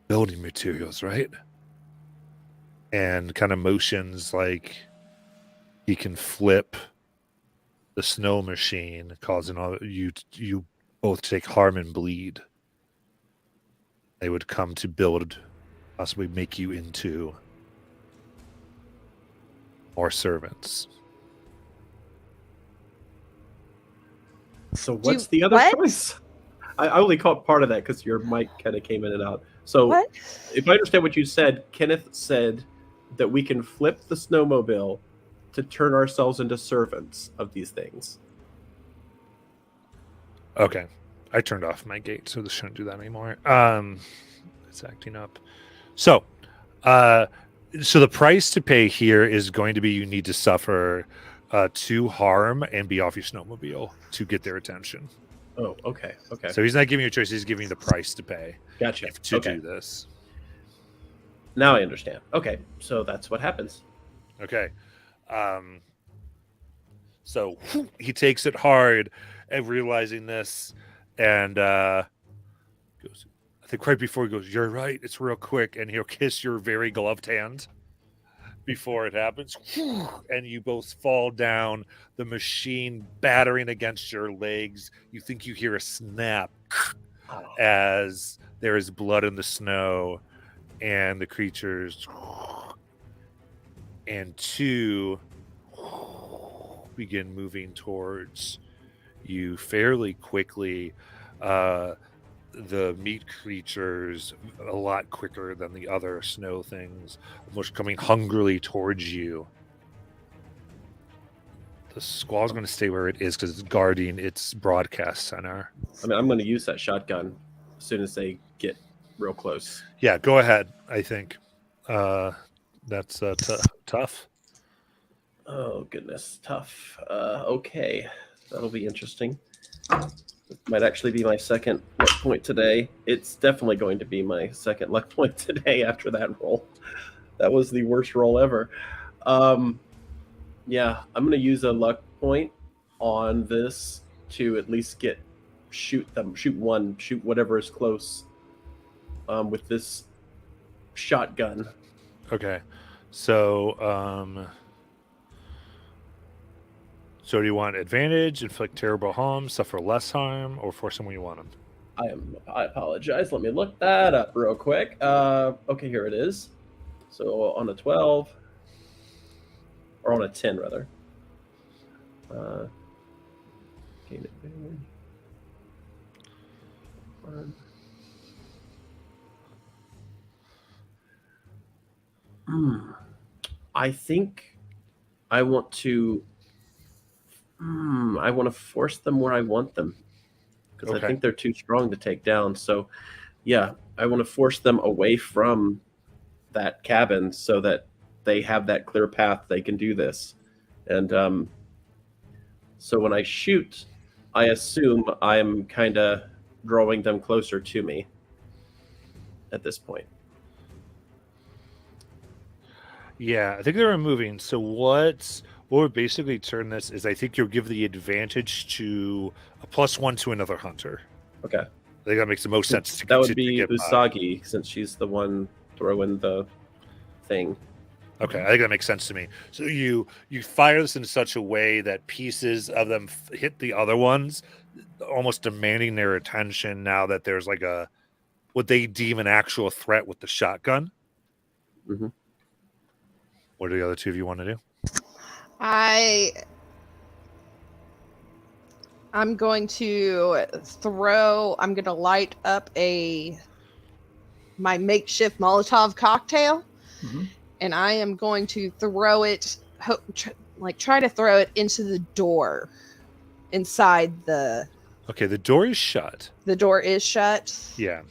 building materials, right? And kind of motions like he can flip the snow machine, causing all you both take harm and bleed. They would come to build, possibly make you into more servants. So what's the other choice? I only caught part of that because your mic kind of came in and out. So What? if I understand what you said, Kenneth said that we can flip the snowmobile to turn ourselves into servants of these things. Okay. I turned off my gate, so this shouldn't do that anymore. It's acting up. So the price to pay here is going to be you need to suffer 2 harm and be off your snowmobile to get their attention. Oh, okay. Okay. So he's not giving you a choice, he's giving you the price to pay. Gotcha. To Okay. do this. Now I understand. Okay. So that's what happens. Okay. So he takes it hard and realizing this and goes, I think right before he goes, "You're right, it's real quick," and he'll kiss your very gloved hand before it happens. And you both fall down, the machine battering against your legs. You think you hear a snap as there is blood in the snow and the creatures and 2 begin moving towards you fairly quickly. The meat creatures a lot quicker than the other snow things, almost coming hungrily towards you. The squall's going to stay where it is because it's guarding its broadcast center. I mean, I'm going to use that shotgun as soon as they get real close. Yeah, go ahead. I think that's tough. Oh, goodness. Tough. Okay. That'll be interesting. It might actually be my second luck point today. It's definitely going to be my second luck point today after that roll. That was the worst roll ever. Yeah, I'm going to use a luck point on this to at least shoot whatever is close with this shotgun. Okay. So so do you want advantage, inflict terrible harm, suffer less harm, or force them when you want them? I apologize. Let me look that up real quick. Okay, here it is. So on a 12, or on a 10 rather. Gain advantage. One. I think I want to. I want to force them where I want them because I Okay. think they're too strong to take down. So, yeah, I want to force them away from that cabin so that they have that clear path. They can do this, and so when I shoot, I assume I'm kind of drawing them closer to me at this point. Yeah, I think they were moving. So what would basically turn this is I think you'll give the advantage to a +1 to another hunter. Okay. I think that makes the most sense. That would to be get by. Usagi, since she's the one throwing the thing. Okay, I think that makes sense to me. So you fire this in such a way that pieces of them hit the other ones, almost demanding their attention. Now that there's like a what they deem an actual threat with the shotgun. Mm-hmm. What do the other two of you want to do? I'm going to I'm going to light up my makeshift Molotov cocktail, and I am going to throw it, try to throw it into the door inside the... Okay, the door is shut. The door is shut? Yeah.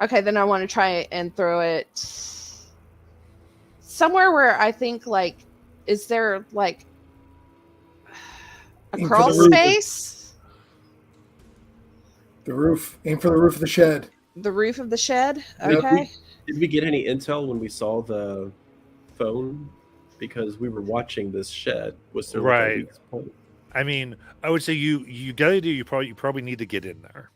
Okay, then I want to try and throw it somewhere where I think, is there, a crawl space? The roof. Aim for the roof of the shed. The roof of the shed? Now, Okay. did we get any intel when we saw the phone? Because we were watching this shed. Was there Right. a weak point? I mean, I would say you gotta do. You probably need to get in there.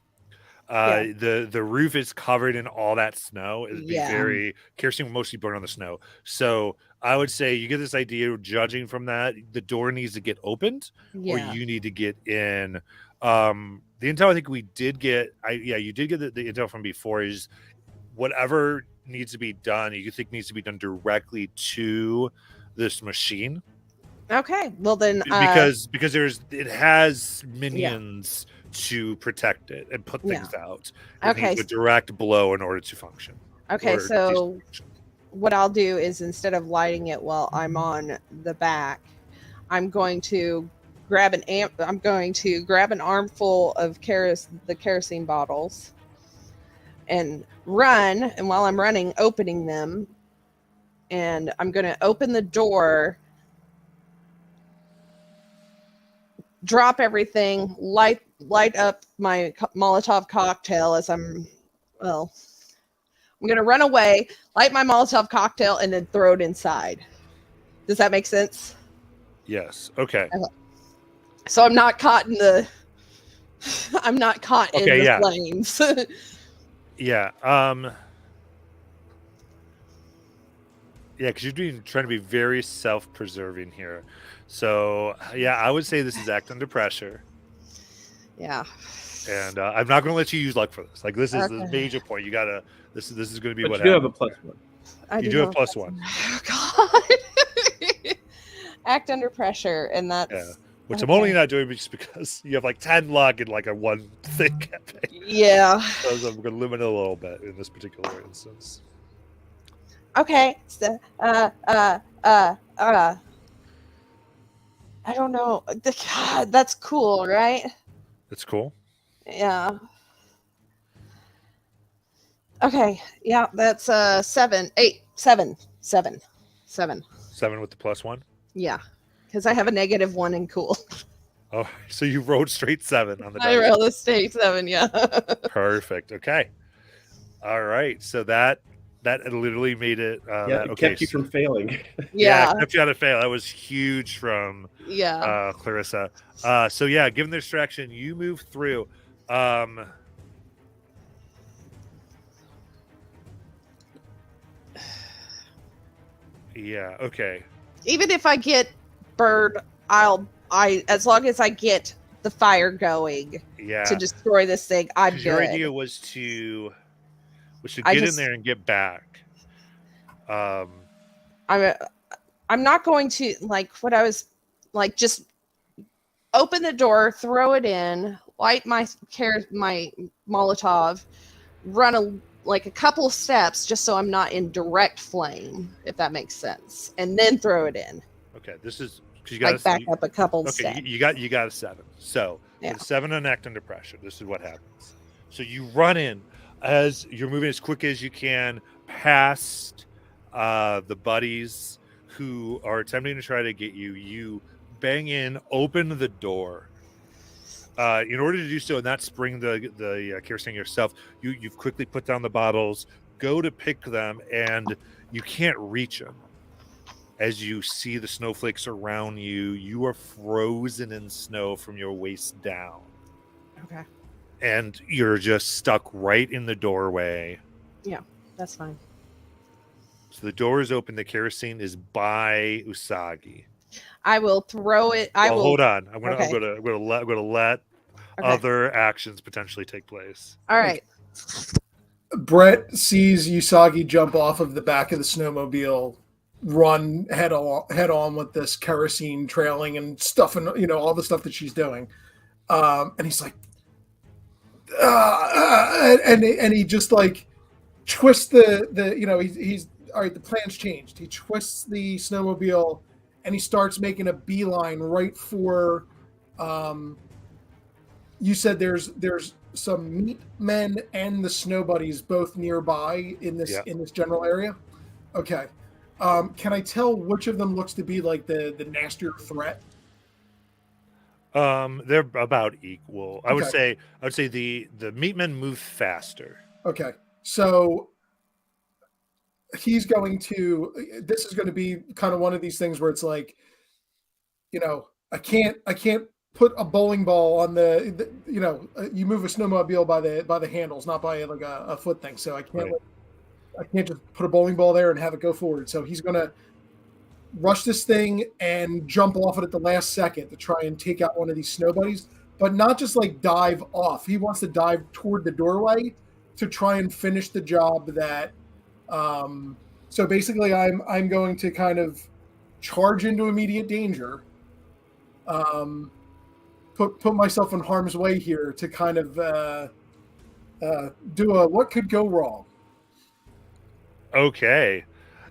The roof is covered in all that snow. It'd be very kerosene will mostly burn on the snow. So I would say you get this idea. Judging from that, the door needs to get opened, or you need to get in. The intel I think we did get. You did get the intel from before. Is whatever needs to be done. You think needs to be done directly to this machine. Okay. Well then, because it has minions to protect it and put things out. It needs a direct blow in order to function. Okay, so what I'll do is instead of lighting it while I'm on the back, I'm going to grab an armful of the kerosene bottles and run. And while I'm running, opening them, and I'm going to open the door, drop everything, light up my Molotov cocktail as I'm going to run away, light my Molotov cocktail, and then throw it inside. Does that make sense? Yes. Okay. So I'm not caught in the flames. Yeah. Yeah, because you're trying to be very self-preserving here. So yeah, I would say this is act under pressure. Yeah. And I'm not going to let you use luck for this. Like this is the major point. You gotta. This is going to be but what you do have happens. a +1. You do have +1. Oh God. Act under pressure, and that's which I'm only not doing just because you have like 10 luck and like a 1 thing campaign. Yeah. So I'm going to limit it a little bit in this particular instance. Okay. So, I don't know. God, that's cool, right? That's cool. Yeah. Okay. Yeah, that's 7 with the +1. Yeah, because I have a -1 in cool. Oh, so you rolled straight 7 on the dice. I rolled a straight 7. Yeah. Perfect. Okay. All right. So that literally made it. It kept you from failing. It kept you out of fail. That was huge from Clarissa. So yeah, given the distraction, you move through. Yeah. Okay. Even if I get bird, as long as I get the fire going to destroy this thing, I'm good. Your idea was to get in there and get back. I'm not going to like what I was like. Just open the door, throw it in, light my Molotov, run a couple of steps just so I'm not in direct flame, if that makes sense, and then throw it in. Okay, this is because you Like got back up a couple okay. steps. You got a 7. So Yeah. with a 7 and act under pressure, this is what happens. So you run in as you're moving as quick as you can past the buddies who are attempting to try to get you. You bang in, open the door. In order to do so and not spring the kerosene yourself, you've quickly put down the bottles, go to pick them, and you can't reach them. As you see the snowflakes around you, you are frozen in snow from your waist down. Okay. And you're just stuck right in the doorway. Yeah, that's fine. So the door is open. The kerosene is by Usagi. I will throw it. Hold on. I'm Okay. gonna let other actions potentially take place. All right. Brett sees Usagi jump off of the back of the snowmobile, run head on with this kerosene trailing and stuff, and all the stuff that she's doing, and he's like, and he just like twists he's all right. The plan's changed. He twists the snowmobile, and he starts making a beeline right for. You said there's some meat men and the snow buddies both nearby in this general area. Okay. Can I tell which of them looks to be like the nastier threat? They're about equal. Okay. I would say the meat men move faster. Okay. So he's going to. This is going to be kind of one of these things where it's like, I can't put a bowling ball on the you move a snowmobile by the handles, not by like a foot thing. So I can't. Right. I can't just put a bowling ball there and have it go forward. So he's going to rush this thing and jump off it at the last second to try and take out one of these snow buddies, but not just like dive off. He wants to dive toward the doorway to try and finish the job that. So basically, I'm going to kind of charge into immediate danger. Put myself in harm's way here to kind of do a what could go wrong. Okay.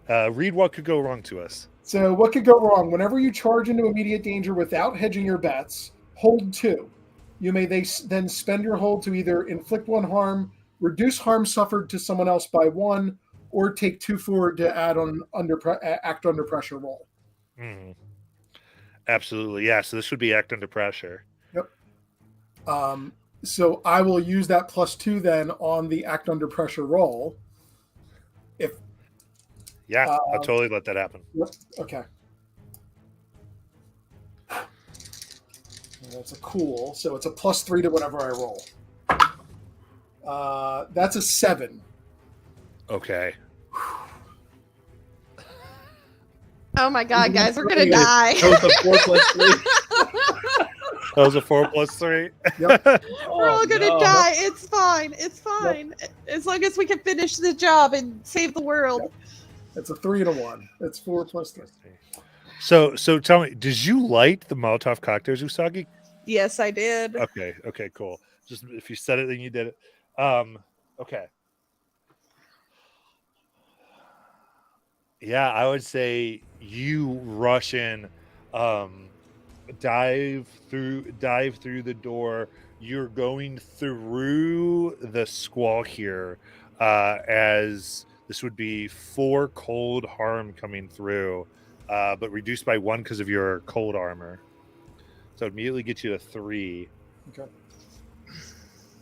Read what could go wrong to us. So what could go wrong? Whenever you charge into immediate danger without hedging your bets, hold 2. You may then spend your hold to either inflict 1 harm, reduce harm suffered to someone else by 1, or take 2 forward to add on act under pressure roll. Mm. Absolutely. Yeah. So this would be act under pressure. Yep. So I will use that +2 then on the act under pressure roll. I'll totally let that happen. Yep. Okay. That's a cool. So it's a +3 to whatever I roll. That's a 7. Okay. Oh my god, guys, we're gonna die. That was a 4 plus 3. That was a 4 plus 3. Yep. We're all gonna die. It's fine. It's fine. Yep. As long as we can finish the job and save the world. Yep. It's a 3 and a 1. It's 4 plus 3. So tell me, did you light the Molotov cocktails, Usagi? Yes, I did. Okay, cool. Just if you said it, then you did it. Okay. Yeah, I would say you rush in, dive through the door. You're going through the squall here, as this would be 4 cold harm coming through, but reduced by 1 because of your cold armor. So it immediately gets you to 3. Okay.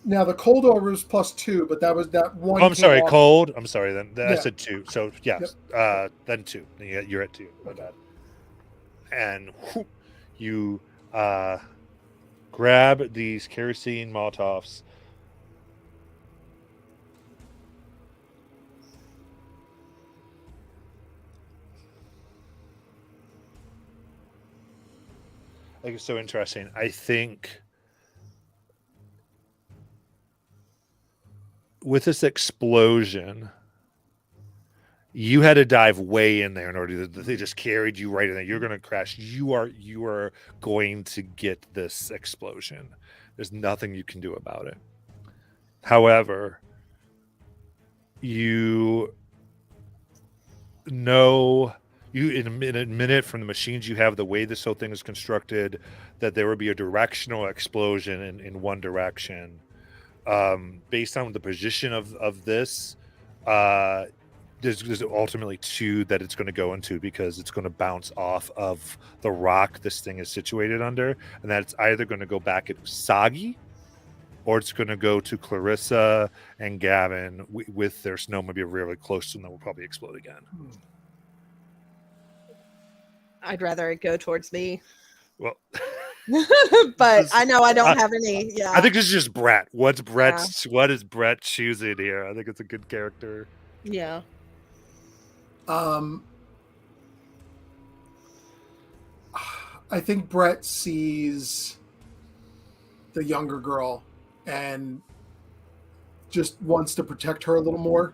Now the cold armor is +2, but that was that 1. Oh, I'm sorry, cold. I'm sorry. Then I Yeah. said 2. So yes, yep. Then 2. Then you're at 2. My bad. And you grab these kerosene Molotovs. Like, it's so interesting. I think with this explosion, You had to dive way in there in order to. They just carried you right in there. You're going to crash. You are going to get this explosion. There's nothing you can do about it. However, you know in a minute from the machines you have, the way this whole thing is constructed, that there would be a directional explosion in one direction. Based on the position of this, there's ultimately two that it's going to go into, because it's going to bounce off of the rock this thing is situated under, and that's either going to go back at Usagi, or it's going to go to Clarissa and Gavin with their snowmobile really close, and then will probably explode again. I'd rather it go towards me. Well, but I know I don't have any. Yeah, I think this is just Brett. What is Brett choosing here? I think it's a good character. Yeah. I think Brett sees the younger girl and just wants to protect her a little more,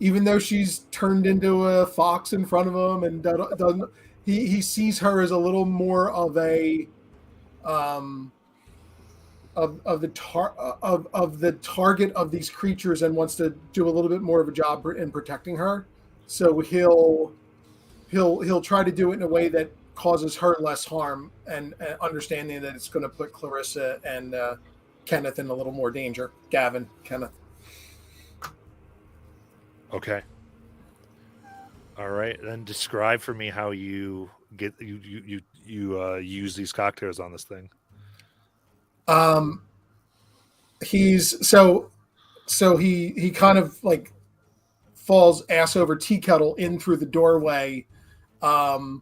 even though she's turned into a fox in front of him, and doesn't. He sees her as a little more of a of the target of these creatures, and wants to do a little bit more of a job in protecting her. So he'll try to do it in a way that causes her less harm, and understanding that it's going to put Clarissa and Kenneth in a little more danger. Gavin, Kenneth. Okay. All right, then describe for me how you get you use these cocktails on this thing. He's so he kind of like falls ass over tea kettle in through the doorway, and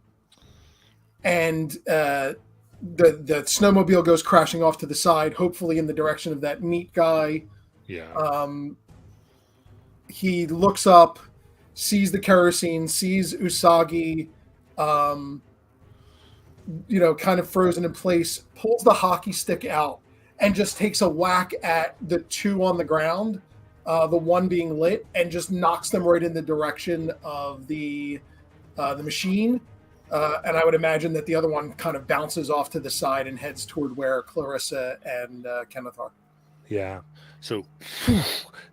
the snowmobile goes crashing off to the side, hopefully in the direction of that meat guy. Yeah. He looks up, sees the kerosene, sees Usagi, kind of frozen in place, pulls the hockey stick out, and just takes a whack at the two on the ground, the one being lit, and just knocks them right in the direction of the machine. And I would imagine that the other one kind of bounces off to the side and heads toward where Clarissa and Kenneth are. Yeah. So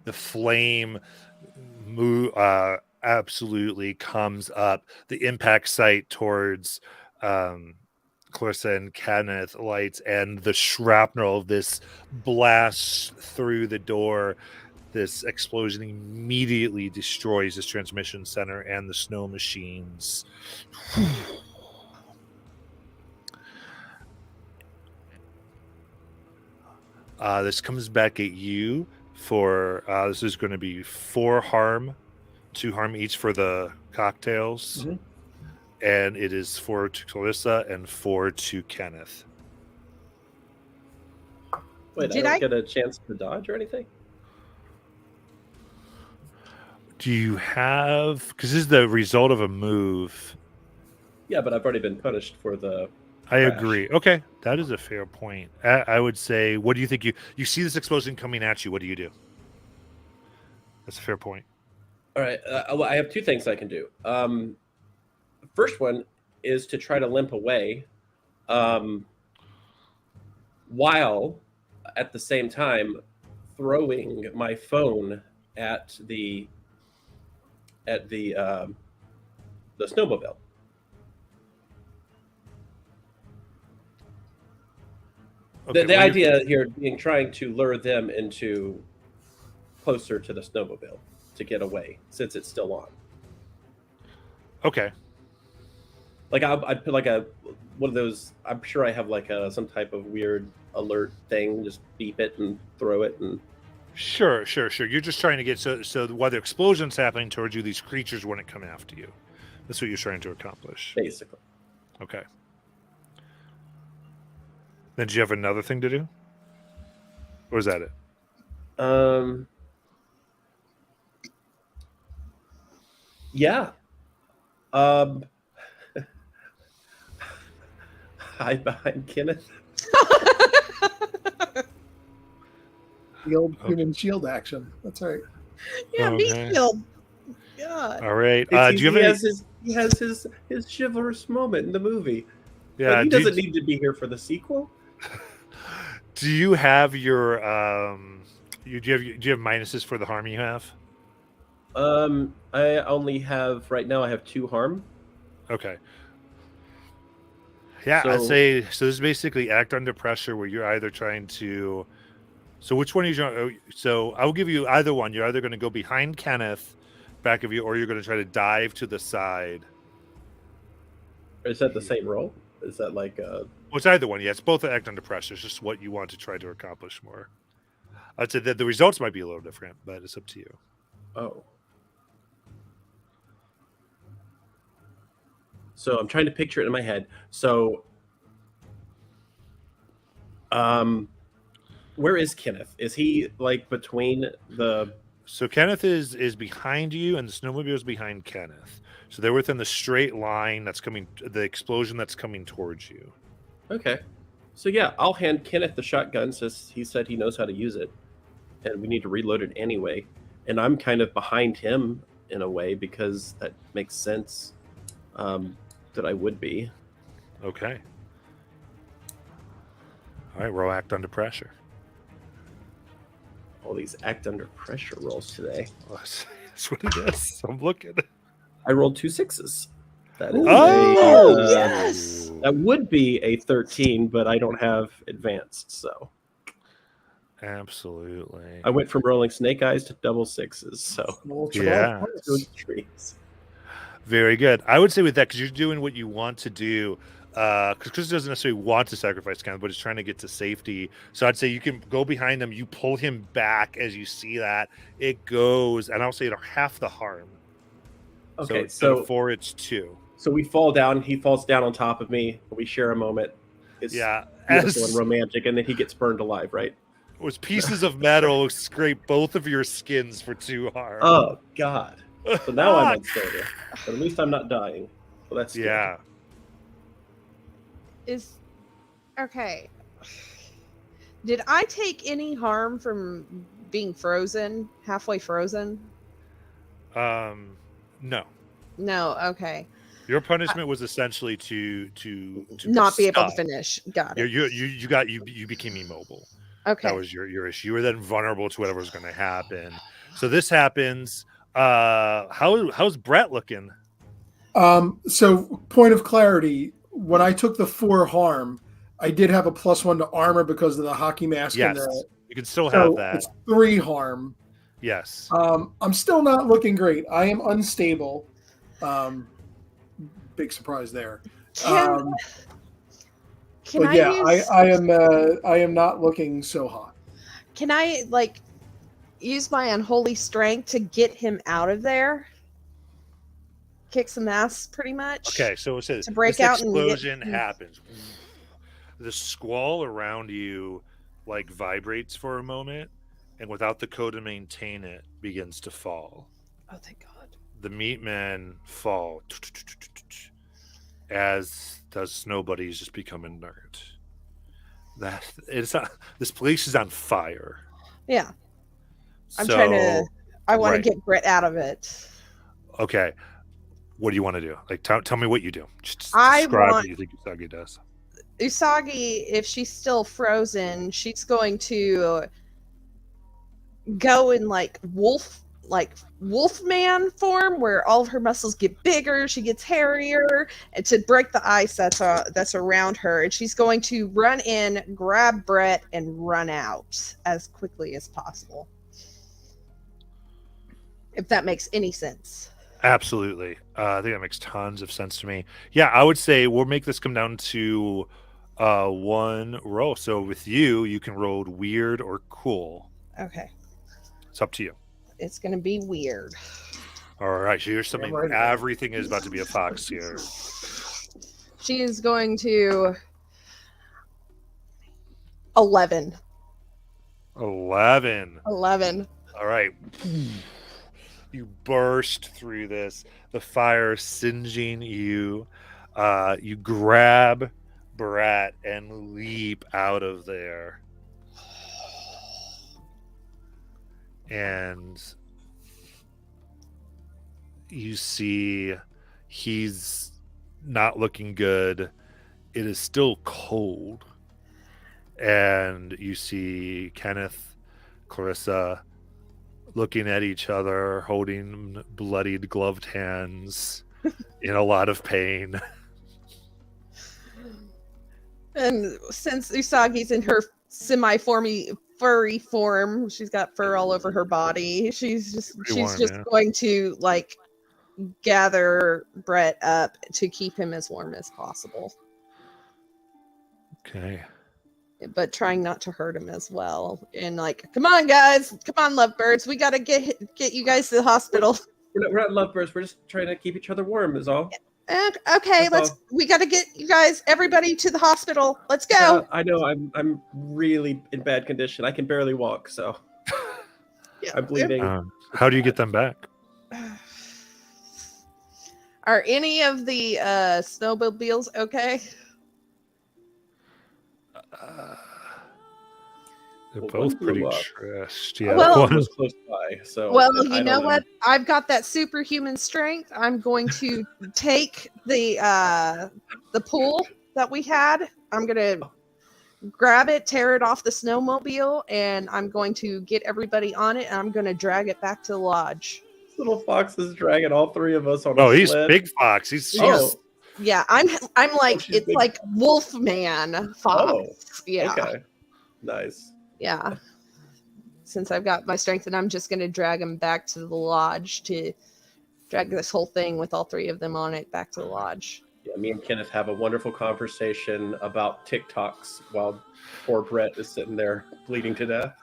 the flame absolutely comes up. The impact site towards Clarissa and Kenneth lights, and the shrapnel of this blasts through the door. This explosion immediately destroys this transmission center and the snow machines. This comes back at you for this is going to be 4 harm, 2 harm each for the cocktails. Mm-hmm. And it is 4 to Clarissa and 4 to Kenneth. Wait, I don't get a chance to dodge or anything? Do you have... Because this is the result of a move. Yeah, but I've already been punished for the I agree. Okay, that is a fair point. I would say, what do you think? You see this explosion coming at you. What do you do? That's a fair point. All right. Well, I have 2 things I can do. First one is to try to limp away, while at the same time throwing my phone at the snowmobile. Okay, The idea here being trying to lure them into closer to the snowmobile to get away, since it's still on. Okay. Like I put like one of those. I'm sure I have like some type of weird alert thing. Just beep it and throw it and. Sure. You're just trying to get so while the explosion's happening towards you, these creatures wouldn't come after you. That's what you're trying to accomplish. Basically. Okay. Then do you have another thing to do? Or is that it? Yeah. Hide behind Kenneth. The old human shield action. That's right. Yeah, Okay. meat shield. god. All right. It's- Do you have he any? has his chivalrous moment in the movie, Yeah. but he doesn't need to be here for the sequel. Do you have your do you have minuses for the harm you have? I only have right now. I have 2 harm. Okay. Yeah, I'd So say so. This is basically act under pressure, where you're either trying to. So which one are you trying? So I'll give you either one. You're either going to go behind Kenneth, back of you, or you're going to try to dive to the side. is that the same role? Is that like Well, it's either one. Yeah, it's both act under pressure. It's just what you want to try to accomplish more. I'd say that the results might be a little different, but it's up to you. oh? So I'm trying to picture it in my head. So, where is Kenneth? Is he like between the? So Kenneth is behind you, and the snowmobile is behind Kenneth. So they're within the straight line that's coming, the explosion that's coming towards you. Okay. So yeah, I'll hand Kenneth the shotgun since he said he knows how to use it, and we need to reload it anyway. And I'm kind of behind him in a way because that makes sense. That I would be. Okay. All right, roll act under pressure. All these act under pressure rolls today. Oh, that's what it is. I'm looking. I rolled 2 6s. That is Oh, yes! that would be a 13, but I don't have advanced, so Absolutely. I went from rolling snake eyes to double 6s. So Well, Yeah. good trees. Very good. I would say with that, because you're doing what you want to do, because Chris doesn't necessarily want to sacrifice Kenneth, but he's trying to get to safety. So I'd say you can go behind him, you pull him back as you see that. It goes, and I'll say it'll half the harm. Okay, so so 4, it's 2. so we fall down. He falls down on top of me. We share a moment. It's Yeah. beautiful As and romantic, and then he gets burned alive, right? was pieces of metal scrape both of your skins for 2 harm. Oh God! So now I'm unstable, but at least I'm not dying. So that's good. Yeah. Is okay. Did I take any harm from being frozen, halfway frozen? No. No, okay. Your punishment was essentially to Not be able to stuck. finish. Got it. You became immobile. Okay. That was your issue. You were then vulnerable to whatever was going to happen. So this happens. How's Brett looking? So point of clarity, when I took the 4 harm, I did have a +1 to armor because of the hockey mask. Yes, and you can still so have that. it's 3 harm. Yes. I'm still not looking great. I am unstable. Big surprise there. Can But I yeah, use, I am not looking so hot. can I like use my unholy strength to get him out of there? Kick some ass, pretty much. Okay, so it says To break this out and get- explosion happens. The squall around you like vibrates for a moment, and without the code to maintain it, begins to fall. Oh, thank God. The meat men fall as does snow buddies just become inert. That it's not, this place is on fire. Yeah, I'm trying to. I want right. to get Britt out of it. Okay, what do you want to do? Like, tell me what you do. Just I describe want- what you think Usagi does. Usagi, if she's still frozen, she's going to go in like wolfman form, where all of her muscles get bigger, she gets hairier, and to break the ice that's around her, and she's going to run in, grab Brett, and run out as quickly as possible. If that makes any sense. Absolutely. I think that makes tons of sense to me. Yeah, I would say we'll make this come down to 1 roll. So with you can roll weird or cool. Okay, It's up to you. it's gonna be weird. All right. So here's something. right. Everything is about to be a fox here. She is going to 11. 11. All right. You burst through this, the fire singeing you. You grab Brett and leap out of there. And you see he's not looking good. It is still cold. And you see Kenneth, Clarissa looking at each other, holding bloodied, gloved hands in a lot of pain. And since Usagi's in her furry form, she's got fur all over her body. She's warm, just yeah. going to like gather Brett up to keep him as warm as possible, Okay. but trying not to hurt him as well. And like, come on, guys, come on, lovebirds, we gotta get you guys to the hospital. We're not lovebirds. We're just trying to keep each other warm, is all. And, okay, That's all. we gotta get you guys, everybody, to the hospital. Let's go. I know I'm really in bad condition. I can barely walk, so Yeah. I'm bleeding. How do you get them back? Are any of the snowmobiles okay? They're Well, both one blew pretty up. trashed. Yeah, Well- One one was close by, so Well, I you know don't what? I've got that superhuman strength. I'm going to take the pool that we had. I'm gonna grab it, tear it off the snowmobile, and I'm going to get everybody on it, and I'm gonna drag it back to the lodge. This little fox is dragging all three of us on a Oh, he's sled. Big Fox. He's Oh, Yeah, I'm like she's it's big. like Wolfman Fox. Oh, Yeah, okay. Nice. yeah. Since I've got my strength, and I'm just gonna drag him back to the lodge to drag this whole thing with all three of them on it back to the lodge. Yeah, me and Kenneth have a wonderful conversation about TikToks while poor Brett is sitting there bleeding to death.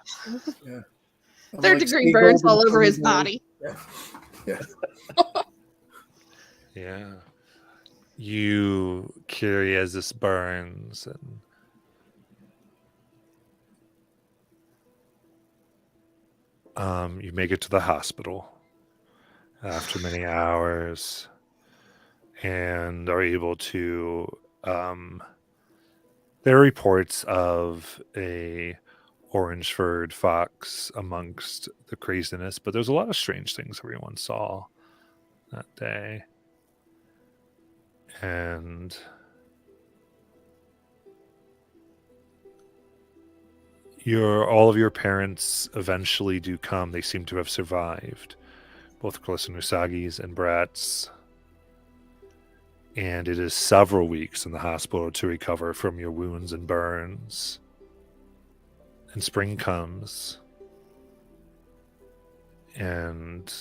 I'm Third-degree Steve burns Golden all over his from- body. Yeah. You carry as this burns and you make it to the hospital after many hours and are able to there are reports of a orange furred fox amongst the craziness, but there's a lot of strange things everyone saw that day. And all of your parents eventually do come. They seem to have survived, both Clarissa and Usagi's and Brat's. And it is several weeks in the hospital to recover from your wounds and burns. And spring comes. And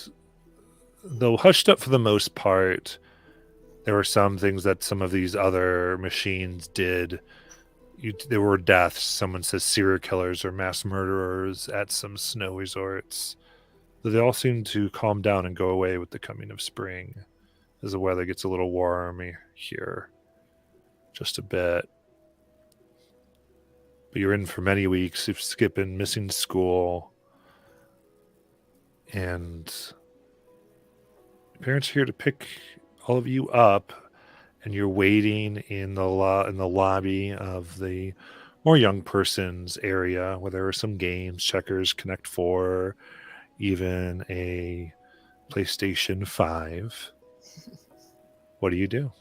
though hushed up for the most part, there were some things that some of these other machines did. There were deaths. Someone says serial killers or mass murderers at some snow resorts. But they all seem to calm down and go away with the coming of spring as the weather gets a little warmer here. Just a bit. But you're in for many weeks. You've skipping, missing school. And your parents are here to pick all of you up, and you're waiting in the lobby of the more young person's area where there are some games, checkers, Connect 4, even a PlayStation 5. What do you do?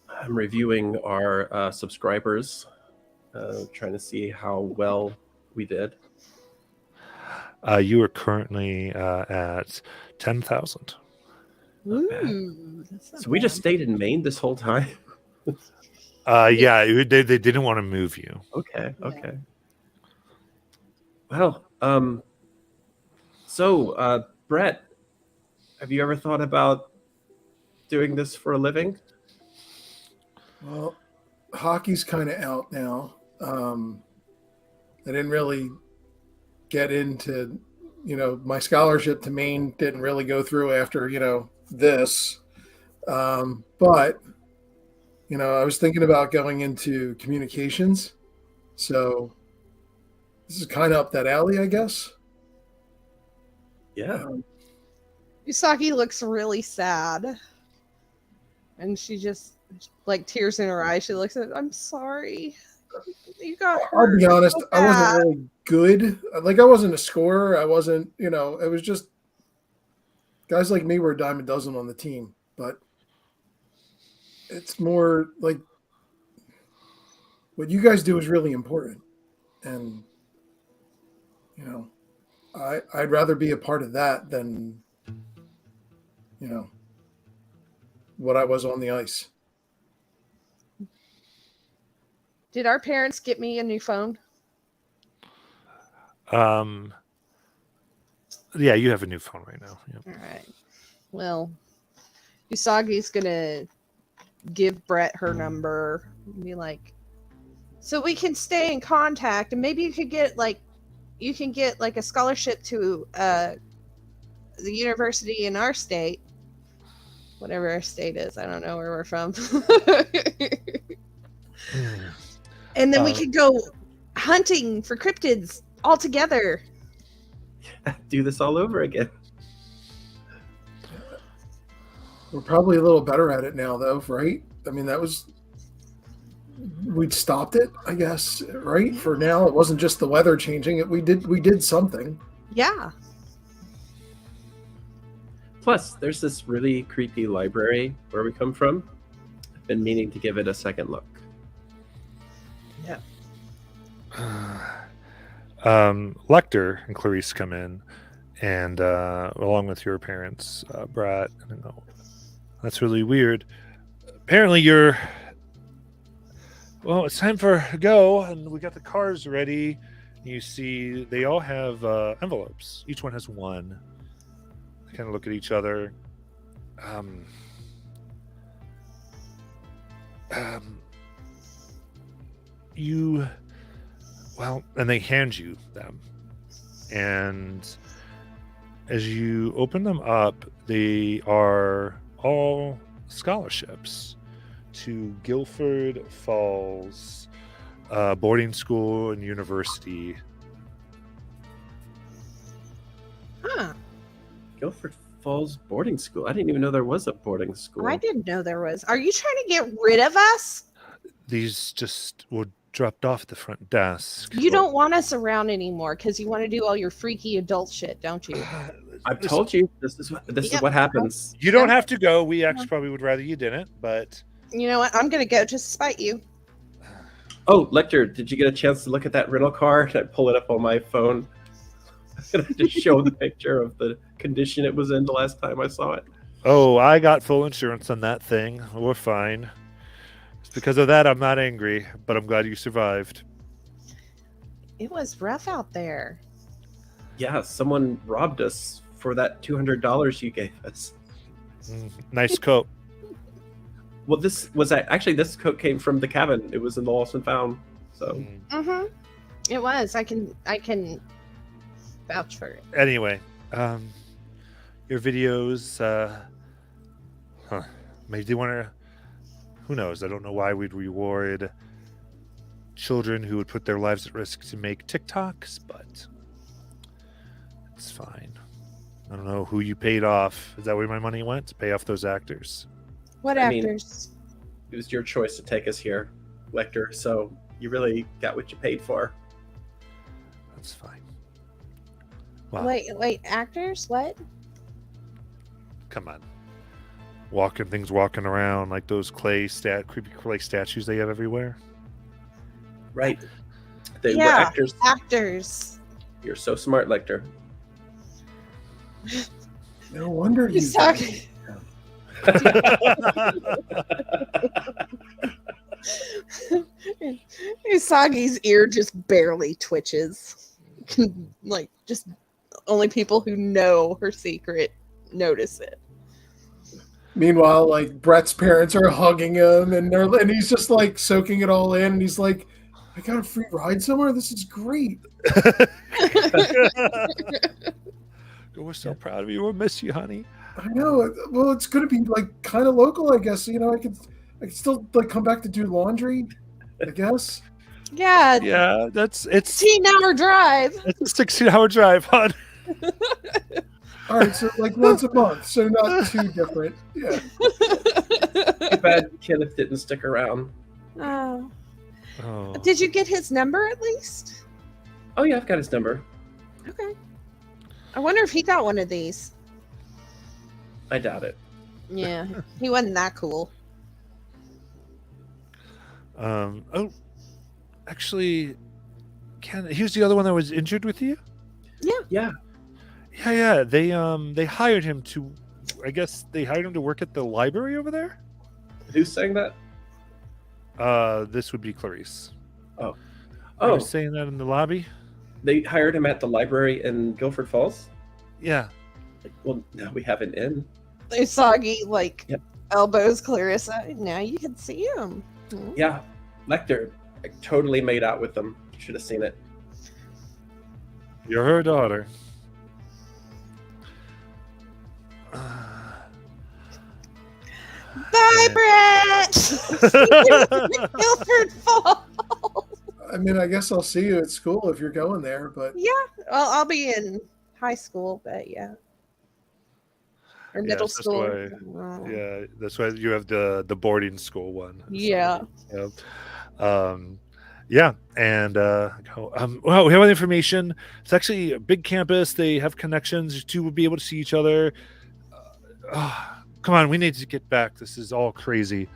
I'm reviewing our subscribers, trying to see how well we did. You are currently at 10,000. Ooh, that's not So we just bad. stayed in Maine this whole time. Yeah, they didn't want to move you. Okay, okay. Well, so Brett, have you ever thought about doing this for a living? Well, hockey's kind of out now. I didn't really get into, my scholarship to Maine didn't really go through after, this. But, I was thinking about going into communications. So this is kind of up that alley, I guess. Yeah. Usagi looks really sad, and she just like tears in her eyes. She looks at, I'm sorry, you got hurt. I'll be honest, so I wasn't bad." really good. Like, I wasn't a scorer. I wasn't, it was just guys like me were a dime a dozen on the team, but it's more like what you guys do is really important. And, you know, I'd rather be a part of that than, you know, what I was on the ice. Did our parents get me a new phone? Yeah, you have a new phone right now. Yep. All right. Well, Usagi's gonna give Brett her number and be like, so we can stay in contact, and maybe you can get like a scholarship to the university in our state, whatever our state is. I don't know where we're from. And then we could go hunting for cryptids all together. Do this all over again. We're probably a little better at it now, though, right? I mean, we'd stopped it, I guess, right? For now, it wasn't just the weather changing. We did something. Yeah. Plus, there's this really creepy library where we come from. I've been meaning to give it a second look. Yeah. Lecter and Clarice come in, and along with your parents, Brett. And go, that's really weird. Apparently, well, it's time for go, and we got the cars ready. You see, they all have envelopes. Each one has one. They kind of look at each other. And they hand you them. And as you open them up, they are all scholarships to Guilford Falls boarding school and university. Huh. Guilford Falls boarding school. I didn't even know there was a boarding school. I didn't know there was. Are you trying to get rid of us? These just were dropped off at the front desk. You don't want us around anymore because you want to do all your freaky adult shit, don't you? I've told you this is what happens. You don't have to go. We actually probably would rather you didn't, but You know what? I'm going to go just to spite you. Oh, Lecter, did you get a chance to look at that rental car? Did I pull it up on my phone? I'm gonna just show the picture of the condition it was in the last time I saw it. oh, I got full insurance on that thing. We're fine. It's because of that I'm not angry, but I'm glad you survived. It was rough out there. Yeah, someone robbed us for that $200 you gave us. Nice coat. Well, this coat came from the cabin. It was in the lost and found. So Mm-hmm. It was. I can vouch for it. Anyway, your videos, maybe they want to, who knows? I don't know why we'd reward children who would put their lives at risk to make TikToks, but it's fine. I don't know who you paid off. Is that where my money went? To pay off those actors? What I mean, actors? it was your choice to take us here, Lecter. So you really got what you paid for. That's fine. Wow. Wait, actors? What? Come on. Walking around like those creepy clay statues they have everywhere. Right. They were Yeah, actors. actors. You're so smart, Lecter. No wonder He's you. talking. Usagi's ear just barely twitches. Like, just only people who know her secret notice it. Meanwhile, like Brett's parents are hugging him, and he's just like soaking it all in, and he's like, "I got a free ride somewhere. This is great." We're so proud of you. We'll miss you, honey. I know. Well, it's gonna be like kind of local, I guess. You know, I could still like come back to do laundry, I guess. Yeah, Yeah, it's 16-hour drive. It's a 16-hour drive, hon. All right, so like once a month, so not too different. Yeah. Too bad Kenneth didn't stick around. Oh. Oh. Did you get his number at least? Oh yeah, I've got his number. Okay. I wonder if he got one of these. I doubt it. Yeah, he wasn't that cool. Oh, actually, he was the other one that was injured with you. Yeah. Yeah. They hired him to. I guess they hired him to work at the library over there. Who's saying that? This would be Clarice. I Oh, was saying that in the lobby. they hired him at the library in Guilford Falls? Yeah. Well, now we have an inn. Usagi like Yep. elbows Clarissa. Now you can see him. Yeah. Lecter totally made out with them. Should have seen it. You're her daughter. Bye, Brett. Guilford Falls. I mean, I guess I'll see you at school if you're going there, but Well, I'll be in high school, but yeah, or middle Yes, that's school. why- Yeah, that's why you have the boarding school one. Yeah. So, yeah, and well, we have other information. It's actually a big campus. They have connections. You two will be able to see each other. Come on, we need to get back. This is all crazy,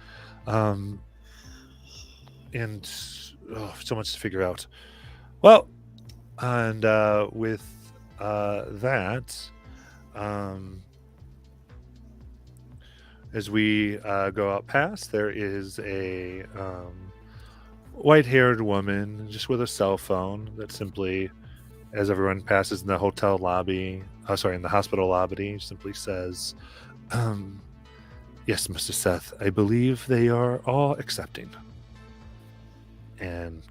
and so much to figure out. Well, and with that, as we go out past, there is a white-haired woman just with a cell phone that simply, as everyone passes in the hotel lobby, in the hospital lobby, simply says, yes, Mr. Seth, I believe they are all accepting. And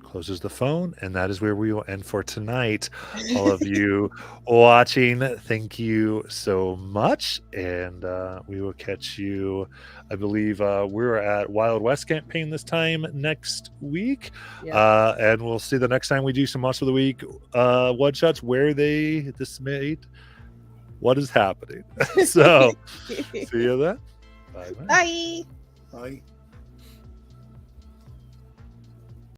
closes the phone, and that is where we will end for tonight. All of you watching, thank you so much, and we will catch you. I believe we're at Wild West campaign this time next week, and we'll see the next time we do some Monster of the Week one shots where they decide what is happening. So see you then. Bye. Bye. I